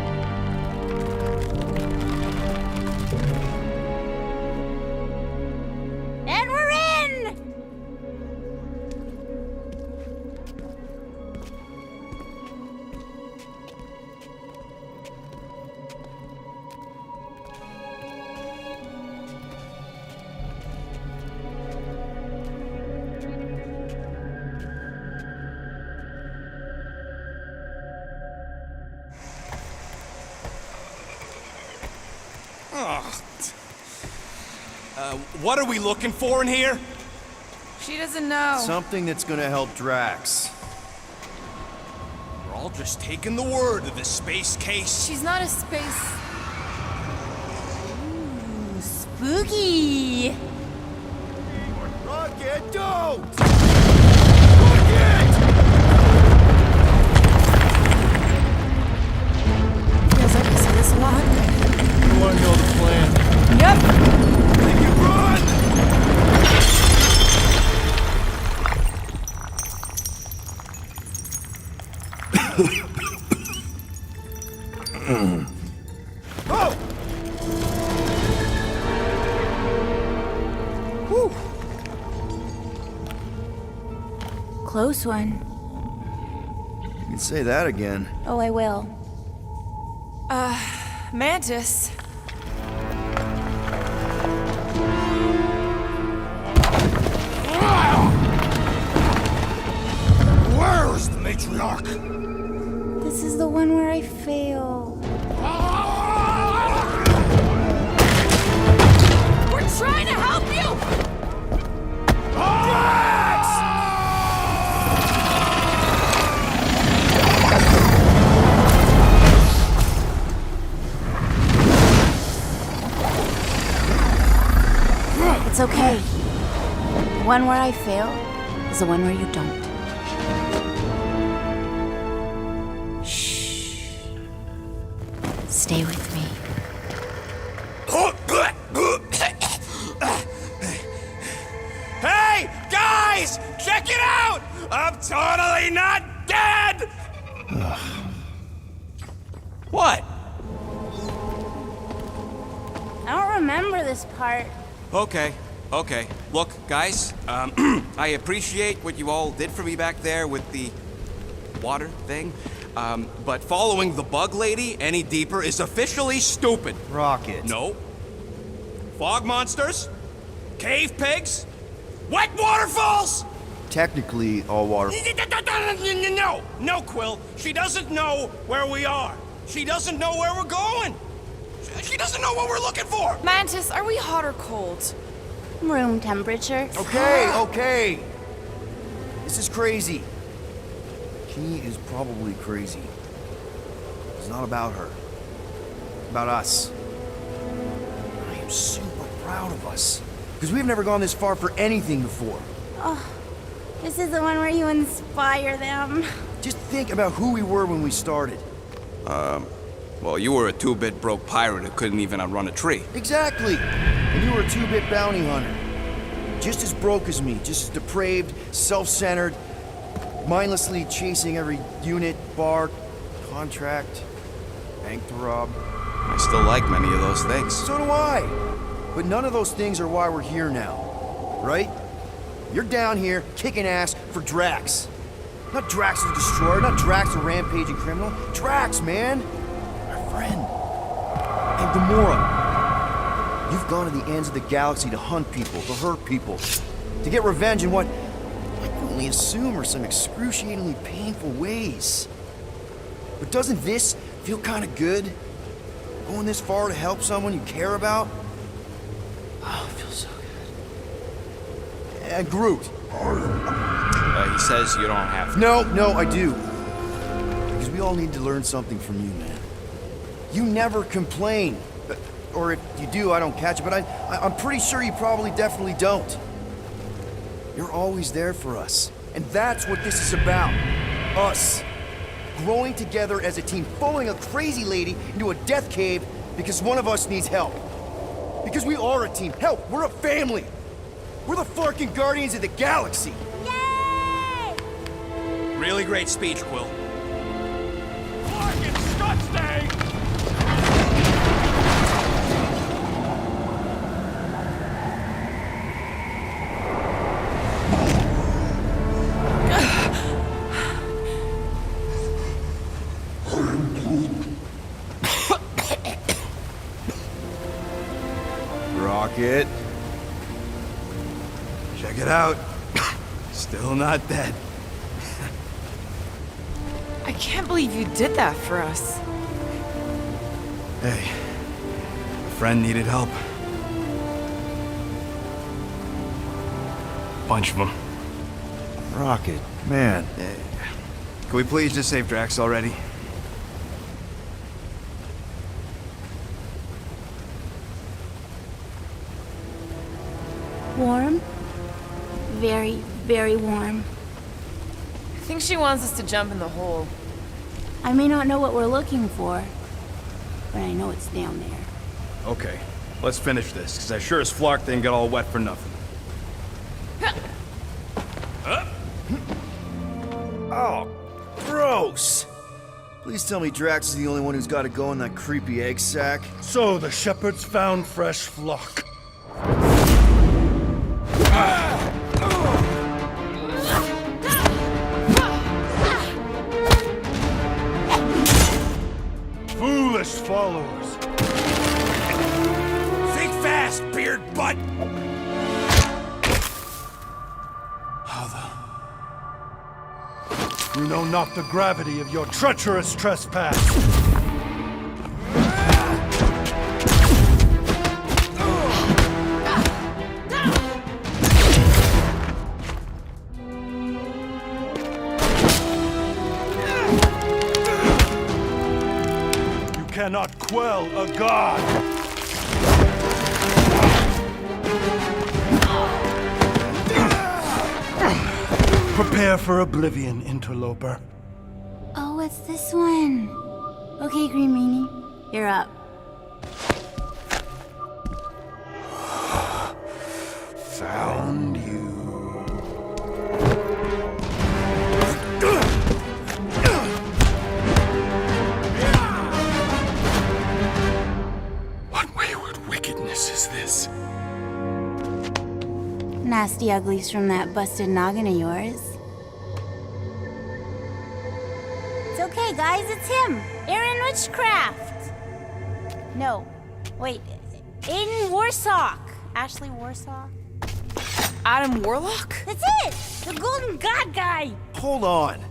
What are we looking for in here? She doesn't know. Something that's gonna help Drax. We're all just taking the word of the space case. She's not a space... Ooh, spooky. Rocket, don't! Feels like I say this a lot. I want to know the plan. Yep. Make it run! Oh! Whew. Close one. You can say that again. Oh, I will. Mantis. Where is the matriarch? This is the one where I fail. We're trying to help you! It's okay. The one where I fail is the one where you don't. Shh. Stay with me. Hey, guys! Check it out! I'm totally not dead! What? I don't remember this part. Okay. Look, guys, I appreciate what you all did for me back there with the water thing, but following the bug lady any deeper is officially stupid. Rocket. No. Fog monsters? Cave pigs? Wet waterfalls? Technically, all water. No, Quill. She doesn't know where we are. She doesn't know where we're going. She doesn't know what we're looking for. Mantis, are we hot or cold? Room temperature. Okay. This is crazy. She is probably crazy. It's not about her. It's about us. I am super proud of us. Because we've never gone this far for anything before. Oh, this is the one where you inspire them. Just think about who we were when we started. Well, you were a two-bit broke pirate who couldn't even outrun a tree. Exactly. And you were a two-bit bounty hunter. Just as broke as me, just as depraved, self-centered, mindlessly chasing every unit, bar, contract, bank to rob. I still like many of those things. So do I. But none of those things are why we're here now. Right? You're down here kicking ass for Drax. Not Drax the Destroyer, not Drax the rampaging criminal. Drax, man! Our friend. And Gamora. You've gone to the ends of the galaxy to hunt people, to hurt people, to get revenge in what I can only assume are some excruciatingly painful ways. But doesn't this feel kind of good? Going this far to help someone you care about? Oh, it feels so good. And Groot. He says you don't have to. No, I do. Because we all need to learn something from you, man. You never complain. Or if you do, I don't catch it, but I'm pretty sure you probably definitely don't. You're always there for us. And that's what this is about. Us. Growing together as a team, following a crazy lady into a death cave because one of us needs help. Because we are a team. Help, we're a family. We're the fucking Guardians of the Galaxy. Yay! Really great speech, Quill. Fucking Scottsday! Rocket. Check it out. Still not dead. I can't believe you did that for us. Hey, a friend needed help. bunch of them. Rocket, man. Can we please just save Drax already? Warm? Very, very warm. I think she wants us to jump in the hole. I may not know what we're looking for, but I know it's down there. Okay, let's finish this, because I sure as Flark didn't get all wet for nothing. Oh, gross! Please tell me Drax is the only one who's got to go in that creepy egg sack. So the shepherds found fresh flock. Foolish followers. Think fast, beard butt! You know not the gravity of your treacherous trespass. You cannot quell a god. Prepare for oblivion, interloper. Oh, it's this one. Okay, Green Meanie, you're up. Found you. What wayward wickedness is this? Nasty uglies from that busted noggin of yours. It's okay, guys, it's him! Aaron Witchcraft! No, wait, Aiden Warsock! Ashley Warsock? Adam Warlock? That's it! The Golden God guy! Hold on.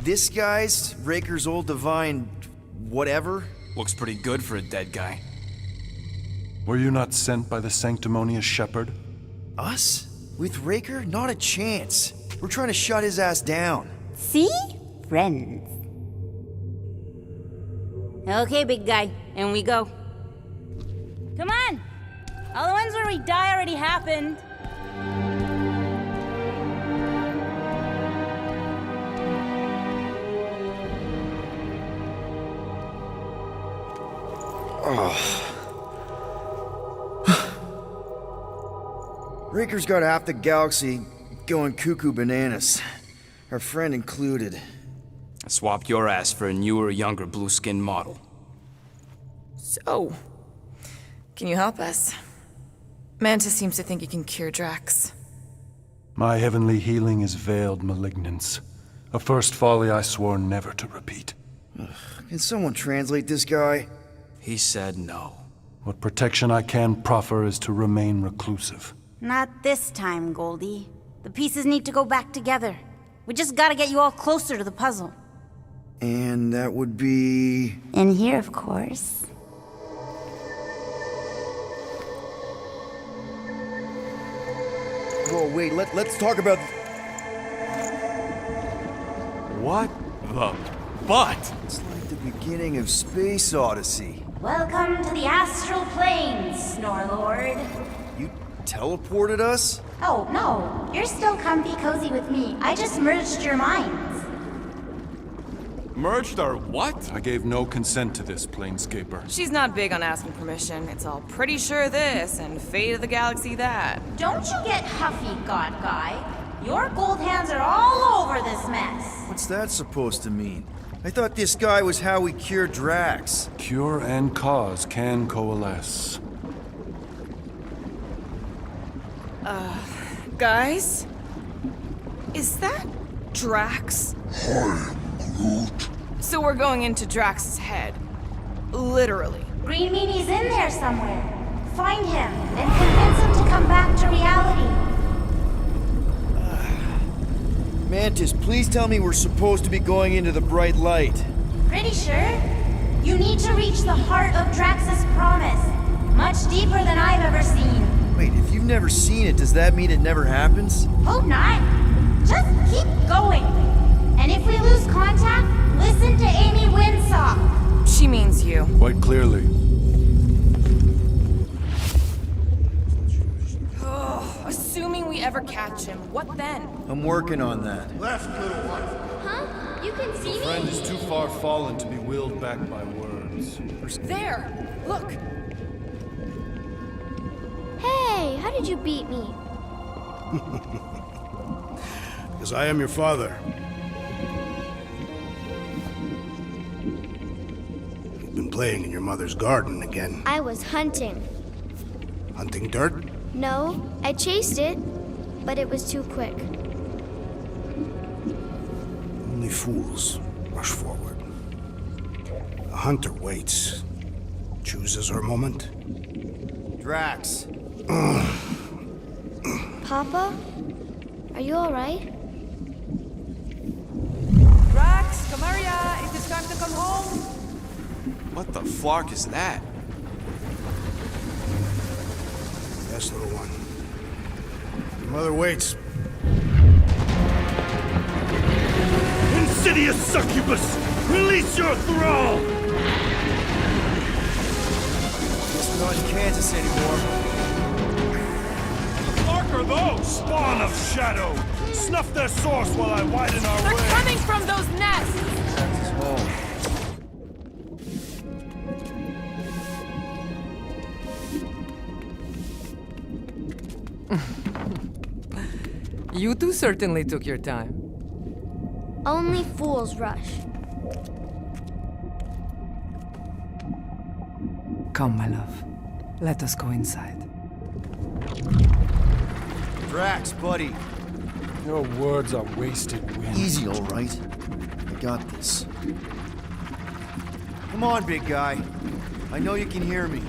This guy's Raker's old divine whatever? Looks pretty good for a dead guy. Were you not sent by the sanctimonious shepherd? Us? With Raker? Not a chance. We're trying to shut his ass down. See? Friends. Okay, big guy, and we go. Come on! All the ones where we die already happened. Raker's got half the galaxy going cuckoo bananas. Our friend included. I swapped your ass for a newer, younger blue-skinned model. So, can you help us? Mantis seems to think he can cure Drax. My heavenly healing is veiled malignance. A first folly I swore never to repeat. Can someone translate this guy? He said no. What protection I can proffer is to remain reclusive. Not this time, Goldie. The pieces need to go back together. We just gotta get you all closer to the puzzle. And that would be... In here, of course. Whoa, wait, let's talk about... What the butt? It's like the beginning of Space Odyssey. Welcome to the astral planes, Snorlord. You teleported us? Oh, no. You're still comfy cozy with me. I just merged your minds. Merged our what? I gave no consent to this, Planescaper. She's not big on asking permission. It's all pretty sure this and fate of the galaxy that. Don't you get huffy, God Guy. Your gold hands are all over this mess. What's that supposed to mean? I thought this guy was how we cured Drax. Cure and cause can coalesce. Guys? Is that Drax? Hi, Groot. So we're going into Drax's head. Literally. Green Meanie's in there somewhere. Find him and convince him to come back to reality. Mantis, please tell me we're supposed to be going into the bright light. Pretty sure. You need to reach the heart of Drax's promise. Much deeper than I've ever seen. Wait, if you you've never seen it, does that mean it never happens? Hope not. Just keep going. And if we lose contact, listen to Amy Winsock. She means you. Quite clearly. Assuming we ever catch him, what then? I'm working on that. Left, little one. Huh? You can see Your friend me? is too far fallen to be willed back by words. There! Look! Hey, how did you beat me? Because I am your father. You've been playing in your mother's garden again. I was hunting. Hunting dirt? No, I chased it, but it was too quick. Only fools rush forward. A hunter waits. Chooses her moment. Drax. Papa? Are you alright? Drax, Kamaria, it is time to come home. What the flark is that? Yes, little one. Your mother waits. Insidious succubus! Release your thrall! Guess we're not in Kansas anymore. Mark are those, spawn of shadow! Snuff their source while I widen our They're way! coming from those nests! Drax's home. You two certainly took your time. Only fools rush. Come, my love. Let us go inside. Drax, buddy. Your words are wasted wind. Easy, all right. I got this. Come on, big guy. I know you can hear me.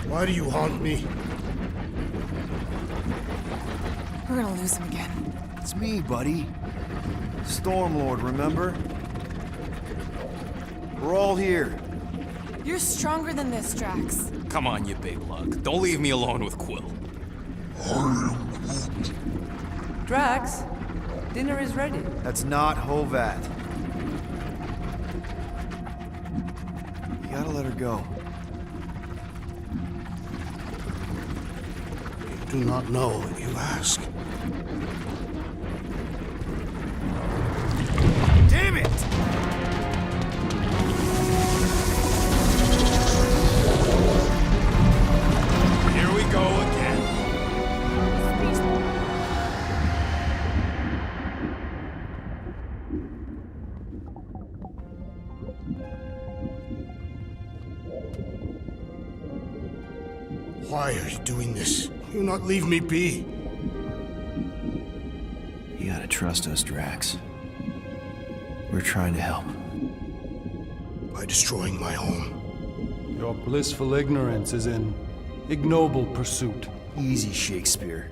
Why do you haunt me? We're gonna lose him again. It's me, buddy. Stormlord, remember? We're all here. You're stronger than this, Drax. Come on, you big lug. Don't leave me alone with Quill. Drax, dinner is ready. That's not Hovat. You gotta let her go. You do not know what you ask. Damn it! Here we go again. Why are you doing this? You not leave me be. You gotta trust us, Drax. We're trying to help. By destroying my home. Your blissful ignorance is in ignoble pursuit. Easy, Shakespeare.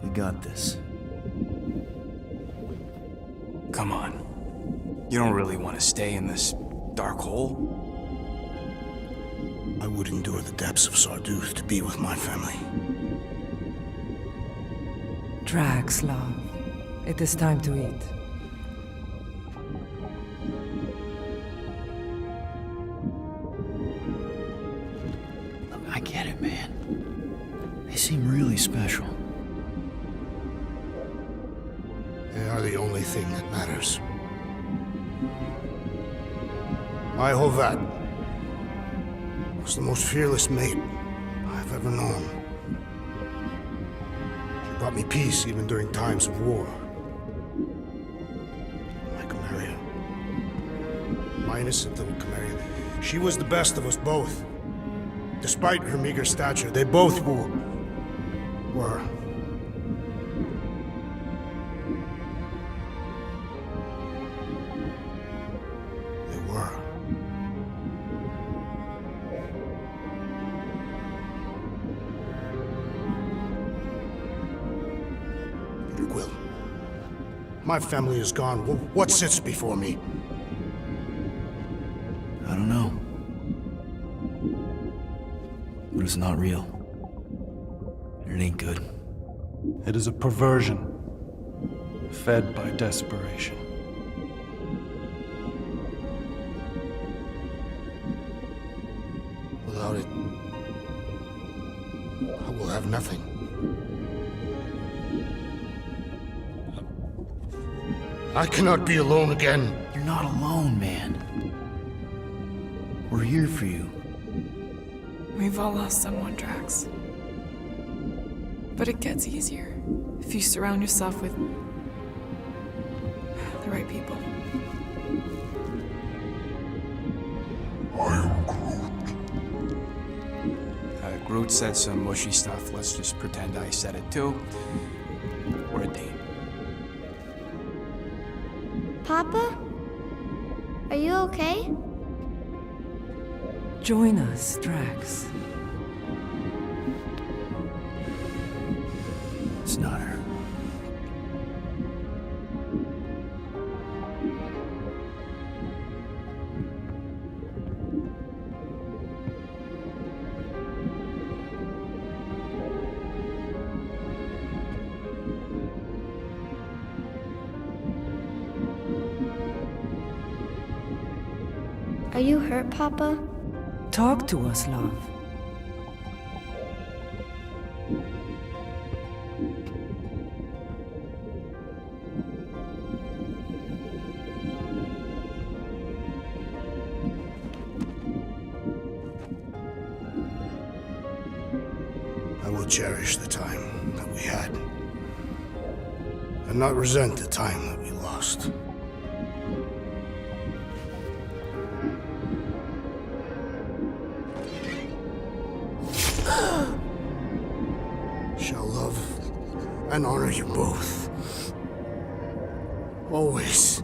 We got this. Come on. You don't really want to stay in this dark hole? I would endure the depths of Sarduth to be with my family. Drax, love. It is time to eat. Look, I get it, man. They seem really special. They are the only thing that matters. My Hovat was the most fearless mate I've ever known. She brought me peace even during times of war. My Kamaria. My innocent little Kamaria. She was the best of us both. Despite her meager stature, they both were. They were. Peter Quill. My family is gone. What sits before me? I don't know. But it's not real. It ain't good. It is a perversion, fed by desperation. Without it, I will have nothing. I cannot be alone again. You're not alone, man. We're here for you. We've all lost someone, Drax. But it gets easier if you surround yourself with the right people. Groot said some mushy stuff. Let's just pretend I said it too. We're a team. Papa? Are you okay? Join us, Drax. It's not her. Are you hurt, Papa? Talk to us, love. I will cherish the time that we had, and not resent the time that we lost. Shall love and honor you both. Always.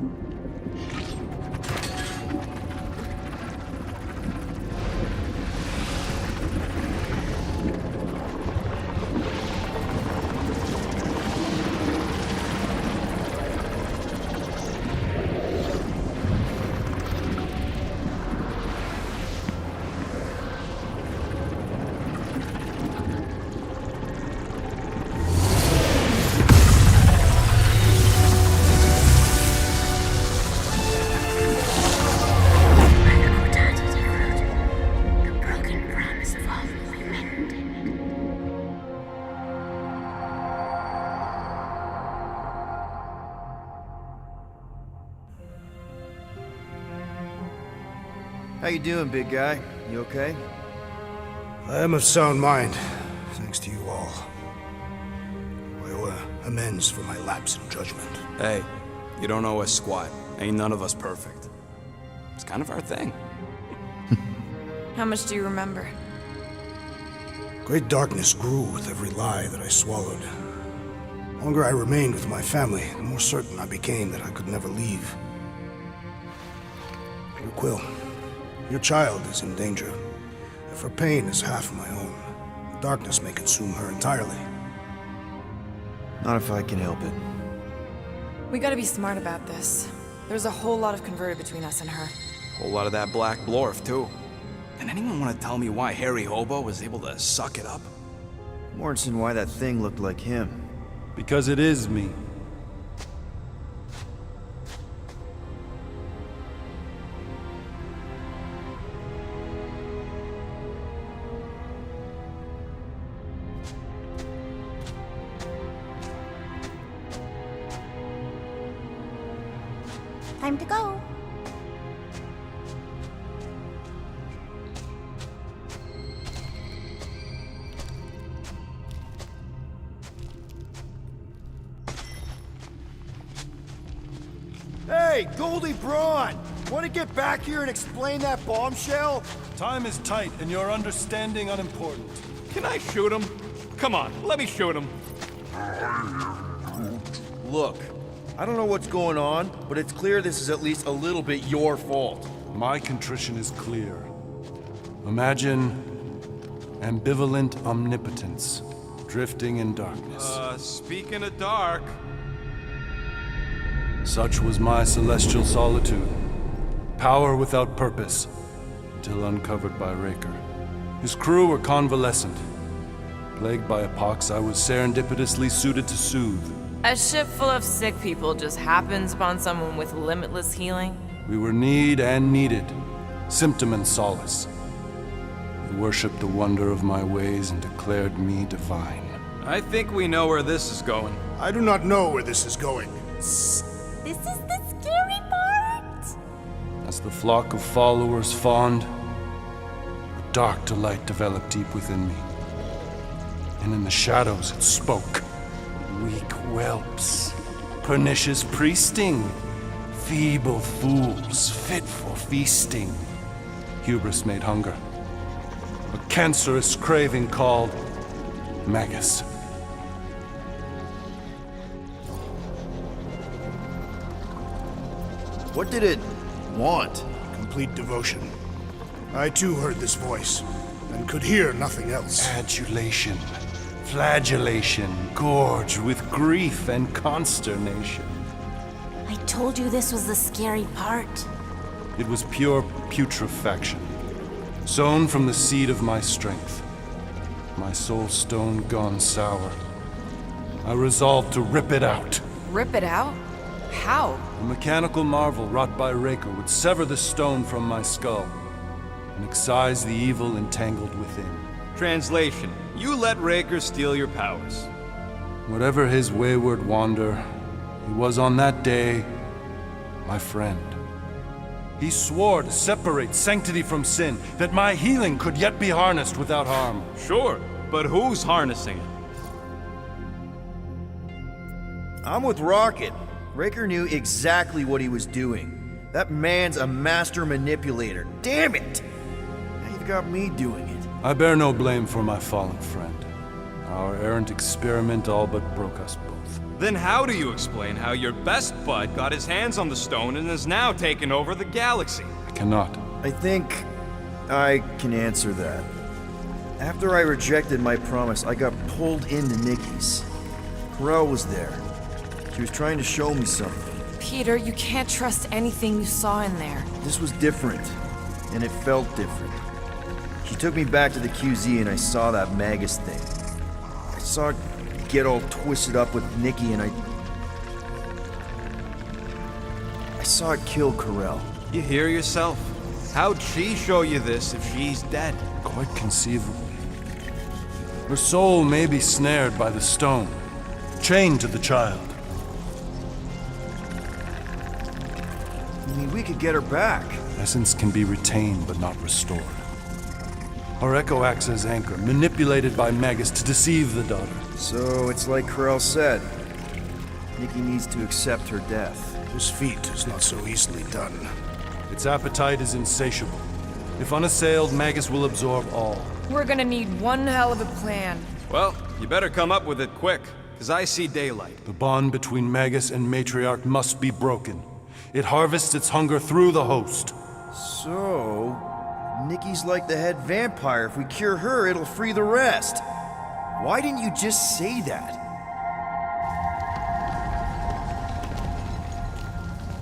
How you doing, big guy? You okay? I am of sound mind, thanks to you all. I owe amends for my lapse in judgment. Hey, you don't owe us squat. Ain't none of us perfect. It's kind of our thing. How much do you remember? Great darkness grew with every lie that I swallowed. The longer I remained with my family, the more certain I became that I could never leave. Your Quill, your child is in danger. If her pain is half my own, the darkness may consume her entirely. Not if I can help it. We gotta be smart about this. There's a whole lot of converted between us and her. Whole lot of that black blorf, too. And anyone want to tell me why Harry Hobo was able to suck it up? Morrison, why that thing looked like him. Because it is me. Time to go. Hey, Goldie Braun! Want to get back here and explain that bombshell? Time is tight, and your understanding unimportant. Can I shoot him? Come on, let me shoot him. Look, I don't know what's going on, but it's clear this is at least a little bit your fault. My contrition is clear. Imagine ambivalent omnipotence, drifting in darkness. Speaking of dark... Such was my celestial solitude. Power without purpose, until uncovered by Raker. His crew were convalescent, Plagued by a pox I was serendipitously suited to soothe. A ship full of sick people just happens upon someone with limitless healing. We were need and needed, symptom and solace. They worshipped the wonder of my ways and declared me divine. I think we know where this is going. I do not know where this is going. This is the scary part. As the flock of followers fawned, a dark delight developed deep within me. And in the shadows it spoke. Weak whelps, pernicious priesting, feeble fools fit for feasting. Hubris made hunger. A cancerous craving called Magus. What did it want? Complete devotion. I too heard this voice, and could hear nothing else. Adulation, flagellation, gorged with grief and consternation. I told you this was the scary part. It was pure putrefaction, sown from the seed of my strength. My soul stone gone sour. I resolved to rip it out. Rip it out? How? A mechanical marvel wrought by Reiko would sever the stone from my skull and excise the evil entangled within. Translation: you let Raker steal your powers. Whatever his wayward wander, he was on that day my friend. He swore to separate sanctity from sin, that my healing could yet be harnessed without harm. Sure, but who's harnessing it? I'm with Rocket. Raker knew exactly what he was doing. That man's a master manipulator. Damn it! Now you've got me doing it. I bear no blame for my fallen friend. Our errant experiment all but broke us both. Then how do you explain how your best bud got his hands on the stone and has now taken over the galaxy? I cannot. I think I can answer that. After I rejected my promise, I got pulled into Nikki's. Corel was there. She was trying to show me something. Peter, you can't trust anything you saw in there. This was different, and it felt different. She took me back to the QZ and I saw that Magus thing. I saw it get all twisted up with Nikki and I saw it kill Corel. You hear yourself? How'd she show you this if she's dead? Quite conceivable. Her soul may be snared by the stone, chained to the child. I mean, we could get her back. Essence can be retained but not restored. Our echo acts as anchor, manipulated by Magus to deceive the daughter. So it's like Corel said. Nikki needs to accept her death. This feat is not so easily done. Its appetite is insatiable. If unassailed, Magus will absorb all. We're gonna need one hell of a plan. Well, you better come up with it quick, because I see daylight. The bond between Magus and Matriarch must be broken. It harvests its hunger through the host. So, Nikki's like the head vampire. If we cure her, it'll free the rest. Why didn't you just say that?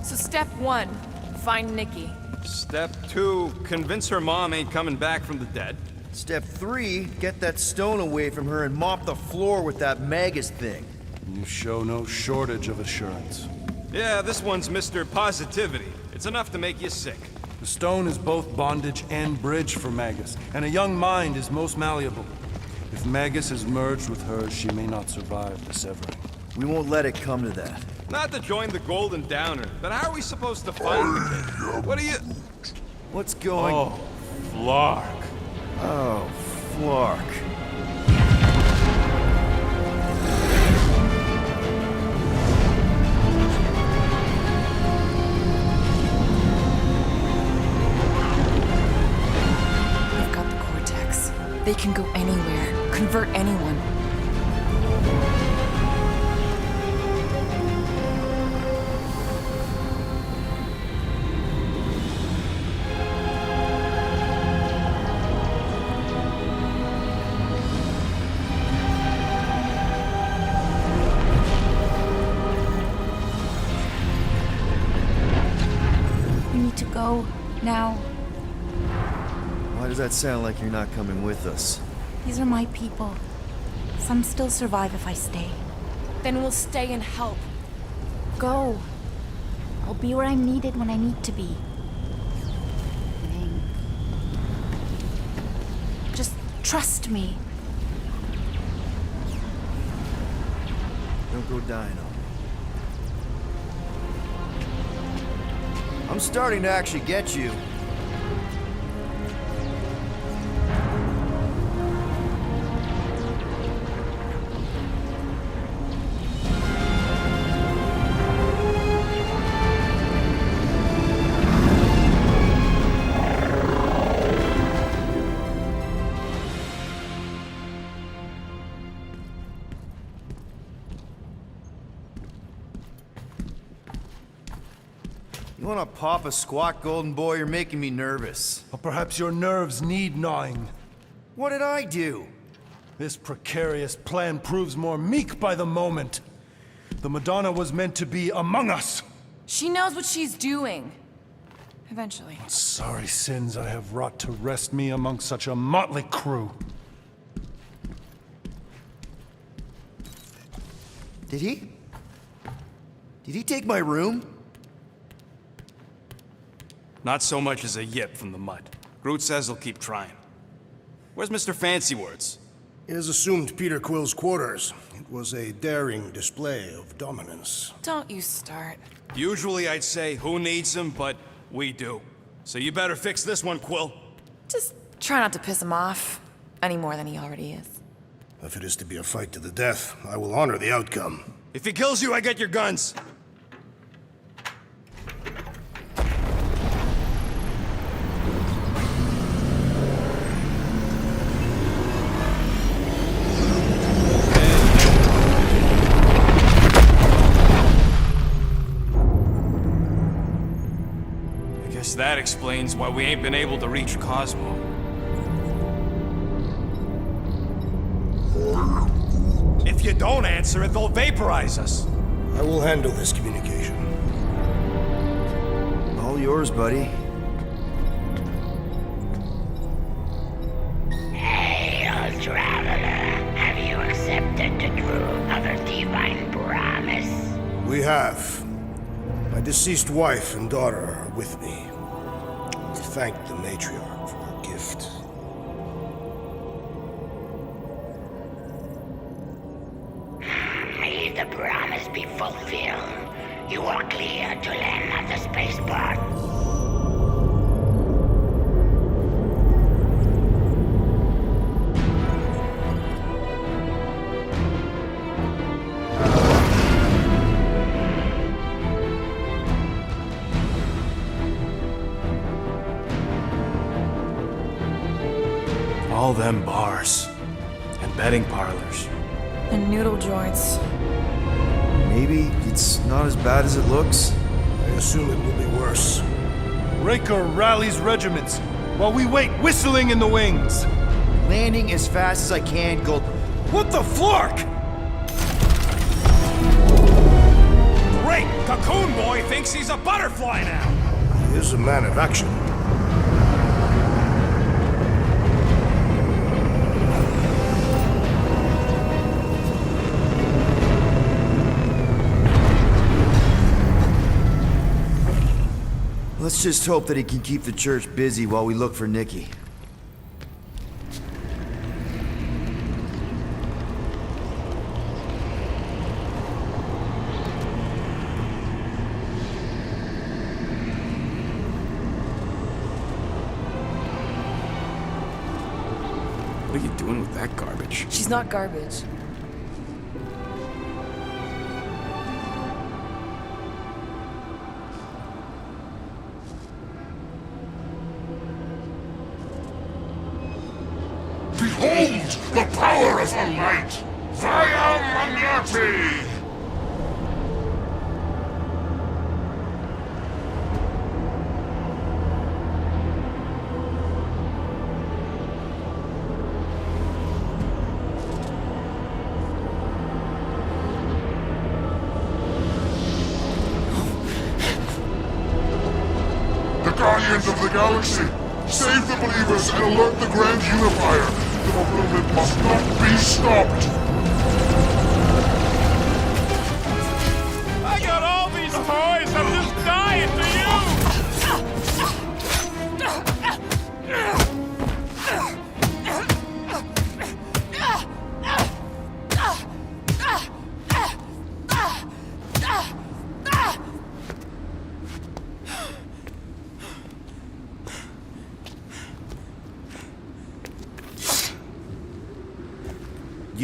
So step 1, find Nikki. Step 2, convince her mom ain't coming back from the dead. Step 3, get that stone away from her and mop the floor with that Magus thing. You show no shortage of assurance. Yeah, this one's Mr. Positivity. It's enough to make you sick. The stone is both bondage and bridge for Magus, and a young mind is most malleable. If Magus is merged with hers, she may not survive the severing. We won't let it come to that. Not to join the Golden Downer, but how are we supposed to find the kid? What are you... What's going... Oh, Flark. Oh, Flark. We've got the Cortex. They can go anywhere, convert anyone. Go now. Why does that sound like you're not coming with us? These are my people. some still survive if I stay. Then we'll stay and help. Go. I'll be where I'm needed when I need to be. Just trust me. Don't go dying on me. I'm starting to actually get you. You wanna pop a squat, Golden Boy? You're making me nervous. Or perhaps your nerves need gnawing. What did I do? This precarious plan proves more meek by the moment. The Madonna was meant to be among us. She knows what she's doing. Eventually. Sorry sins I have wrought to wrest me among such a motley crew. Did he? Did he take my room? Not so much as a yip from the mud. Groot says he'll keep trying. Where's Mr. Fancy Words? He has assumed Peter Quill's quarters. It was a daring display of dominance. Don't you start. Usually I'd say, who needs him, but we do. So you better fix this one, Quill. Just try not to piss him off any more than he already is. If it is to be a fight to the death, I will honor the outcome. If he kills you, I get your guns. That explains why we ain't been able to reach Cosmo. If you don't answer it, they'll vaporize us. I will handle this communication. All yours, buddy. Hail, traveler. Have you accepted the truth of a divine promise? We have. My deceased wife and daughter are with me. Thank the matriarch for her gift. May the promise be fulfilled. You are clear to land at the spaceport. All them bars. And betting parlors. And noodle joints. Maybe it's not as bad as it looks. I assume it will be worse. Raker rallies regiments, while we wait whistling in the wings. Landing as fast as I can, Gold. What the flark? Great! Cocoon Boy thinks he's a butterfly now! He is a man of action. Let's just hope that he can keep the church busy while we look for Nikki. What are you doing with that garbage? She's not garbage. Behold the power of the light! Via Magnati! The Guardians of the Galaxy! Save the believers and alert the Grand Unifier! The movement must not be stopped!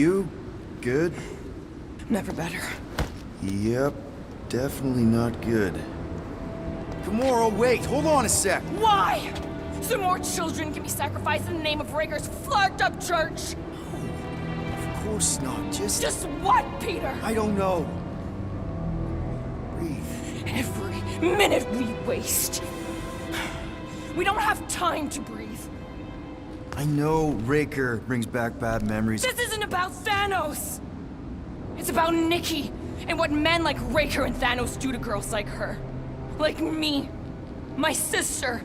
You? Good? Never better. Yep, definitely not good. Gamora, wait! Hold on a sec! Why? So more children can be sacrificed in the name of Raker's flagged up church? Of course not, just... Just what, Peter? I don't know. Breathe. Every minute we waste. We don't have time to breathe. I know Raker brings back bad memories. This isn't about Thanos! It's about Nikki, and what men like Raker and Thanos do to girls like her. Like me. My sister.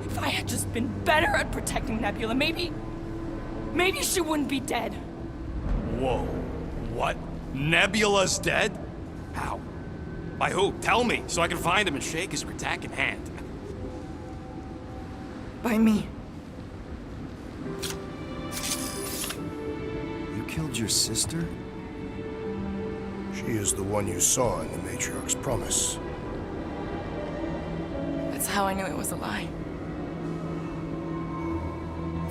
If I had just been better at protecting Nebula, maybe she wouldn't be dead. Whoa. What? Nebula's dead? How? By who? Tell me, so I can find him and shake his Ritak in hand. By me. You killed your sister? She is the one you saw in the Matriarch's promise. That's how I knew it was a lie.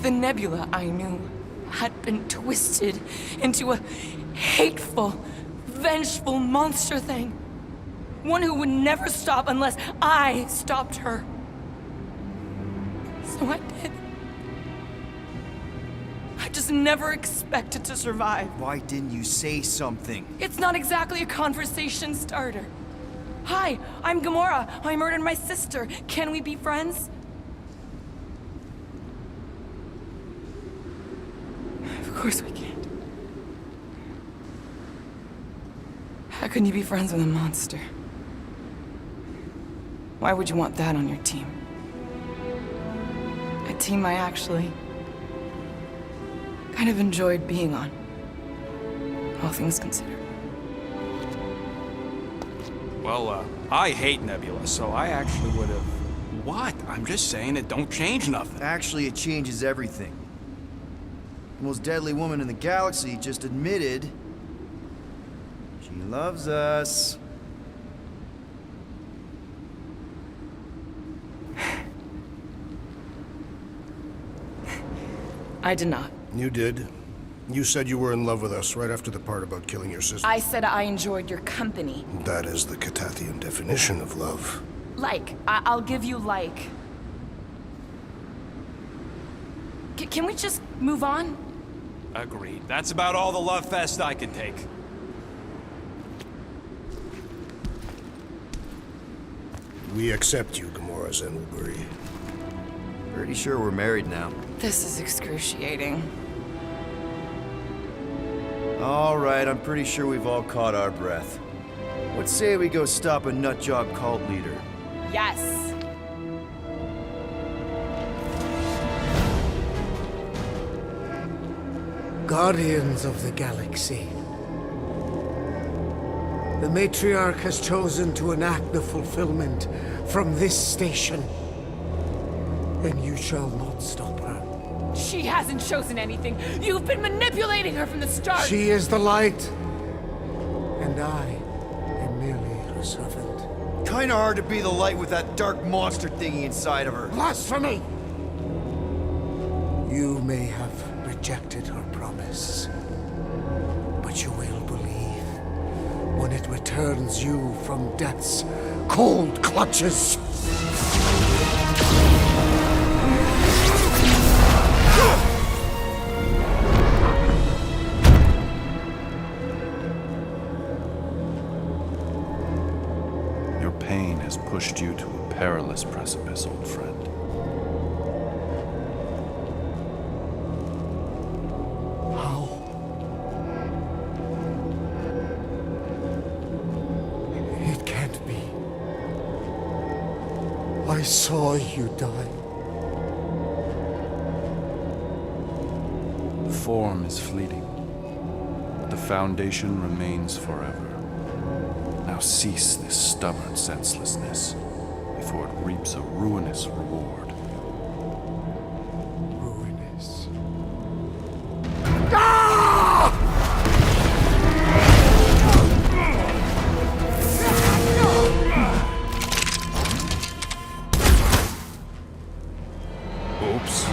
The Nebula I knew had been twisted into a hateful, vengeful monster thing. One who would never stop unless I stopped her. So I did. I just never expected to survive. Why didn't you say something? It's not exactly a conversation starter. Hi, I'm Gamora. I murdered my sister. Can we be friends? Of course we can't. How can you be friends with a monster? Why would you want that on your team? A team I actually kind of enjoyed being on, all things considered. Well, I hate Nebula, so I actually would have... What? I'm just saying it don't change nothing. Actually, it changes everything. The most deadly woman in the galaxy just admitted she loves us. I did not. You did. You said you were in love with us right after the part about killing your sister. I said I enjoyed your company. That is the Catathian definition of love. Like. I'll give you like. Can we just move on? Agreed. That's about all the love fest I can take. We accept you, Gamora Zenwalburi. Pretty sure we're married now. This is excruciating. All right, I'm pretty sure we've all caught our breath. Let's say we go stop a nutjob cult leader. Yes. Guardians of the Galaxy. The Matriarch has chosen to enact the fulfillment from this station. And you shall not stop her. She hasn't chosen anything. You've been manipulating her from the start. She is the light. And I am merely her servant. Kinda hard to be the light with that dark monster thingy inside of her. Blasphemy! You may have rejected her promise, but you will believe when it returns you from death's cold clutches. Your pain has pushed you to a perilous precipice, old friend. I saw you die. The form is fleeting, but the foundation remains forever. Now cease this stubborn senselessness before it reaps a ruinous reward. Ruinous. Oops.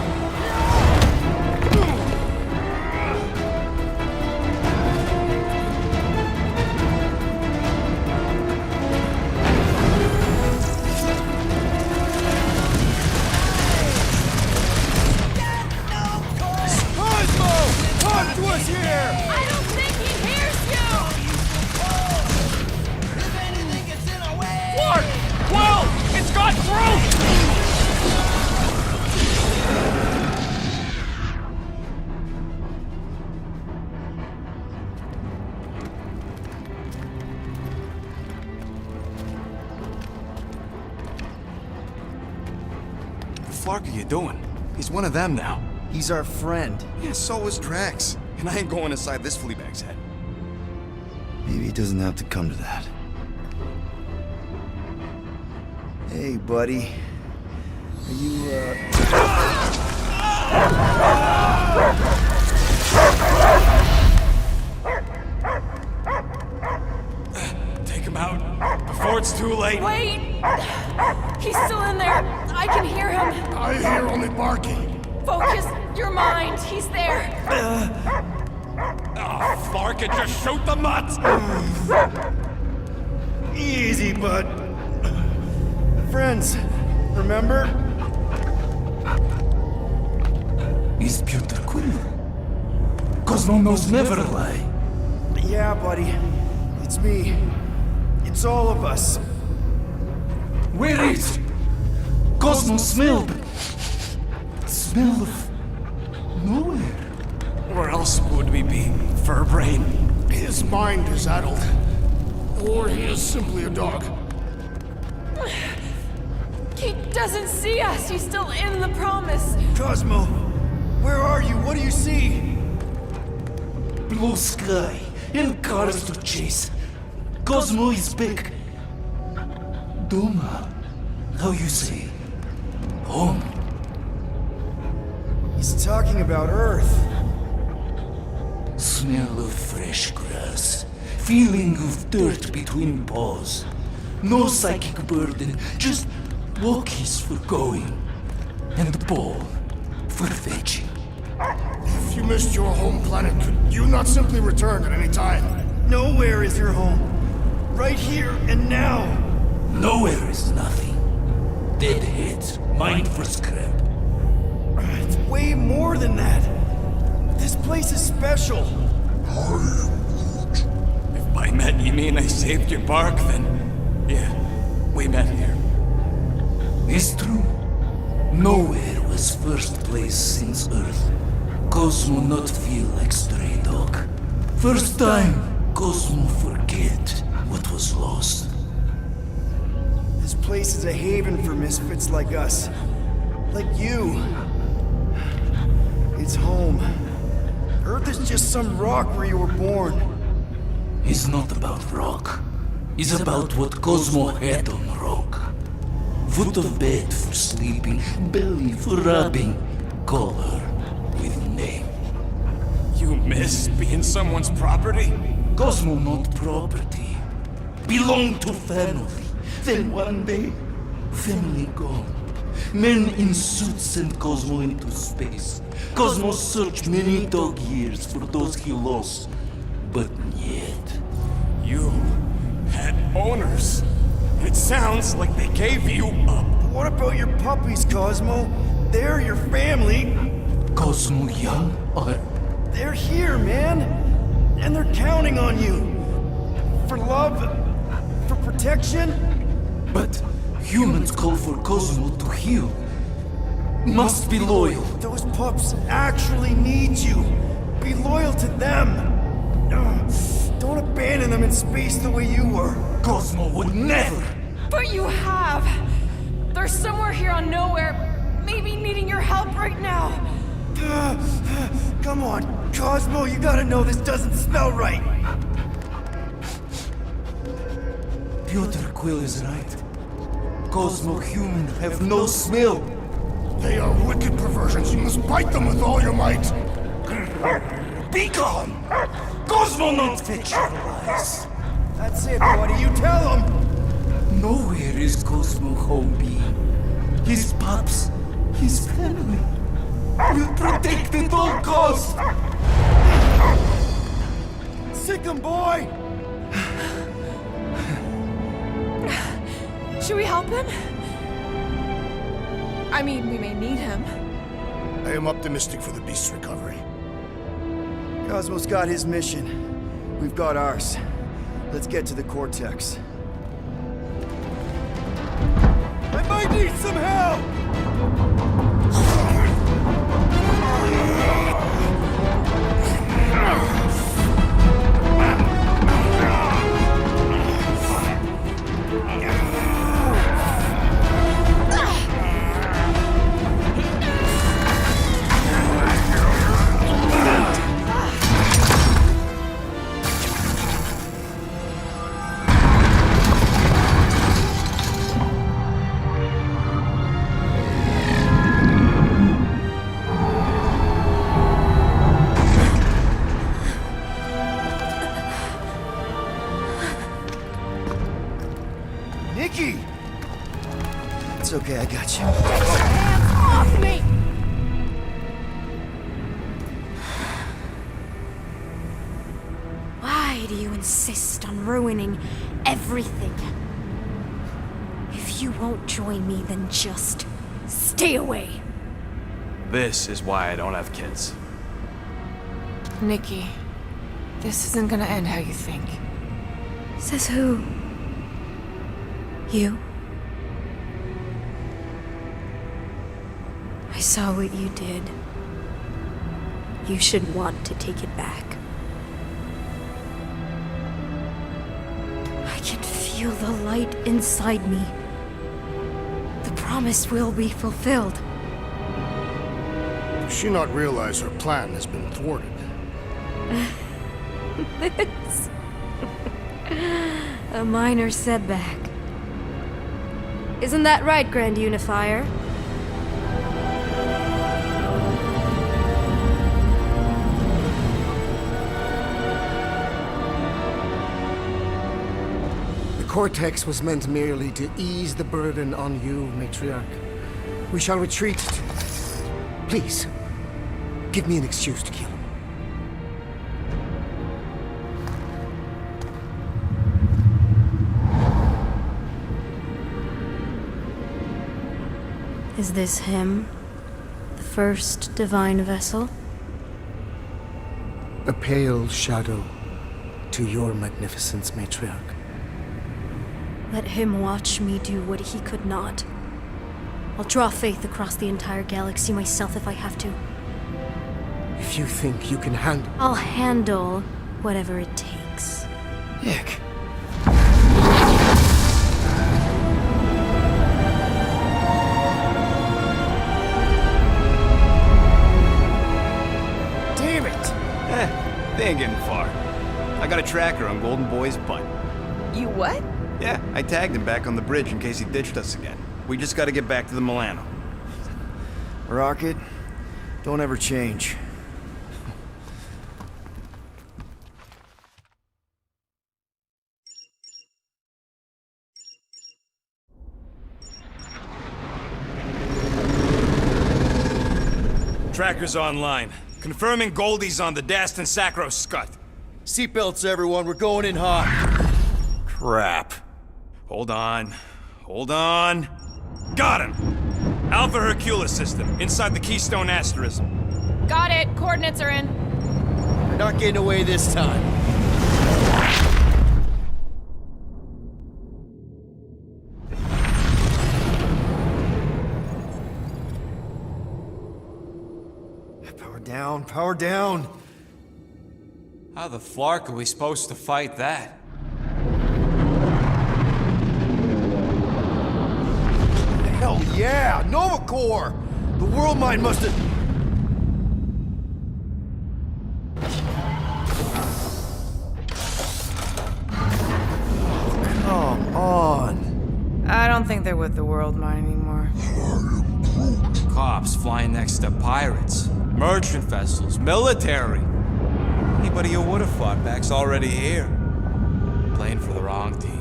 Flark are you doing? He's one of them now. He's our friend. Yeah, so is Drax. And I ain't going inside this fleabag's head. Maybe it doesn't have to come to that. Hey, buddy. Are you, Take him out before it's too late. Wait! He's still in there. I can hear him. I hear only barking. Focus your mind. He's there. Oh, Flark, and just shoot the mutt! Easy, bud. Friends, remember? Is Peter Quill? Cosmo knows never lie. Yeah, buddy. It's me. It's all of us. Where is Cosmo smelled? Smell of nowhere. Where else would we be, Furbrain? His mind is addled. Or he is simply a dog. He doesn't see us. He's still in the promise. Cosmo, where are you? What do you see? Blue sky and cars to chase. Cosmo is back. Doma, how you say? Home. He's talking about Earth. Smell of fresh grass. Feeling of dirt between paws. No psychic burden, just walkies for going. And the ball for fetching. If you missed your home planet, could you not simply return at any time? Nowhere is your home. Right here and now. Nowhere is nothing. Deadheads, mind for scrap. It's way more than that. This place is special. If by met you mean I saved your bark, then yeah, we met here. It's true. Nowhere was first place since Earth. Cosmo not feel like stray dog. First time, Cosmo forget what was lost. This place is a haven for misfits like us. Like you. It's home. Earth is just some rock where you were born. It's not about rock. It's about what Cosmo had on rock. Foot of bed for sleeping, belly for rubbing, color with name. You miss being someone's property? Cosmo not property. Belong to family. Then one day, family gone. Men in suits sent Cosmo into space. Cosmo searched many dog years for those he lost, but yet. You had owners. It sounds like they gave you up. What about your puppies, Cosmo? They're your family. Cosmo young or... They're here, man. And they're counting on you. For love, for protection. But humans call for Cosmo to heal. Must be loyal. Those pups actually need you. Be loyal to them. Don't abandon them in space the way you were. Cosmo would never. But you have. They're somewhere here on Nowhere, maybe needing your help right now. Come on, Cosmo, you gotta know this doesn't smell right. Peter Quill is right. Cosmo human have no smell. They are wicked perversions. You must bite them with all your might. Be gone! Cosmo not fetch your lies. That's it, buddy. You tell him. Nowhere is Cosmo home be. His pups, his family. Will protect at all costs. Sick him, boy. Should we help him? I mean, we may need him. I am optimistic for the beast's recovery. Cosmo's got his mission. We've got ours. Let's get to the Cortex. I might need some help! Nikki! It's okay, I got you. Hands off me! Why do you insist on ruining everything? If you won't join me, then just stay away. This is why I don't have kids. Nikki, this isn't gonna end how you think. Says who? You? I saw what you did. You should want to take it back. I can feel the light inside me. The promise will be fulfilled. Does she not realize her plan has been thwarted? This. A minor setback. Isn't that right, Grand Unifier? The Cortex was meant merely to ease the burden on you, Matriarch. We shall retreat. Please, give me an excuse to kill him. Is this him? The first divine vessel? A pale shadow to your magnificence, Matriarch. Let him watch me do what he could not. I'll draw faith across the entire galaxy myself if I have to. If you think you can handle... I'll handle whatever it takes. Nick. Damn it! They ain't getting far. I got a tracker on Golden Boy's butt. You what? Yeah, I tagged him back on the bridge in case he ditched us again. We just gotta get back to the Milano. Rocket, don't ever change. Tracker's online. Confirming Goldie's on the Dastan Sacro Scut. Seatbelts, everyone. We're going in hot. Crap. Hold on. Hold on. Got him! Alpha Hercules system, inside the Keystone Asterism. Got it. Coordinates are in. You're not getting away this time. Power down, power down! How the flark are we supposed to fight that? Hell yeah! Nova Corps! The World Mine must have... Come on! I don't think they're with the World Mine anymore. Cops flying next to pirates, merchant vessels, military. Anybody who would have fought back's already here. Playing for the wrong team.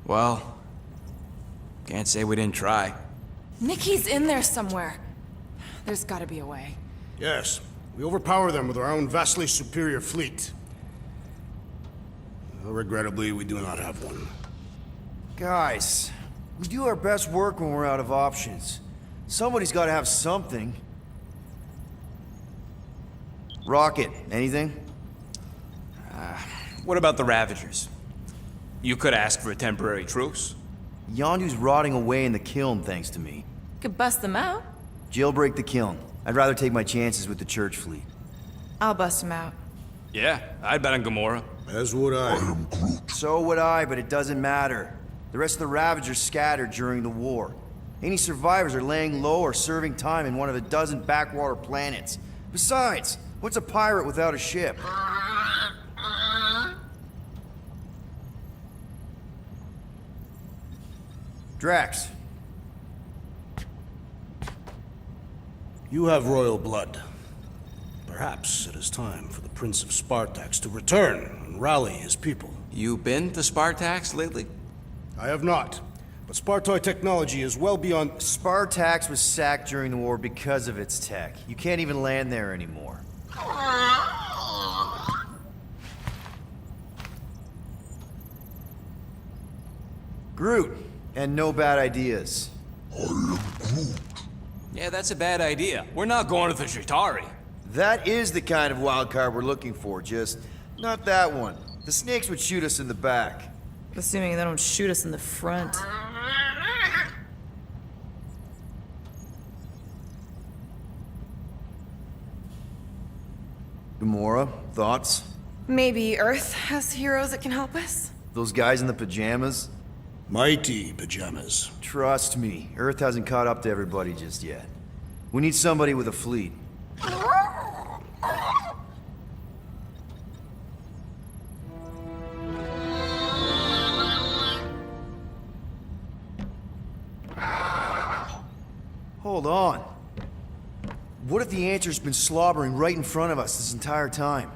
Well, can't say we didn't try. Nikki's in there somewhere. There's gotta be a way. Yes, we overpower them with our own vastly superior fleet. Regrettably, we do not have one. Guys, we do our best work when we're out of options. Somebody's gotta have something. Rocket, anything? What about the Ravagers? You could ask for a temporary truce. Yondu's rotting away in the kiln thanks to me. Could bust them out. Jailbreak the kiln. I'd rather take my chances with the church fleet. I'll bust him out. Yeah, I'd bet on Gamora. As would I. So would I, but it doesn't matter. The rest of the Ravagers scattered during the war. Any survivors are laying low or serving time in one of a dozen backwater planets. Besides, what's a pirate without a ship? Drax. You have royal blood. Perhaps it is time for the Prince of Spartax to return and rally his people. You been to Spartax lately? I have not, but Spartoid technology is well beyond... Spartax was sacked during the war because of its tech. You can't even land there anymore. Groot, and no bad ideas. Yeah, that's a bad idea. We're not going to the Chitauri. That is the kind of wild card we're looking for, just not that one. The snakes would shoot us in the back. Assuming they don't shoot us in the front. Gamora, thoughts? Maybe Earth has heroes that can help us? Those guys in the pajamas? Mighty pajamas. Trust me, Earth hasn't caught up to everybody just yet. We need somebody with a fleet. Hold on. What if the Answer's been slobbering right in front of us this entire time?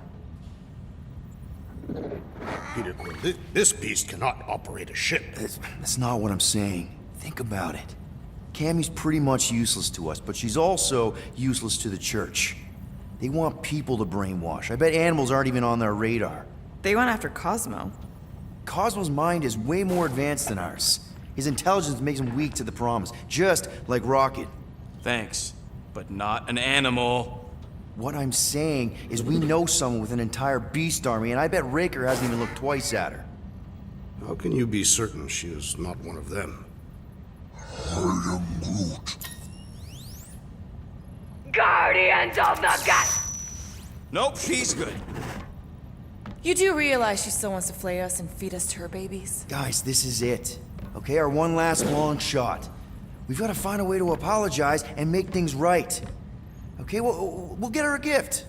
Peter Quill, this beast cannot operate a ship. That's not what I'm saying. Think about it. Cammy's pretty much useless to us, but she's also useless to the Church. They want people to brainwash. I bet animals aren't even on their radar. They went after Cosmo. Cosmo's mind is way more advanced than ours. His intelligence makes him weak to the promise, just like Rocket. Thanks, but not an animal. What I'm saying is we know someone with an entire beast army, and I bet Raker hasn't even looked twice at her. How can you be certain she is not one of them? I am Groot. Guardians of the Galaxy! Nope, she's good. You do realize she still wants to flay us and feed us to her babies? Guys, this is it. Okay, our one last long shot. We've got to find a way to apologize and make things right. Okay, we'll get her a gift.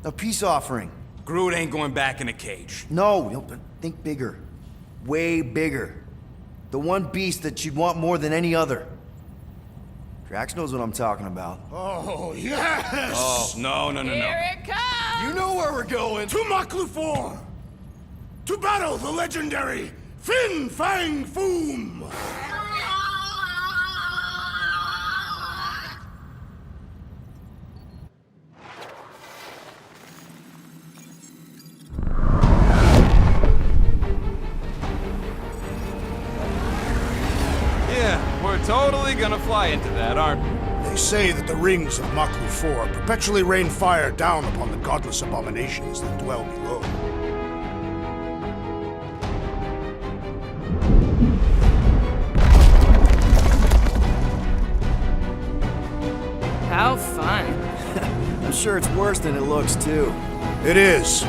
A peace offering. Groot ain't going back in a cage. No, think bigger. Way bigger. The one beast that you'd want more than any other. Drax knows what I'm talking about. Oh, yes! Oh, no. Here it comes! You know where we're going! To Maklufor! To battle the legendary Fin Fang Foom! Yeah, we're totally gonna fly into that, aren't we? They say that the rings of Maklu-4 perpetually rain fire down upon the godless abominations that dwell below. How fun. I'm sure it's worse than it looks, too. It is.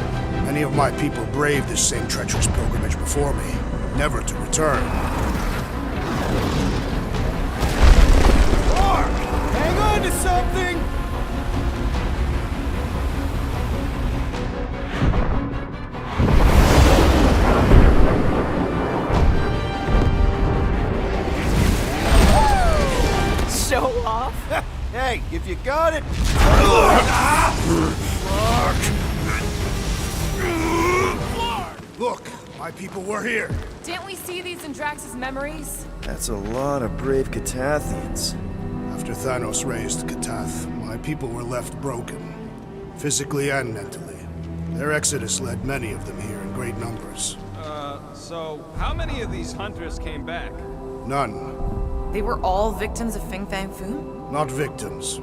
Many of my people braved this same treacherous pilgrimage before me, never to return. Hang on to something! Show off? Hey, if you got it! Look, my people were here. Didn't we see these in Drax's memories? That's a lot of brave Catathians. After Thanos raised Katath, my people were left broken, physically and mentally. Their exodus led many of them here in great numbers. So how many of these hunters came back? None. They were all victims of Fin Fang Foom? Not victims.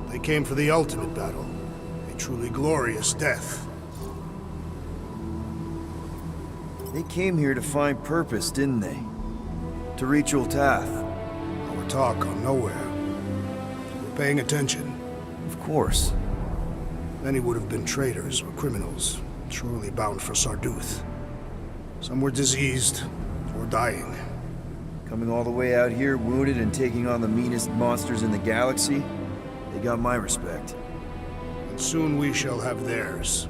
They came for the ultimate battle. A truly glorious death. They came here to find purpose, didn't they? To reach Ultath. Our talk on nowhere. We're paying attention. Of course. Many would have been traitors or criminals, surely bound for Sarduth. Some were diseased or dying. Coming all the way out here, wounded and taking on the meanest monsters in the galaxy, they got my respect. And soon we shall have theirs.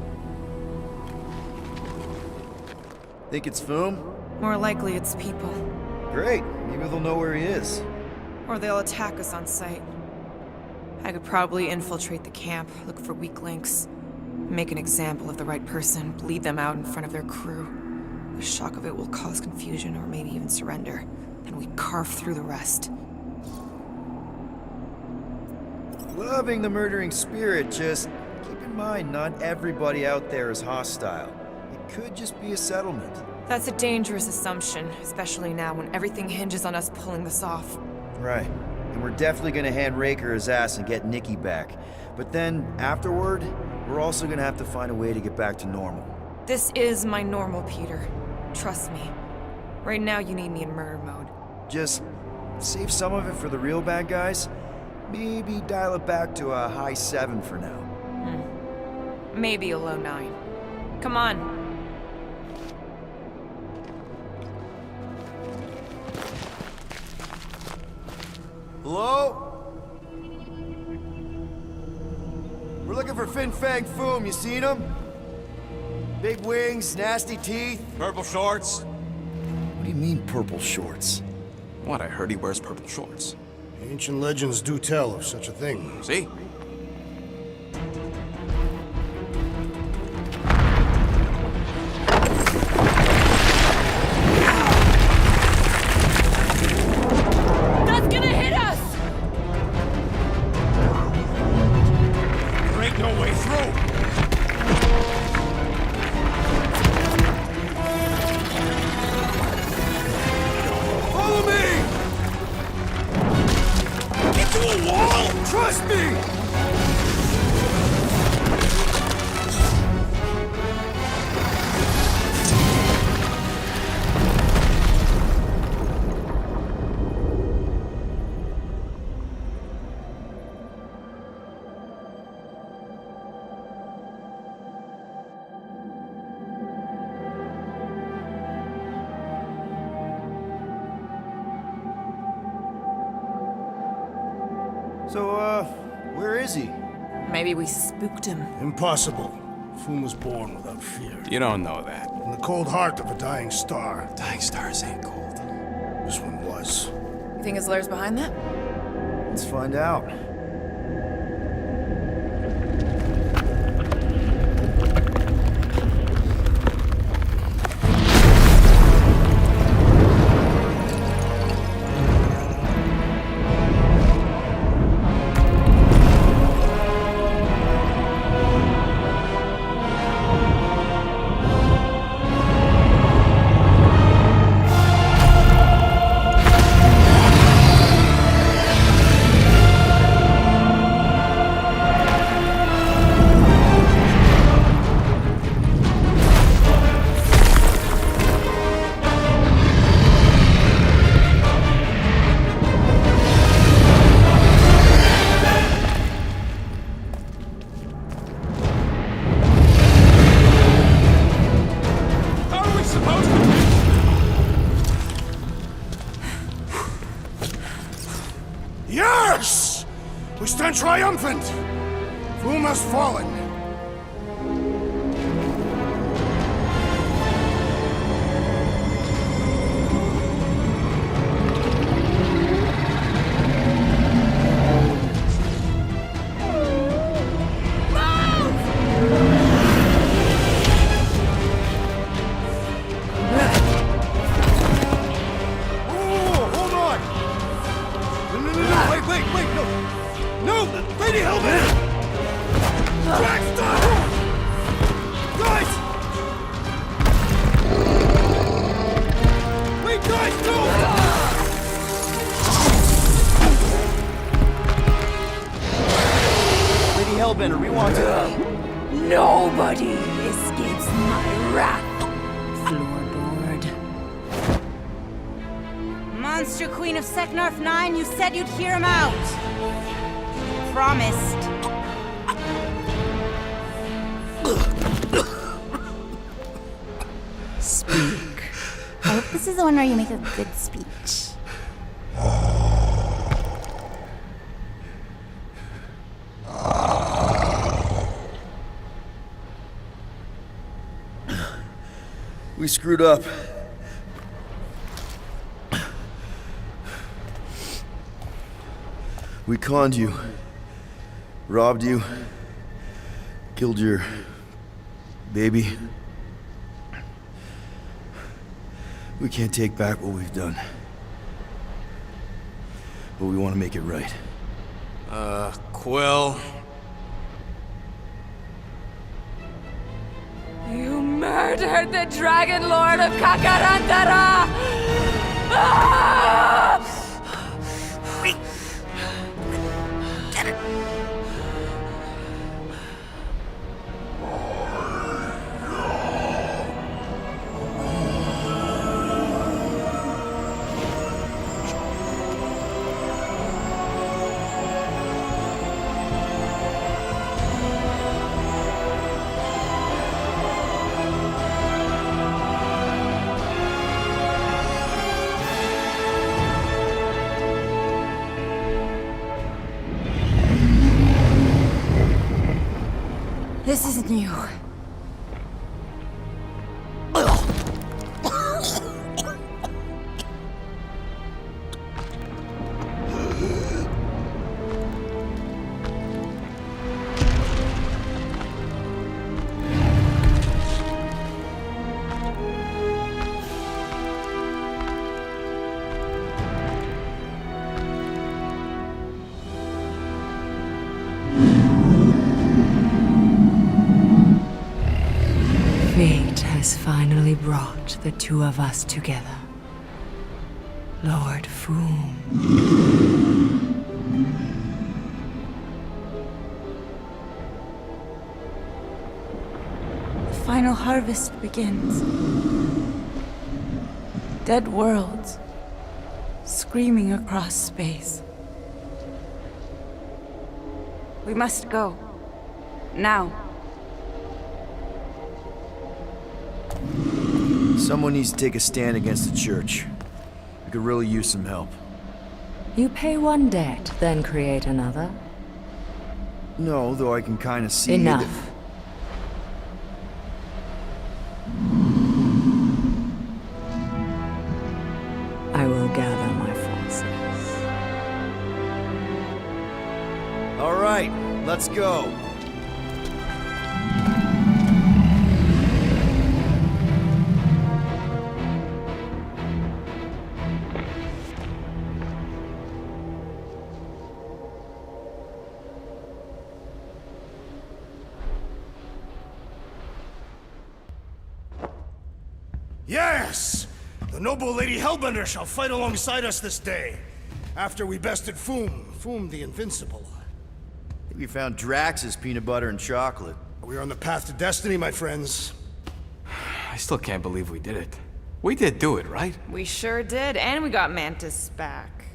Think it's Foom? More likely it's people. Great. Maybe they'll know where he is. Or they'll attack us on sight. I could probably infiltrate the camp, look for weak links. Make an example of the right person, bleed them out in front of their crew. The shock of it will cause confusion or maybe even surrender. Then we carve through the rest. Loving the murdering spirit, just keep in mind not everybody out there is hostile. It could just be a settlement. That's a dangerous assumption, especially now when everything hinges on us pulling this off. Right. And we're definitely gonna hand Raker his ass and get Nikki back. But then, afterward, we're also gonna have to find a way to get back to normal. This is my normal, Peter. Trust me. Right now you need me in murder mode. Just save some of it for the real bad guys. Maybe dial it back to a high 7 for now. Maybe a low 9. Come on. Hello? We're looking for Fin Fang Foom. You seen him? Big wings, nasty teeth. Purple shorts? What do you mean, purple shorts? What, I heard he wears purple shorts. Ancient legends do tell of such a thing. See? That's gonna hit us! There ain't no way through! Follow me! Into a wall! Trust me! So, where is he? Maybe we spooked him. Impossible. Foom was born without fear. You don't know that. In the cold heart of a dying star. Dying stars ain't cold. This one was. You think his lair's behind that? Let's find out. Yes! We stand triumphant! Foom has fallen. Hellbender, we want to... Nobody escapes my wrath. Floorboard. Monster Queen of Seknarf 9, you said you'd hear him out. Promised. Speak. I hope this is the one where you make a good speech. We screwed up. We conned you. Robbed you. killed your baby. We can't take back what we've done. But we want to make it right. Quill. You murdered the Dragon Lord of Kakarantara! Ah! This isn't you. Fate has finally brought the two of us together. Lord Foom. The final harvest begins. Dead worlds, screaming across space. We must go. Now. Someone needs to take a stand against the church. We could really use some help. You pay one debt, then create another. No, though I can kind of see Enough. I will gather my forces. All right, let's go. Yes! The noble Lady Hellbender shall fight alongside us this day. After we bested Foom the Invincible. I think we found Drax's peanut butter and chocolate. We are on the path to destiny, my friends. I still can't believe we did it. We did do it, right? We sure did, and we got Mantis back.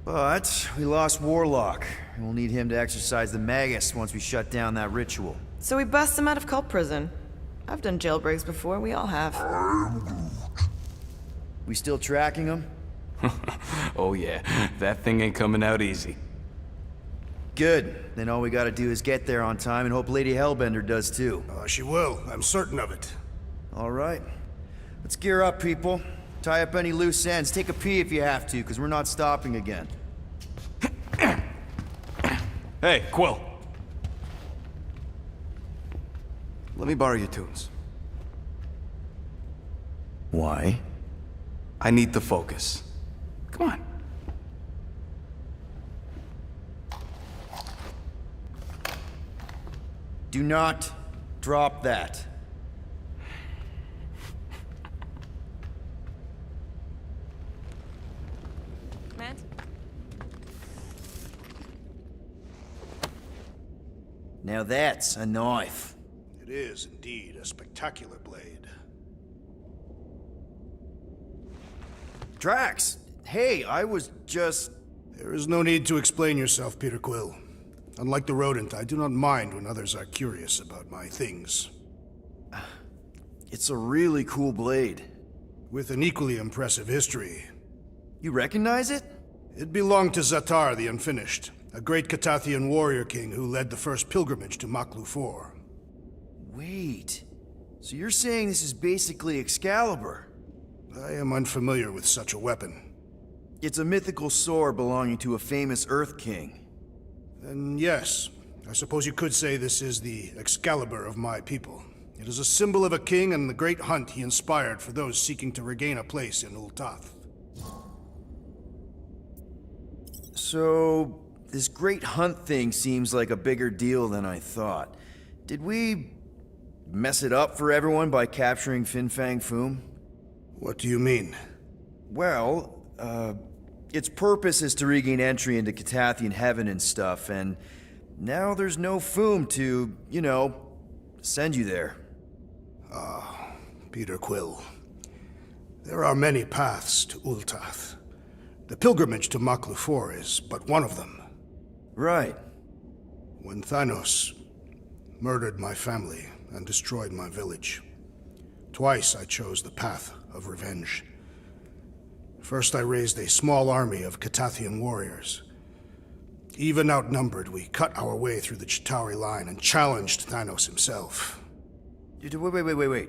But we lost Warlock, and we'll need him to exercise the Magus once we shut down that ritual. So we bust him out of cult prison. I've done jailbreaks before, we all have. We still tracking him? Oh yeah, that thing ain't coming out easy. Good. Then all we gotta do is get there on time and hope Lady Hellbender does too. She will. I'm certain of it. All right. Let's gear up, people. Tie up any loose ends. Take a pee if you have to, because we're not stopping again. Hey, Quill. Let me borrow your tunes. Why? I need to focus. Come on. Do not drop that. Matt? Now that's a knife. It is indeed a spectacular blade. Drax! Hey, I was just... There is no need to explain yourself, Peter Quill. Unlike the rodent, I do not mind when others are curious about my things. It's a really cool blade. With an equally impressive history. You recognize it? It belonged to Zatar the Unfinished, a great Catathian warrior king who led the first pilgrimage to Maklu 4. Wait, so you're saying this is basically Excalibur? I am unfamiliar with such a weapon. It's a mythical sword belonging to a famous Earth King. Then yes, I suppose you could say this is the Excalibur of my people. It is a symbol of a king and the great hunt he inspired for those seeking to regain a place in Ultath. So, this great hunt thing seems like a bigger deal than I thought. Did we mess it up for everyone by capturing Fin Fang Foom? What do you mean? Well, its purpose is to regain entry into Catathian heaven and stuff, and now there's no Foom to, send you there. Peter Quill. There are many paths to Ultath. The pilgrimage to Maklufor is but one of them. Right. When Thanos murdered my family and destroyed my village, twice I chose the path of revenge. First, I raised a small army of Catathian warriors. Even outnumbered, we cut our way through the Chitauri line and challenged Thanos himself. Wait.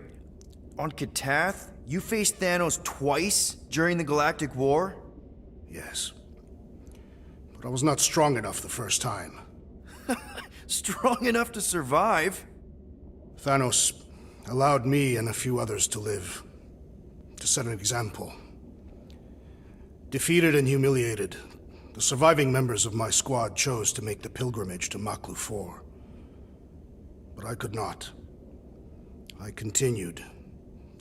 On Catath, you faced Thanos twice during the Galactic War? Yes. But I was not strong enough the first time. Strong enough to survive? Thanos allowed me and a few others to live, to set an example. Defeated and humiliated, the surviving members of my squad chose to make the pilgrimage to Maklufor. But I could not. I continued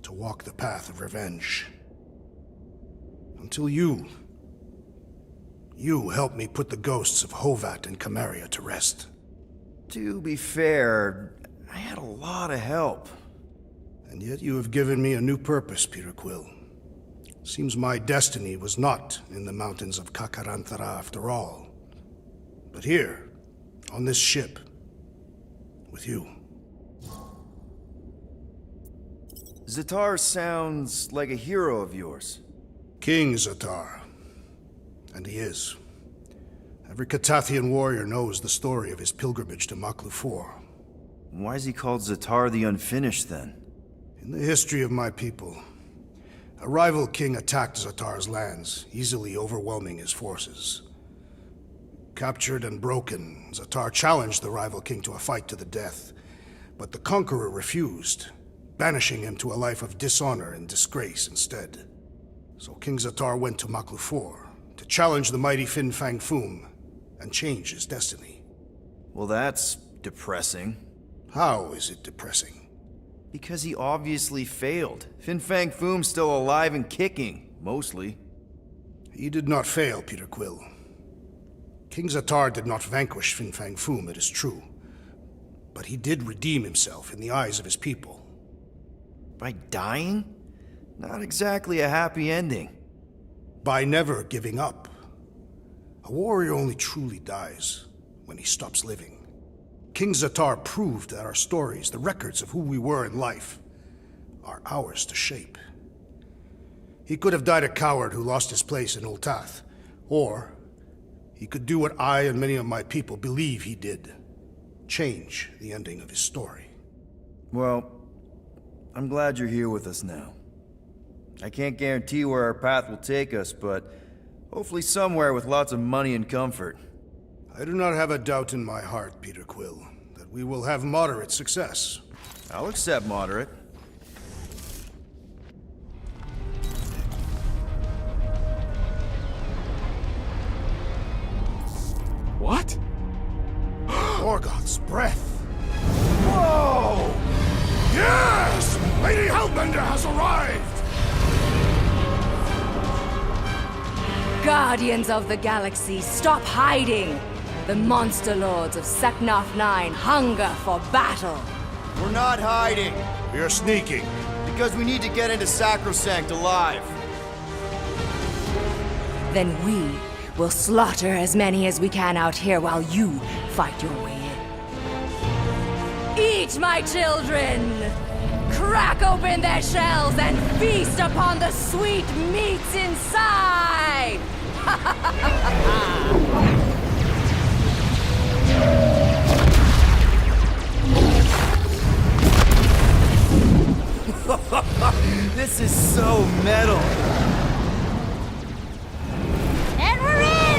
to walk the path of revenge. Until you helped me put the ghosts of Hovat and Kamaria to rest. To be fair, I had a lot of help. And yet you have given me a new purpose, Peter Quill. Seems my destiny was not in the mountains of Kakarantara after all, but here, on this ship, with you. Zatar sounds like a hero of yours. King Zatar. And he is. Every Catathian warrior knows the story of his pilgrimage to Maklufor. Why is he called Zatar the Unfinished, then? In the history of my people, a rival king attacked Zatar's lands, easily overwhelming his forces. Captured and broken, Zatar challenged the rival king to a fight to the death, but the conqueror refused, banishing him to a life of dishonor and disgrace instead. So King Zatar went to Maklufor to challenge the mighty Fin Fang Foom and change his destiny. Well, that's depressing. How is it depressing? Because he obviously failed. Fin Fang Foom's still alive and kicking, mostly. He did not fail, Peter Quill. King Zatar did not vanquish Fin Fang Foom, it is true. But he did redeem himself in the eyes of his people. By dying? Not exactly a happy ending. By never giving up. A warrior only truly dies when he stops living. King Zatar proved that our stories, the records of who we were in life, are ours to shape. He could have died a coward who lost his place in Ultath, or he could do what I and many of my people believe he did. Change the ending of his story. Well, I'm glad you're here with us now. I can't guarantee where our path will take us, but hopefully somewhere with lots of money and comfort. I do not have a doubt in my heart, Peter Quill, that we will have moderate success. I'll accept moderate. What? Morgoth's breath! Whoa! Yes! Lady Hellbender has arrived! Guardians of the Galaxy, stop hiding! The monster lords of Seknarf 9 hunger for battle. We're not hiding. We are sneaking. Because we need to get into Sacrosanct alive. Then we will slaughter as many as we can out here while you fight your way in. Eat, my children! Crack open their shells and feast upon the sweet meats inside! This is so metal. And we're in!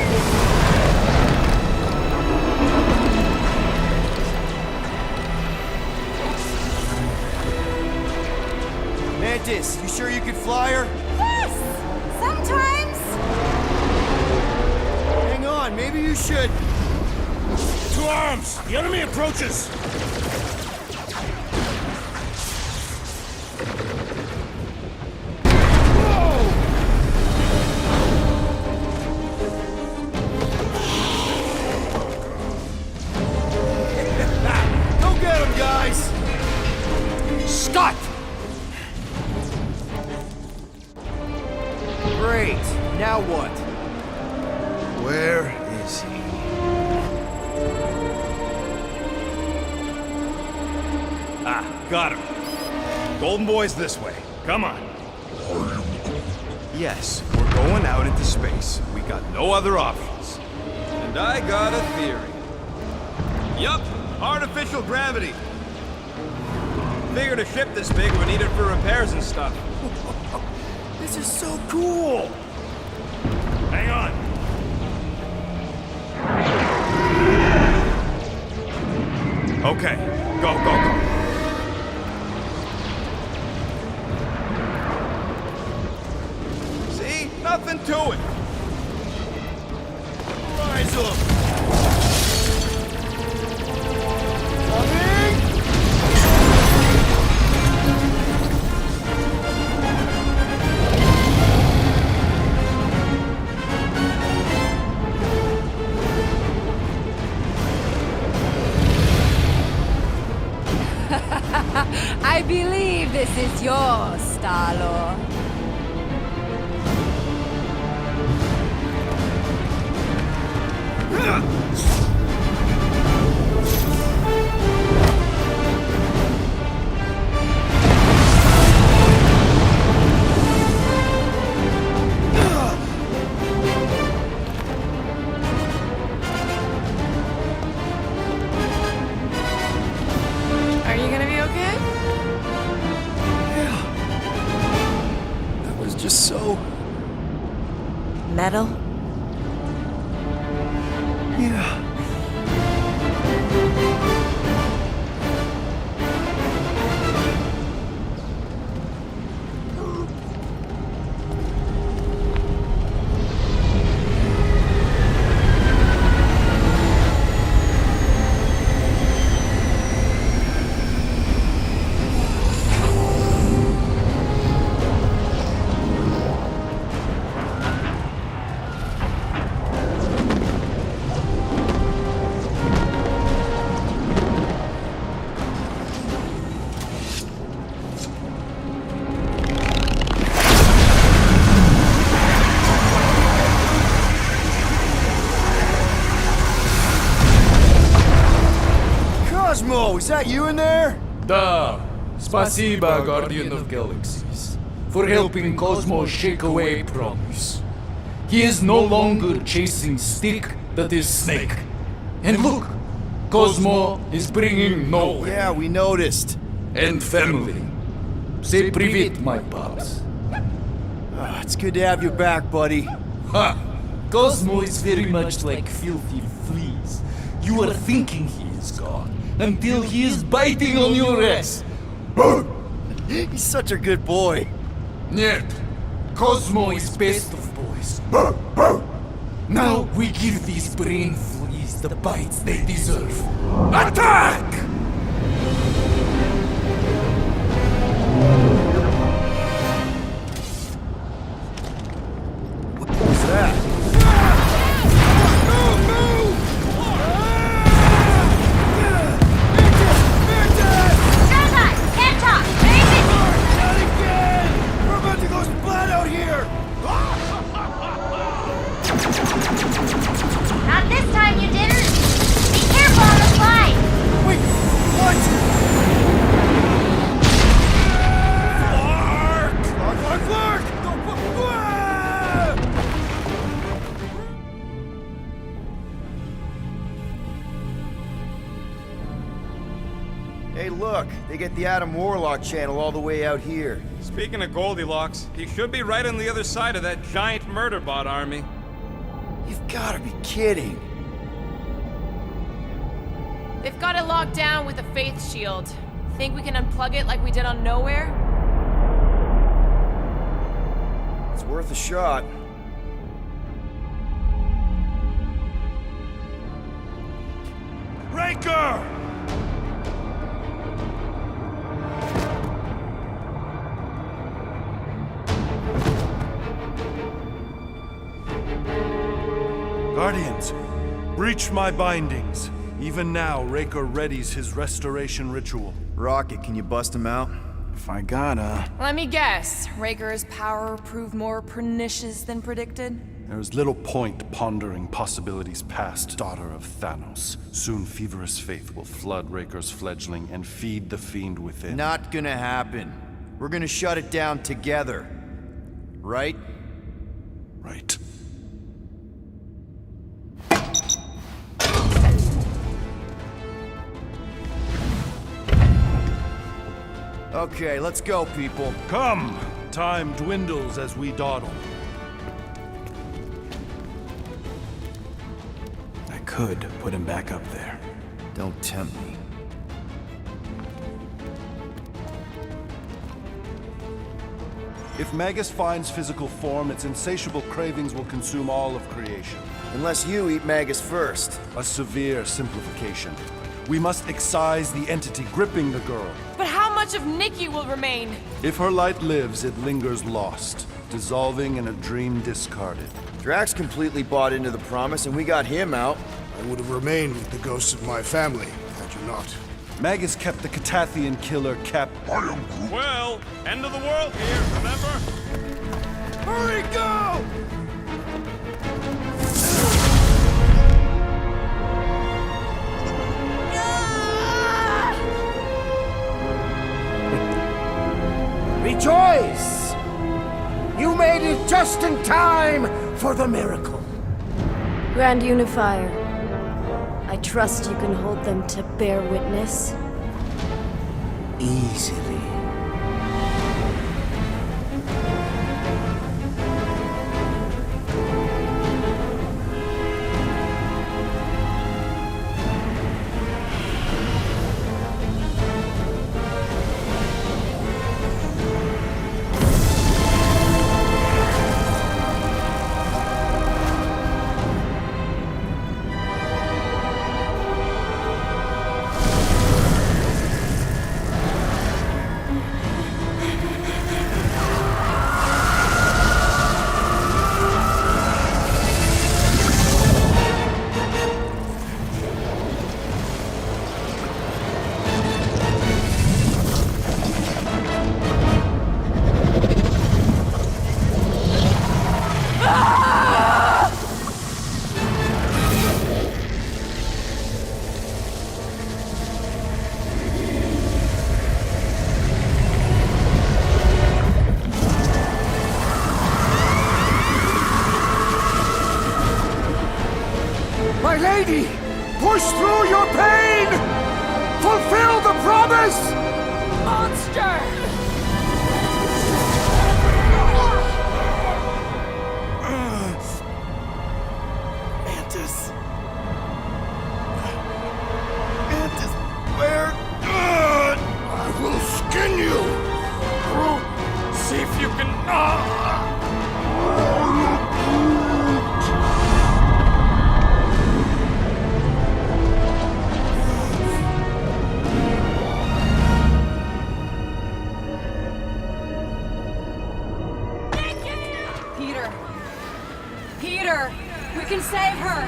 shit! To arms! The enemy approaches! Go get him, guys! Scott! Great. Now what? Where is he? Ah, got him. Golden Boy's this way. Come on. Yes, we're going out into space. We got no other options. And I got a theory. Yup, artificial gravity. Figured a ship this big would need it for repairs and stuff. This is so cool! Hang on. Okay, go, go, go. See? Nothing to it. Rise up! I believe this is yours, Star-Lord. Are you gonna be okay? That was just so... Metal? Yeah. Cosmo, is that you in there? Da. Spasiba, Guardian of Galaxies, for helping Cosmo shake away Promise. He is no longer chasing stick that is snake. And look, Cosmo is bringing nowhere. Yeah, we noticed. And family. Say privet, my pops. It's good to have you back, buddy. Ha! Cosmo is very much like filthy fleas. You are thinking he is gone until he is biting on your ass. He's such a good boy. Нет, Cosmo is best of boys. Now we give these brain fleas the bites they deserve. Attack! What was that? Not this time, you didn't! Be careful on the slide! Wait, what? Clark! Hey, look, they get the Adam Warlock channel all the way out here. Speaking of Goldilocks, he should be right on the other side of that giant murder bot army. You've gotta be kidding. They've got it locked down with a faith shield. Think we can unplug it like we did on Nowhere? It's worth a shot. Raker! Guardians, breach my bindings. Even now, Raker readies his restoration ritual. Rocket, can you bust him out? If I gotta. Let me guess. Raker's power proved more pernicious than predicted? There is little point pondering possibilities past, daughter of Thanos. Soon feverous faith will flood Raker's fledgling and feed the fiend within. Not gonna happen. We're gonna shut it down together. Right? Right. Okay, let's go, people. Come! Time dwindles as we dawdle. I could put him back up there. Don't tempt me. If Magus finds physical form, its insatiable cravings will consume all of creation. Unless you eat Magus first. A severe simplification. We must excise the entity gripping the girl. But how much of Nikki will remain? If her light lives, it lingers lost, dissolving in a dream discarded. Drax completely bought into the promise, and we got him out. I would have remained with the ghosts of my family, had you not. Magus kept the Catathian killer kept. Well, end of the world here, remember? Hurry, go! Rejoice! You made it just in time for the miracle. Grand Unifier, I trust you can hold them to bear witness. Easily. My lady! Push through your pain! Fulfill the promise! Monster! Mantis. Mantis, where? I will skin you! Groot, see if you can... Peter! Peter! We can save her!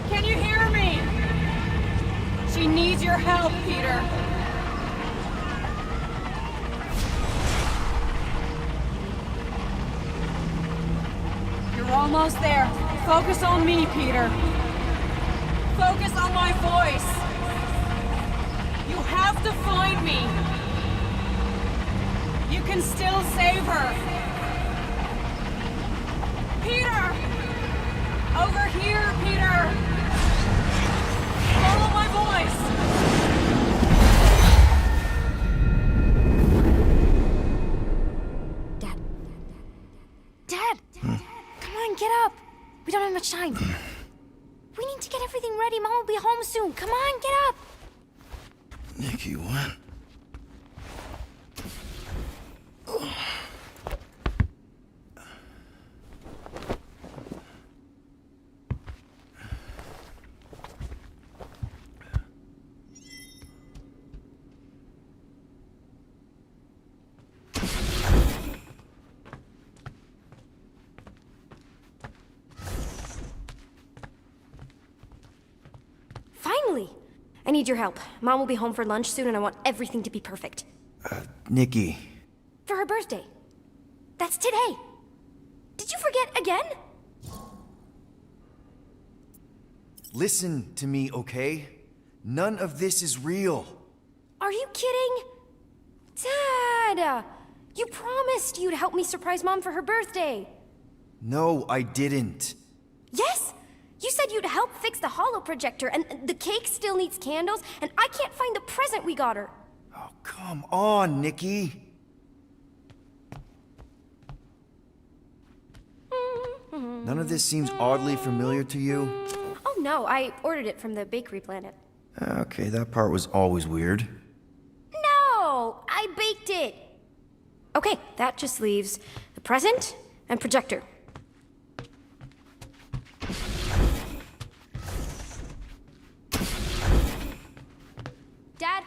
Can you hear me? She needs your help, Peter. You're almost there. Focus on me, Peter. Focus on my voice. You have to find me. You can still save her. Peter! Over here, Peter! Follow my voice! Dad! Come on, get up! We don't have much time. We need to get everything ready. Mom will be home soon. Come on, get up! Nikki, what? I need your help. Mom will be home for lunch soon and I want everything to be perfect. Nikki. For her birthday. That's today. Did you forget again? Listen to me, okay? None of this is real. Are you kidding? Dad! You promised you'd help me surprise Mom for her birthday. No, I didn't. Yes! You said you'd help fix the holo projector, and the cake still needs candles, and I can't find the present we got her. Oh, come on, Nikki. None of this seems oddly familiar to you? Oh no, I ordered it from the Bakery Planet. Okay, that part was always weird. No! I baked it! Okay, that just leaves the present and projector. Dad,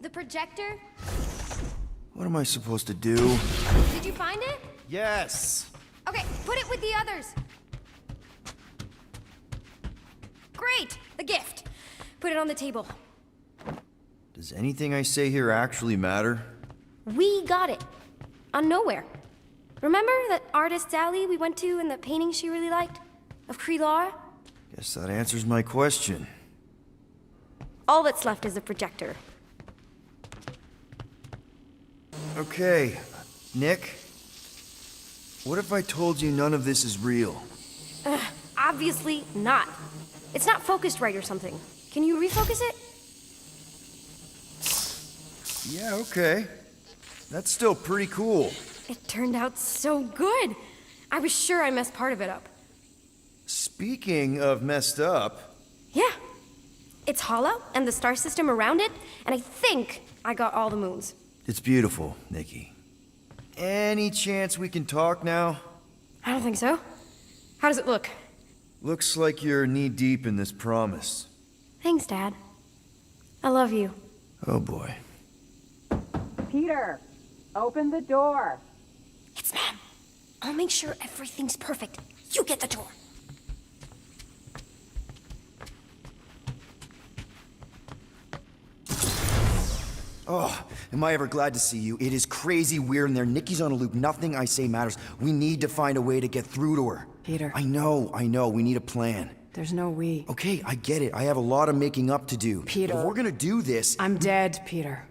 the projector? What am I supposed to do? Did you find it? Yes! Okay, put it with the others. Great! The gift. Put it on the table. Does anything I say here actually matter? We got it. On Nowhere. Remember that artist's alley we went to and the painting she really liked? Of Kree-Lara? Guess that answers my question. All that's left is the projector. Okay, Nick. What if I told you none of this is real? Obviously not. It's not focused right or something. Can you refocus it? Yeah, okay. That's still pretty cool. It turned out so good. I was sure I messed part of it up. Speaking of messed up... Yeah. It's hollow, and the star system around it, and I think I got all the moons. It's beautiful, Nikki. Any chance we can talk now? I don't think so. How does it look? Looks like you're knee-deep in this promise. Thanks, Dad. I love you. Oh boy. Peter, open the door. It's Mom. I'll make sure everything's perfect. You get the door. Oh, am I ever glad to see you. It is crazy weird in there. Nikki's on a loop. Nothing I say matters. We need to find a way to get through to her. Peter. I know. We need a plan. There's no we. Okay, I get it. I have a lot of making up to do. Peter. But if we're gonna do this... I'm dead, Peter.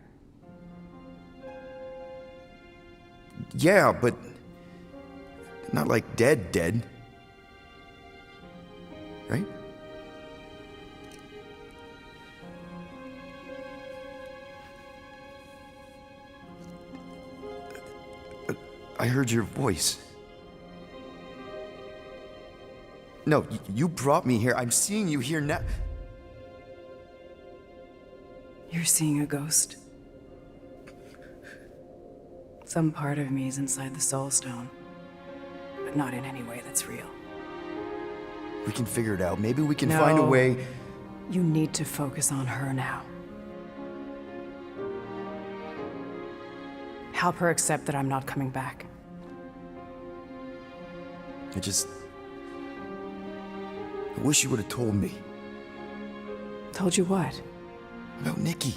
Yeah, but... not like dead. Right? I heard your voice. No, you brought me here. I'm seeing you here now. You're seeing a ghost. Some part of me is inside the Soul Stone, but not in any way that's real. We can figure it out. Maybe we can find a way... You need to focus on her now. Help her accept that I'm not coming back. I wish you would have told me. Told you what? About Nikki.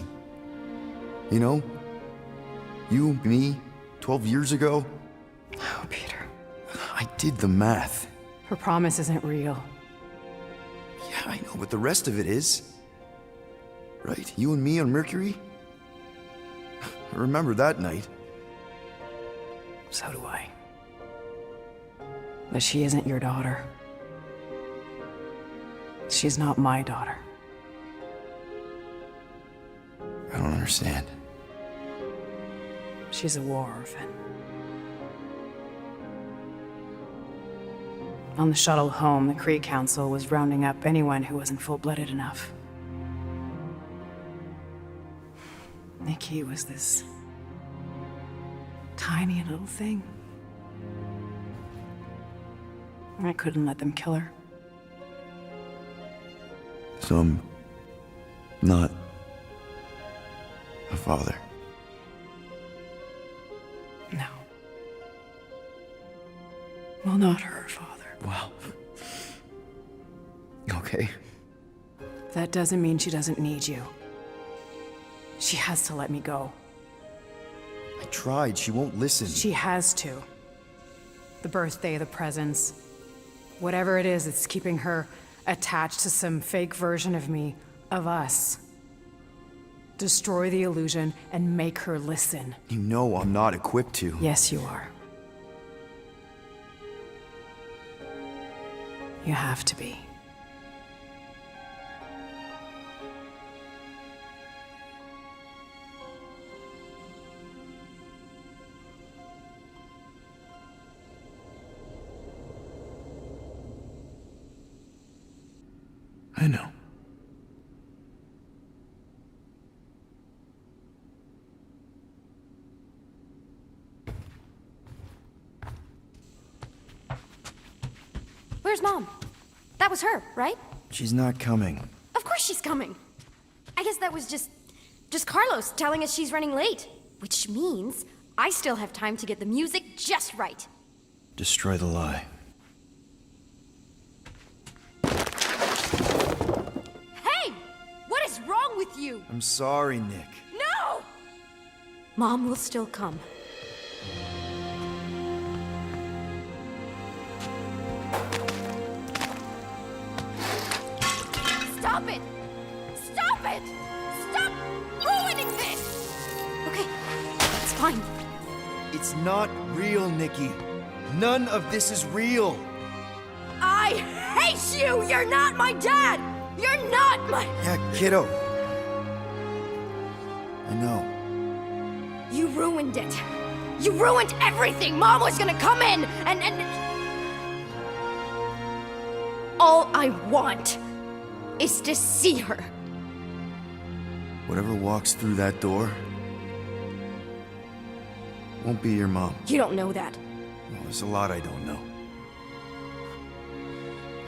You know? You, me, 12 years ago. Oh, Peter. I did the math. Her promise isn't real. Yeah, I know, but the rest of it is. Right? You and me on Mercury? I remember that night. So do I. But she isn't your daughter. She's not my daughter. I don't understand. She's a war orphan. On the shuttle home, the Kree Council was rounding up anyone who wasn't full-blooded enough. Nikki was this tiny little thing. I couldn't let them kill her. So I'm not a father. No. Well, not her father. Wow. Okay. That doesn't mean she doesn't need you. She has to let me go. I tried. She won't listen. She has to. The birthday, the presents. Whatever it is, it's keeping her attached to some fake version of me, of us. Destroy the illusion and make her listen. You know I'm not equipped to. Yes, you are. You have to be. I know. Where's Mom? That was her, right? She's not coming. Of course she's coming. I guess that was just Carlos telling us she's running late. Which means I still have time to get the music just right. Destroy the lie. Hey! What is wrong with you? I'm sorry, Nick. No! Mom will still come. Stop it! Stop it! Stop ruining this! Okay, it's fine. It's not real, Nikki. None of this is real. I hate you! You're not my dad! You're not my... Yeah, kiddo. I know. You ruined it. You ruined everything! Mom was gonna come in and... All I want is to see her. Whatever walks through that door won't be your mom. You don't know that. Well, there's a lot I don't know.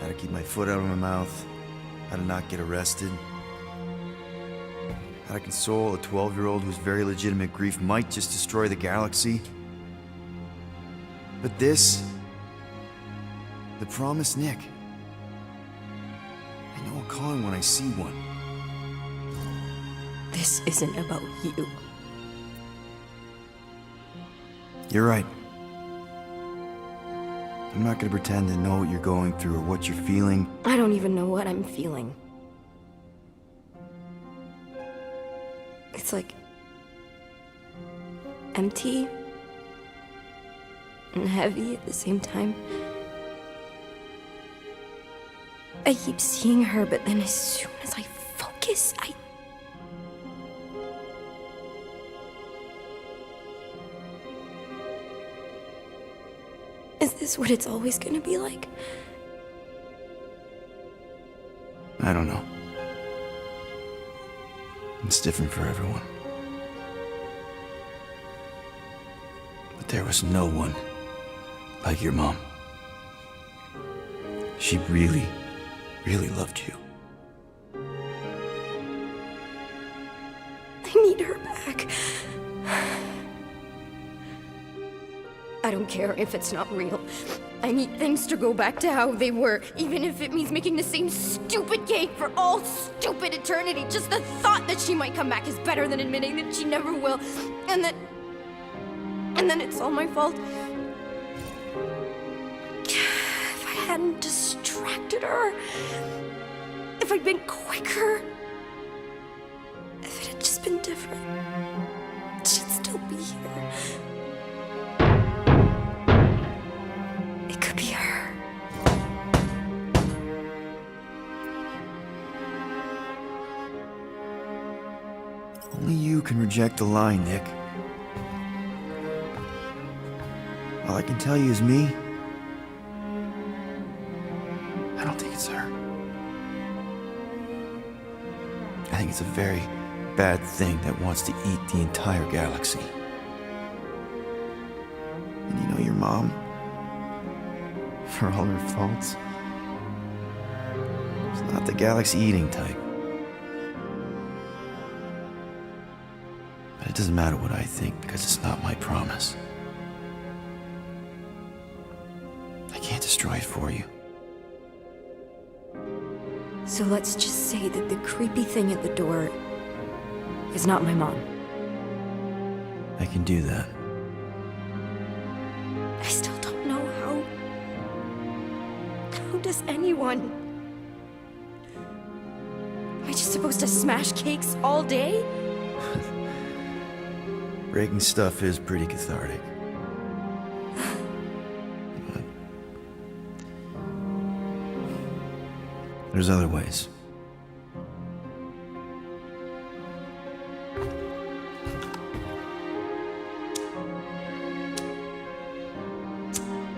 How to keep my foot out of my mouth, how to not get arrested, how to console a 12-year-old whose very legitimate grief might just destroy the galaxy. But this, the promised Nick, I know I'll call him when I see one. This isn't about you. You're right. I'm not gonna pretend to know what you're going through or what you're feeling. I don't even know what I'm feeling. It's like... empty and heavy at the same time. I keep seeing her, but then as soon as I focus, Is this what it's always gonna be like? I don't know. It's different for everyone. But there was no one like your mom. She really, really loved you. I need her back. I don't care if it's not real. I need things to go back to how they were, even if it means making the same stupid cake for all stupid eternity. Just the thought that she might come back is better than admitting that she never will, and then it's all my fault. If I hadn't distracted her, if I'd been quicker, if it had just been different, she'd still be here. It could be her. Only you can reject the lie, Nick. All I can tell you is me. I don't think it's her. I think it's a very bad thing that wants to eat the entire galaxy. And you know your mom, for all her faults, is not the galaxy eating type. But it doesn't matter what I think because it's not my promise. I can't destroy it for you. So let's just say that the creepy thing at the door is not my mom. I can do that. I still don't know how. How does anyone? Am I just supposed to smash cakes all day? Breaking stuff is pretty cathartic. But there's other ways.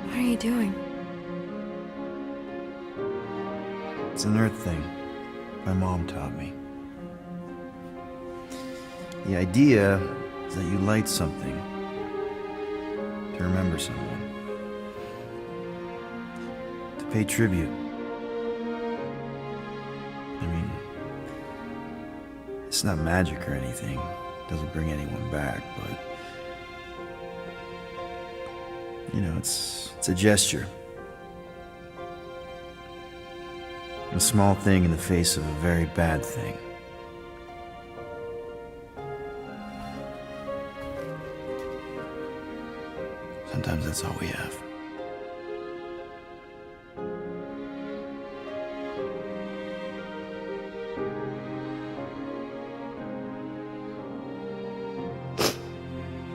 What are you doing? It's a nerd thing my mom taught me. The idea is that you light something to remember someone, to pay tribute. I mean, it's not magic or anything, it doesn't bring anyone back, but you know, it's a gesture. A small thing in the face of a very bad thing. Sometimes that's all we have.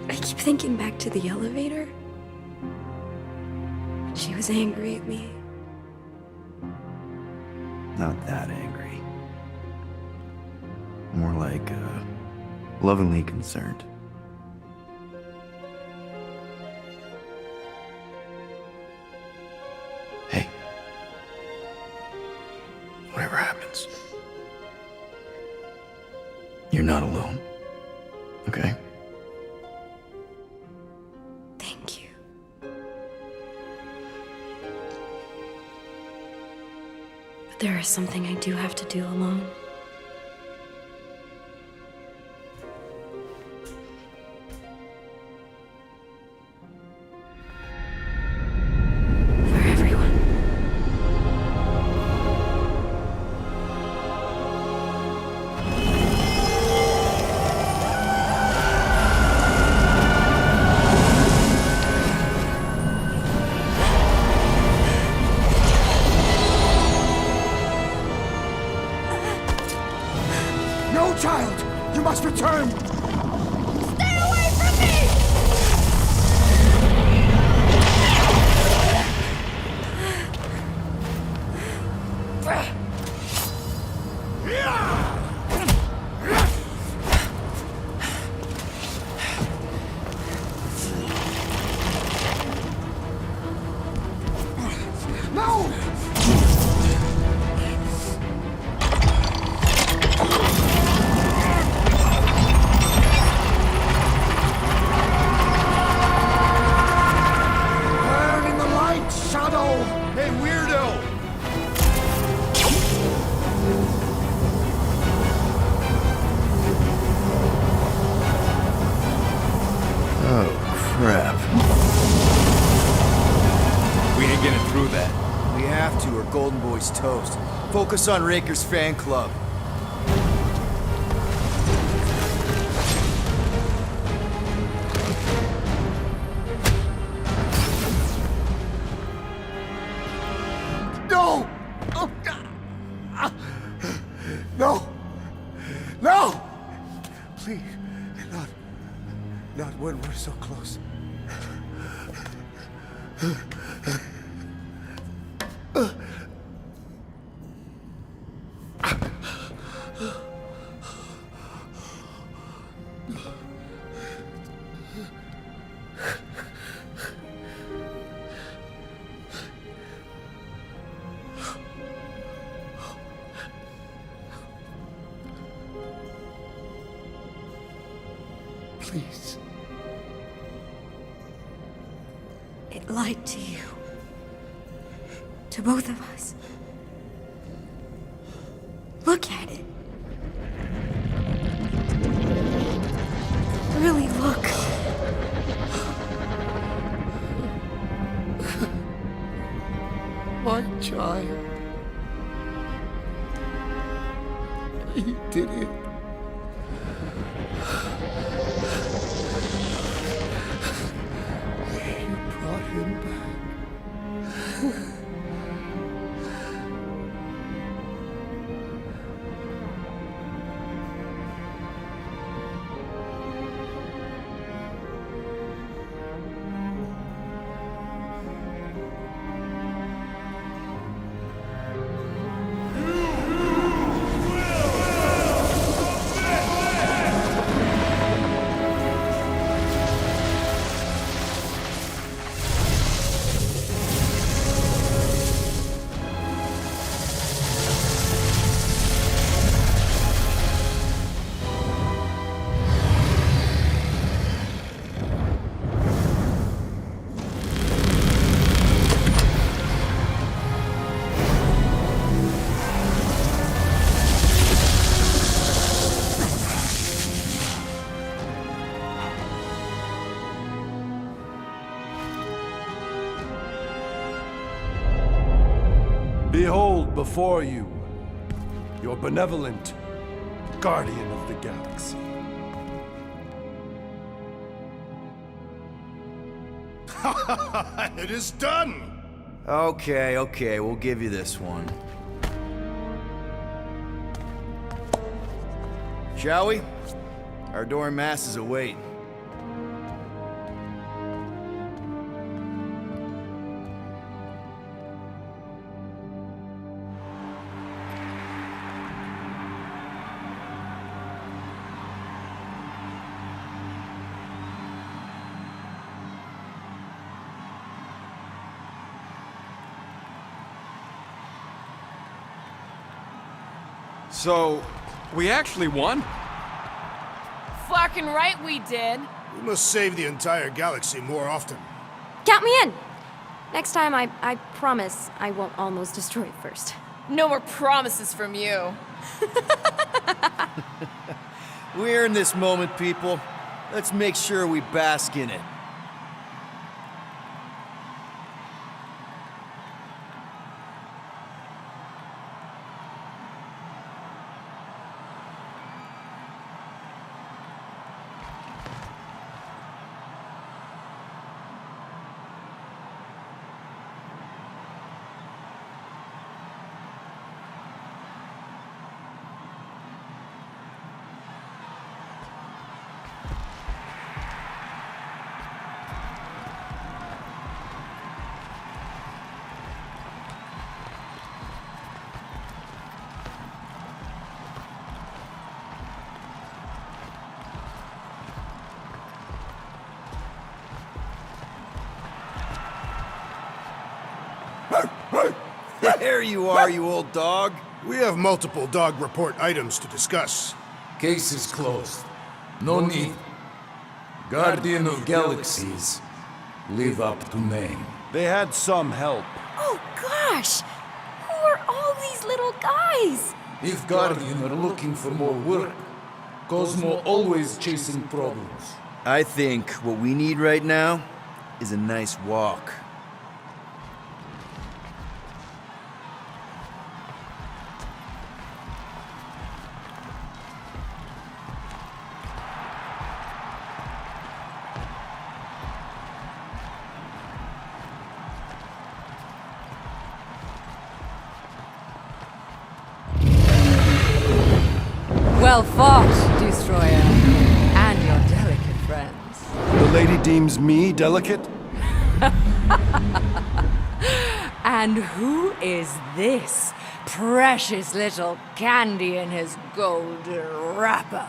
I keep thinking back to the elevator. She was angry at me. Not that angry. More like, lovingly concerned. Hey. Whatever happens, you're not alone. Okay? Thank you. But there is something I do have to do alone. For everyone. No, child! You must return! Stay away from me! No! Burn in the light, Shadow! Hey, weirdo! Oh, crap. We ain't getting through that. We have to, or Golden Boy's toast. Focus on Raker's fan club. No! Oh, no! No! Please, not when we're so close. Please. It lied to you. To both of us. Look at it. Really look. My child. He did it. You brought him back. Behold before you, your benevolent guardian of the galaxy. It is done! Okay, we'll give you this one. Shall we? Our adoring masses await. So, we actually won? Fucking right we did. We must save the entire galaxy more often. Count me in! Next time, I promise I won't almost destroy it first. No more promises from you. We're in this moment, people. Let's make sure we bask in it. There you are, you old dog. We have multiple dog report items to discuss. Case is closed. No need. Guardian of Galaxies. Live up to name. They had some help. Oh gosh! Who are all these little guys? If Guardian are looking for more work, Cosmo always chasing problems. I think what we need right now is a nice walk. Well fought, Destroyer, and your delicate friends. The lady deems me delicate? And who is this precious little candy in his golden wrapper?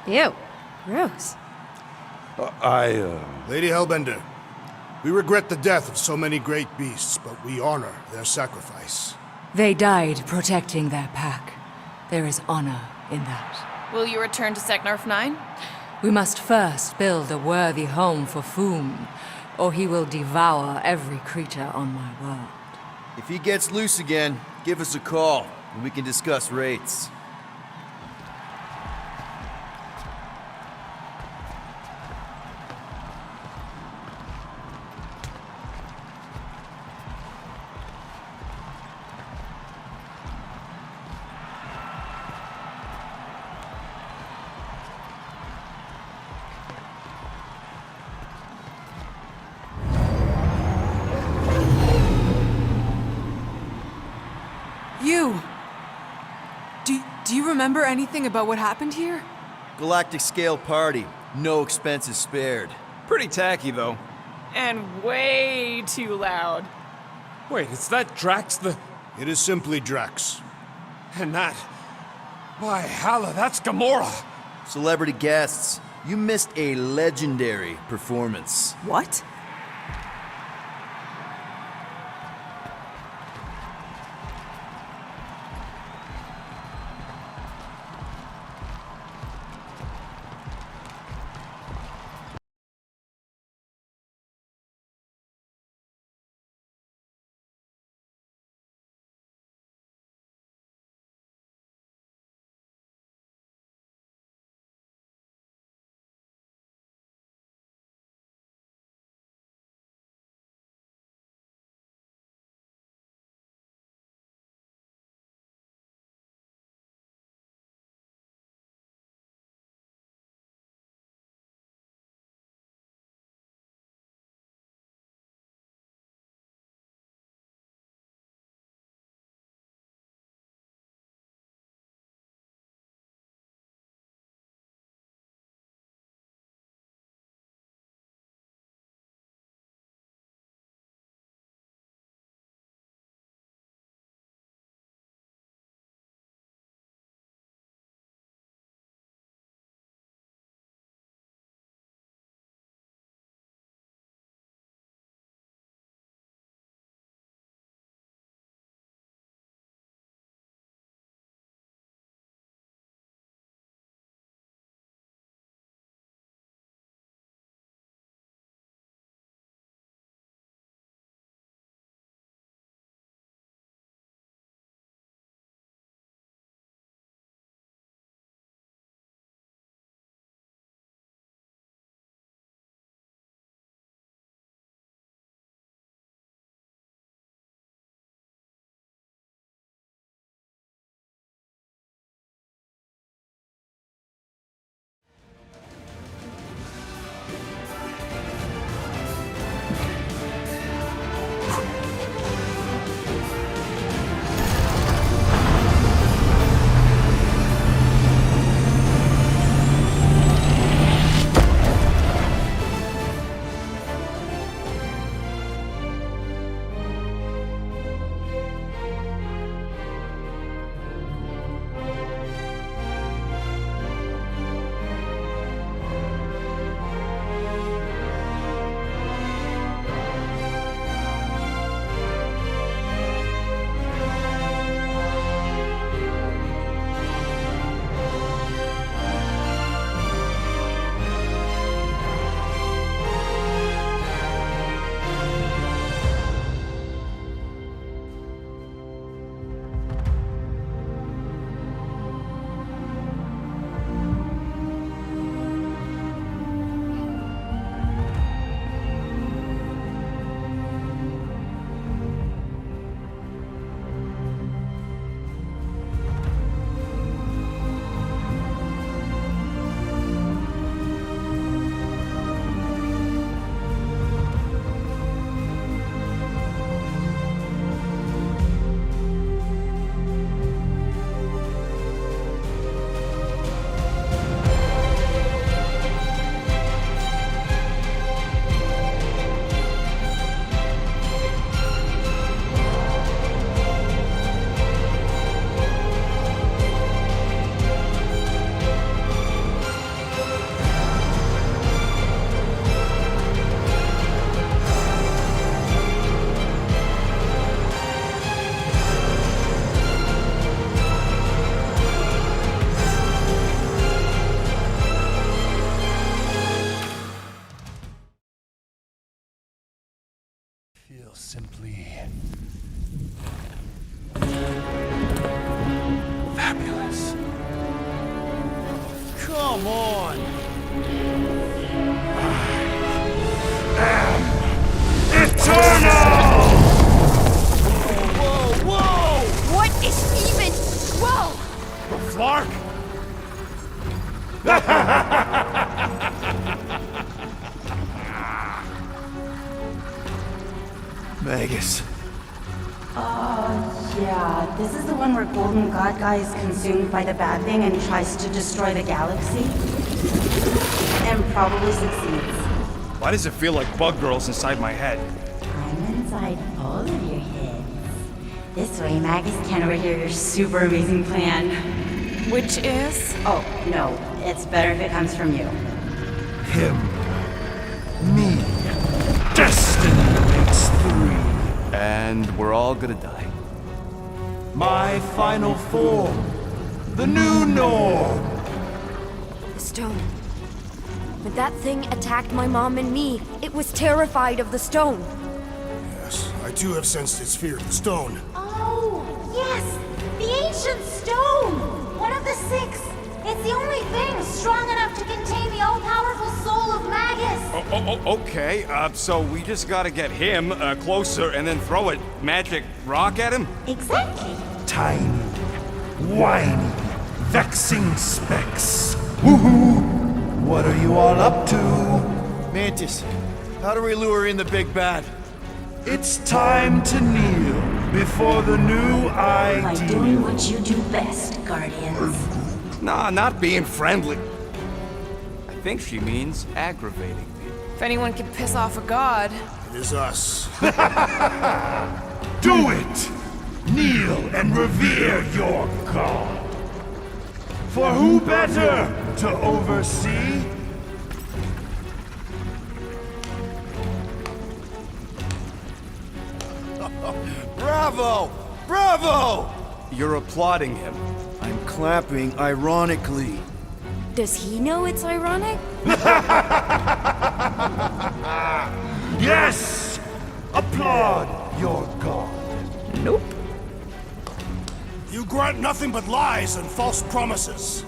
Ew. Gross. Lady Hellbender, we regret the death of so many great beasts, but we honor their sacrifice. They died protecting their pack. There is honor in that. Will you return to Seknarf 9? We must first build a worthy home for Foom, or he will devour every creature on my world. If he gets loose again, give us a call, and we can discuss rates. remember anything about what happened here? Galactic scale party. No expenses spared. Pretty tacky, though. And way too loud. Wait, is that Drax the... It is simply Drax. And that... By Halla, that's Gamora! Celebrity guests, you missed a legendary performance. What? Feel simply fabulous. Come on! Eternal! Whoa, whoa! What is even... Whoa! Flark? Magus, Yeah, this is the one where Golden God Guy is consumed by the bad thing and tries to destroy the galaxy. And probably succeeds. Why does it feel like Bug Girl's inside my head? I'm inside all of your heads. This way, Magus can overhear your super amazing plan. Which is? Oh, no. It's better if it comes from you. Him. Me. Destiny makes three. And we're all gonna die. My final form. The new norm. The stone. When that thing attacked my mom and me, it was terrified of the stone. Yes, I too have sensed its fear of the stone. Oh, yes! The ancient stone! One of the 6. It's the only thing strong enough to contain the all-powerful soul of Magus. Okay. So we just gotta get him closer and then throw a magic rock at him? Exactly. Tiny, whiny, vexing specks. Woohoo! What are you all up to? Mantis, how do we lure in the big bad? It's time to kneel before the new By idea. doing what you do best, Guardians. Nah, not being friendly. I think she means aggravating me. If anyone can piss off a god. It is us. Do it! Kneel and revere your god. For who better to oversee? Bravo! Bravo! You're applauding him. I'm clapping ironically. Does he know it's ironic? Yes! Applaud your god. Nope. You grant nothing but lies and false promises.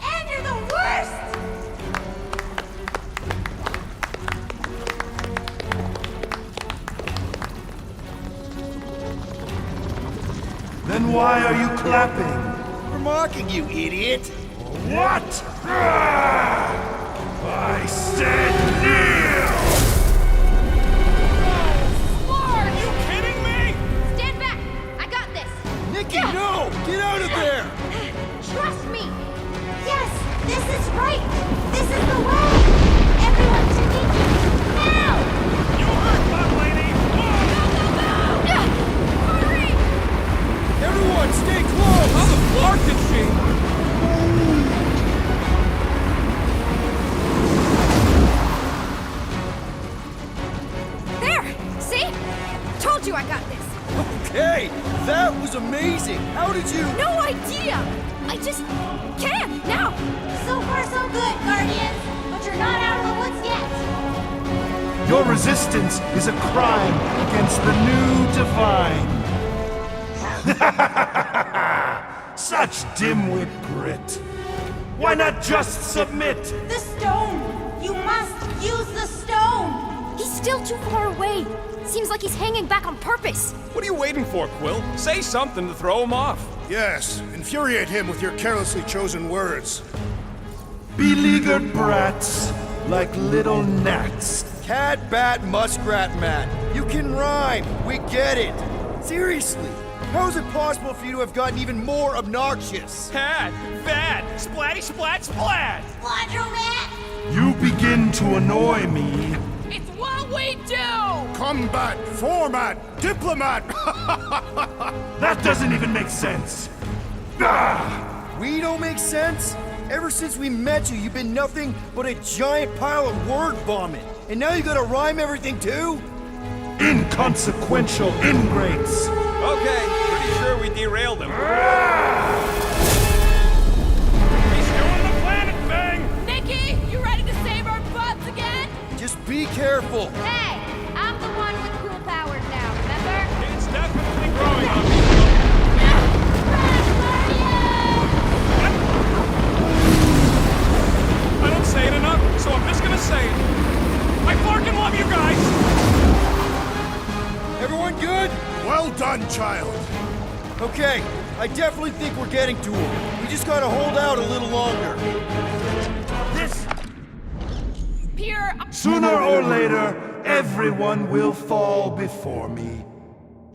And you're the worst! Then why are you clapping? We're mocking you, idiot! What? I said kneel! Are you kidding me? Stand back! I got this! Nikki, no! Get out of there! Trust me! Yes, this is right! This is the way! Everyone to Nikki! Now! You heard, Bug Lady! Hurry! Everyone, stay close! How the flark did she? There! See? Told you I got this. Okay, that was amazing! How did you... No idea! I just can now! So far, so good, Guardians! But you're not out of the woods yet! Your resistance is a crime against the new divine. Such dimwit grit. Why not just submit? The stone! You must use the stone! He's still too far away. Seems like he's hanging back on purpose. What are you waiting for, Quill? Say something to throw him off. Yes, infuriate him with your carelessly chosen words. Beleaguered brats like little gnats. Cat, bat, muskrat, mat. You can rhyme. We get it. Seriously, how is it possible for you to have gotten even more obnoxious? Bad, bad, splatty, splat, splat! Quadromat! You begin to annoy me. It's what we do! Combat, format, diplomat! That doesn't even make sense. Ah! We don't make sense? Ever since we met you, you've been nothing but a giant pile of word vomit. And now you gotta rhyme everything too? Inconsequential ingrates. Okay, pretty sure we derailed him. He's doing the planet thing! Nikki, you ready to save our butts again? Just be careful. Hey, I'm the one with cool powers now, remember? It's definitely growing on me. I don't say it enough, so I'm just gonna say it. I fucking love you guys! Everyone good? Well done, child. Okay, I definitely think we're getting to him. We just gotta hold out a little longer. This. Peter, Sooner or later, everyone will fall before me.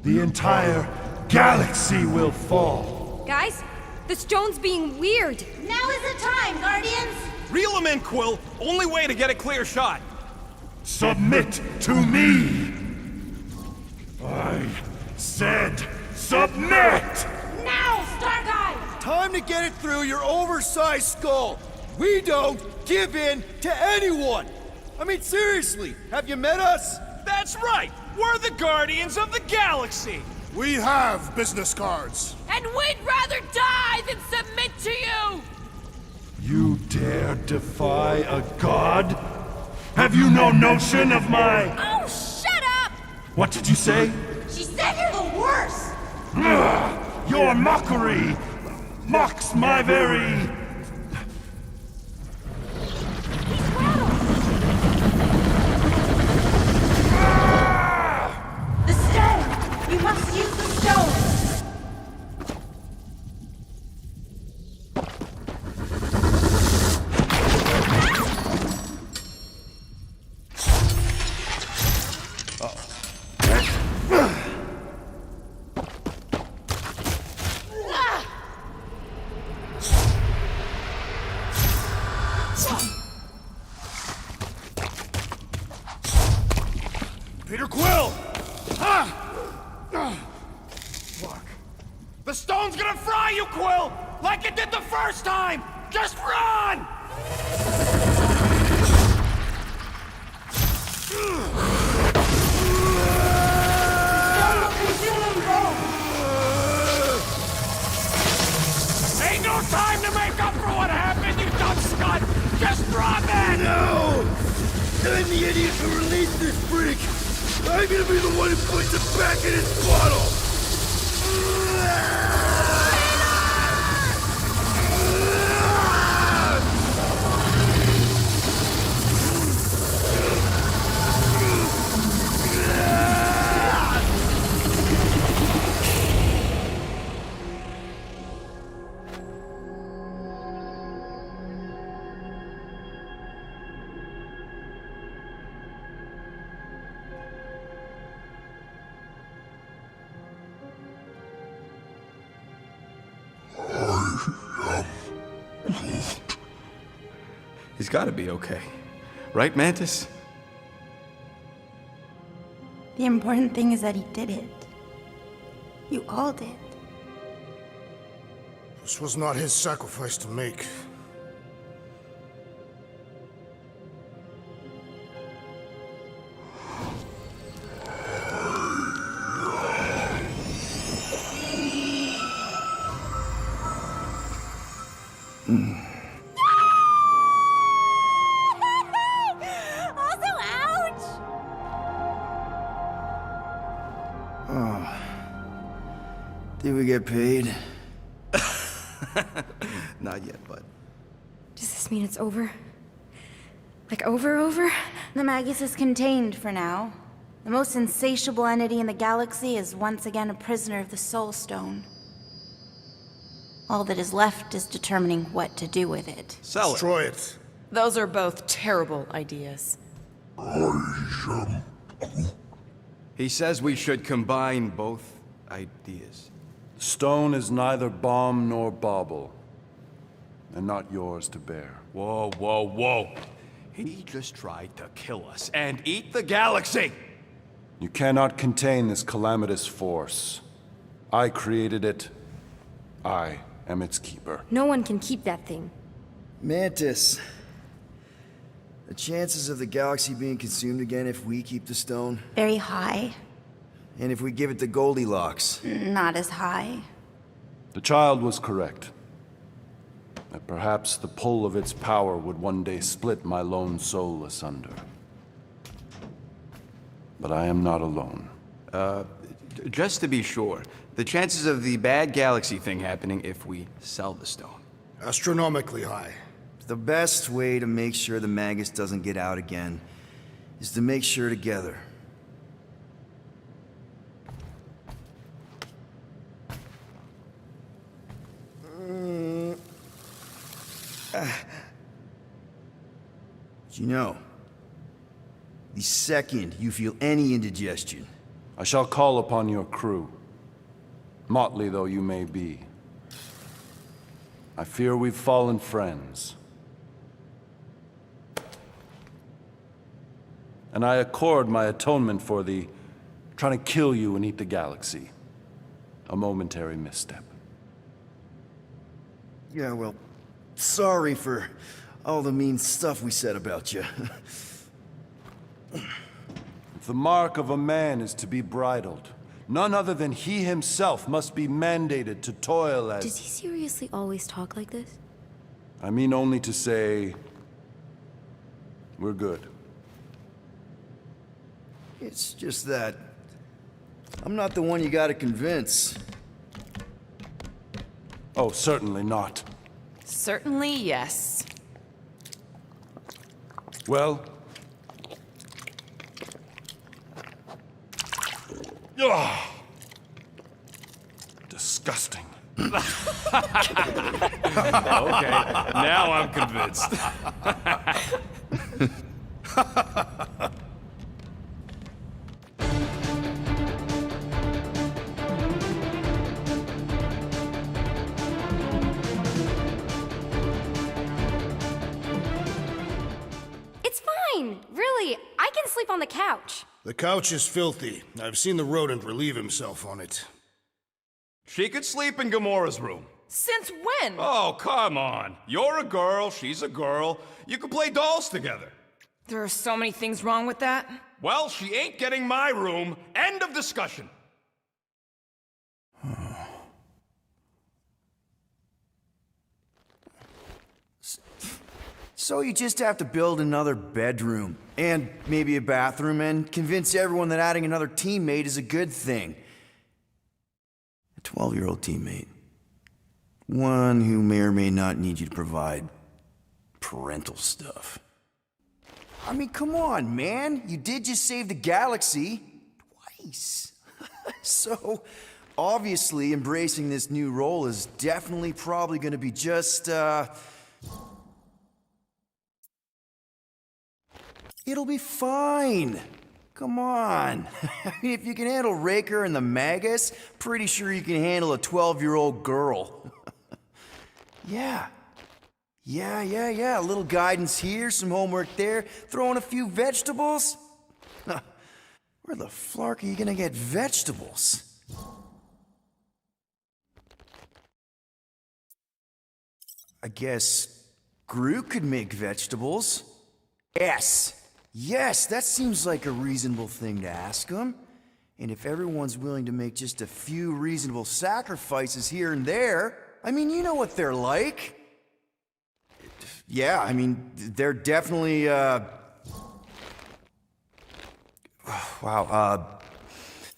the entire galaxy will fall. Guys, the stone's being weird. Now is the time, Guardians! Reel him in, Quill. Only way to get a clear shot. Submit to me! I said submit! Now, Star Guy! Time to get it through your oversized skull. We don't give in to anyone. I mean, seriously, have you met us? That's right. We're the Guardians of the Galaxy. We have business cards. And we'd rather die than submit to you! You dare defy a god? Have you no notion of my... Oh, shut up! What did you say? She said you're the worst! Your mockery mocks my very... The stone! You must use the stone! Peter Quill! Fuck. The stone's gonna fry you, Quill! Like it did the first time! Just run! Ain't no time to make up for what happened, you dumb scut! Just drop it! No! I'm the idiot who released this freak! I'm gonna be the one who puts it back in its bottle! He's gotta be okay. Right, Mantis? The important thing is that he did it. You all did. This was not his sacrifice to make. Also, ouch! Did we get paid? Not yet, bud. Does this mean it's over? Like over? The Magus is contained for now. The most insatiable entity in the galaxy is once again a prisoner of the Soul Stone. All that is left is determining what to do with it. Sell it. Destroy it. Those are both terrible ideas. He says we should combine both ideas. Stone is neither bomb nor bauble, and not yours to bear. Whoa, whoa, whoa. He just tried to kill us and eat the galaxy! You cannot contain this calamitous force. I created it. I am its keeper. No one can keep that thing. Mantis. The chances of the galaxy being consumed again if we keep the stone? Very high. And if we give it to Goldilocks? Not as high. The child was correct. That perhaps the pull of its power would one day split my lone soul asunder. But I am not alone. Just to be sure, the chances of the bad galaxy thing happening if we sell the stone. Astronomically high. The best way to make sure the Magus doesn't get out again is to make sure together. You know, the second you feel any indigestion, I shall call upon your crew, motley though you may be. I fear we've fallen friends. And I accord my atonement for the trying to kill you and eat the galaxy. A momentary misstep. Yeah, well, sorry for all the mean stuff we said about you. If the mark of a man is to be bridled, none other than he himself must be mandated to toil as... Does he seriously always talk like this? I mean only to say... we're good. It's just that... I'm not the one you gotta convince. Oh, certainly not. Certainly, yes. Well... Ugh. Disgusting. Okay, now I'm convinced. It's fine! Really, I can sleep on the couch. The couch is filthy. I've seen the rodent relieve himself on it. She could sleep in Gamora's room. Since when? Oh, come on. You're a girl, she's a girl. You could play dolls together. There are so many things wrong with that. Well, she ain't getting my room. End of discussion. So you just have to build another bedroom, and maybe a bathroom, and convince everyone that adding another teammate is a good thing. A 12-year-old teammate. One who may or may not need you to provide parental stuff. I mean, come on, man. You did just save the galaxy. Twice. So, obviously, embracing this new role is definitely probably gonna be just, It'll be fine. Come on. I mean, if you can handle Raker and the Magus, pretty sure you can handle a 12-year-old girl. Yeah. Yeah. A little guidance here, some homework there, throw in a few vegetables. Where the flark are you gonna get vegetables? I guess Groot could make vegetables. Yes, that seems like a reasonable thing to ask him. And if everyone's willing to make just a few reasonable sacrifices here and there, I mean, you know what they're like. Yeah, I mean, they're definitely,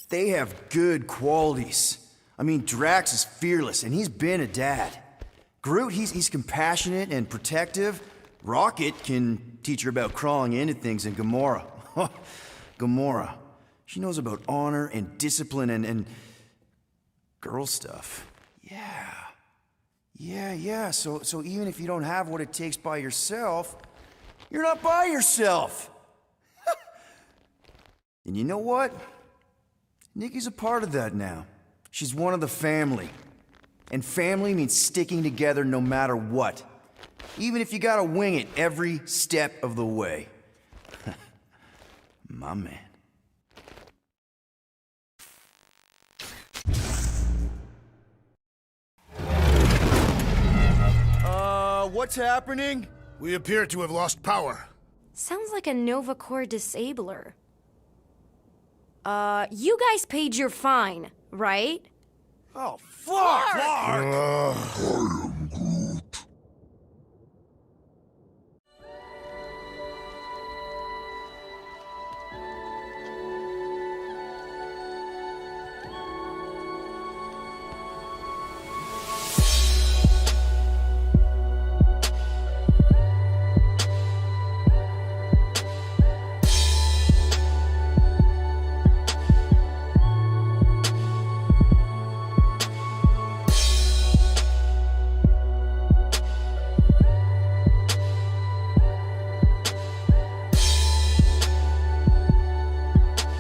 they have good qualities. I mean, Drax is fearless, and he's been a dad. Groot, he's compassionate and protective. Rocket can teach her about crawling into things, and Gamora. Gamora. She knows about honor and discipline and girl stuff. Yeah. So even if you don't have what it takes by yourself, you're not by yourself. And you know what? Nikki's a part of that now. She's one of the family. And family means sticking together no matter what. Even if you gotta wing it every step of the way. My man. What's happening? We appear to have lost power. Sounds like a Nova Corps disabler. You guys paid your fine, right? Oh, fuck! I am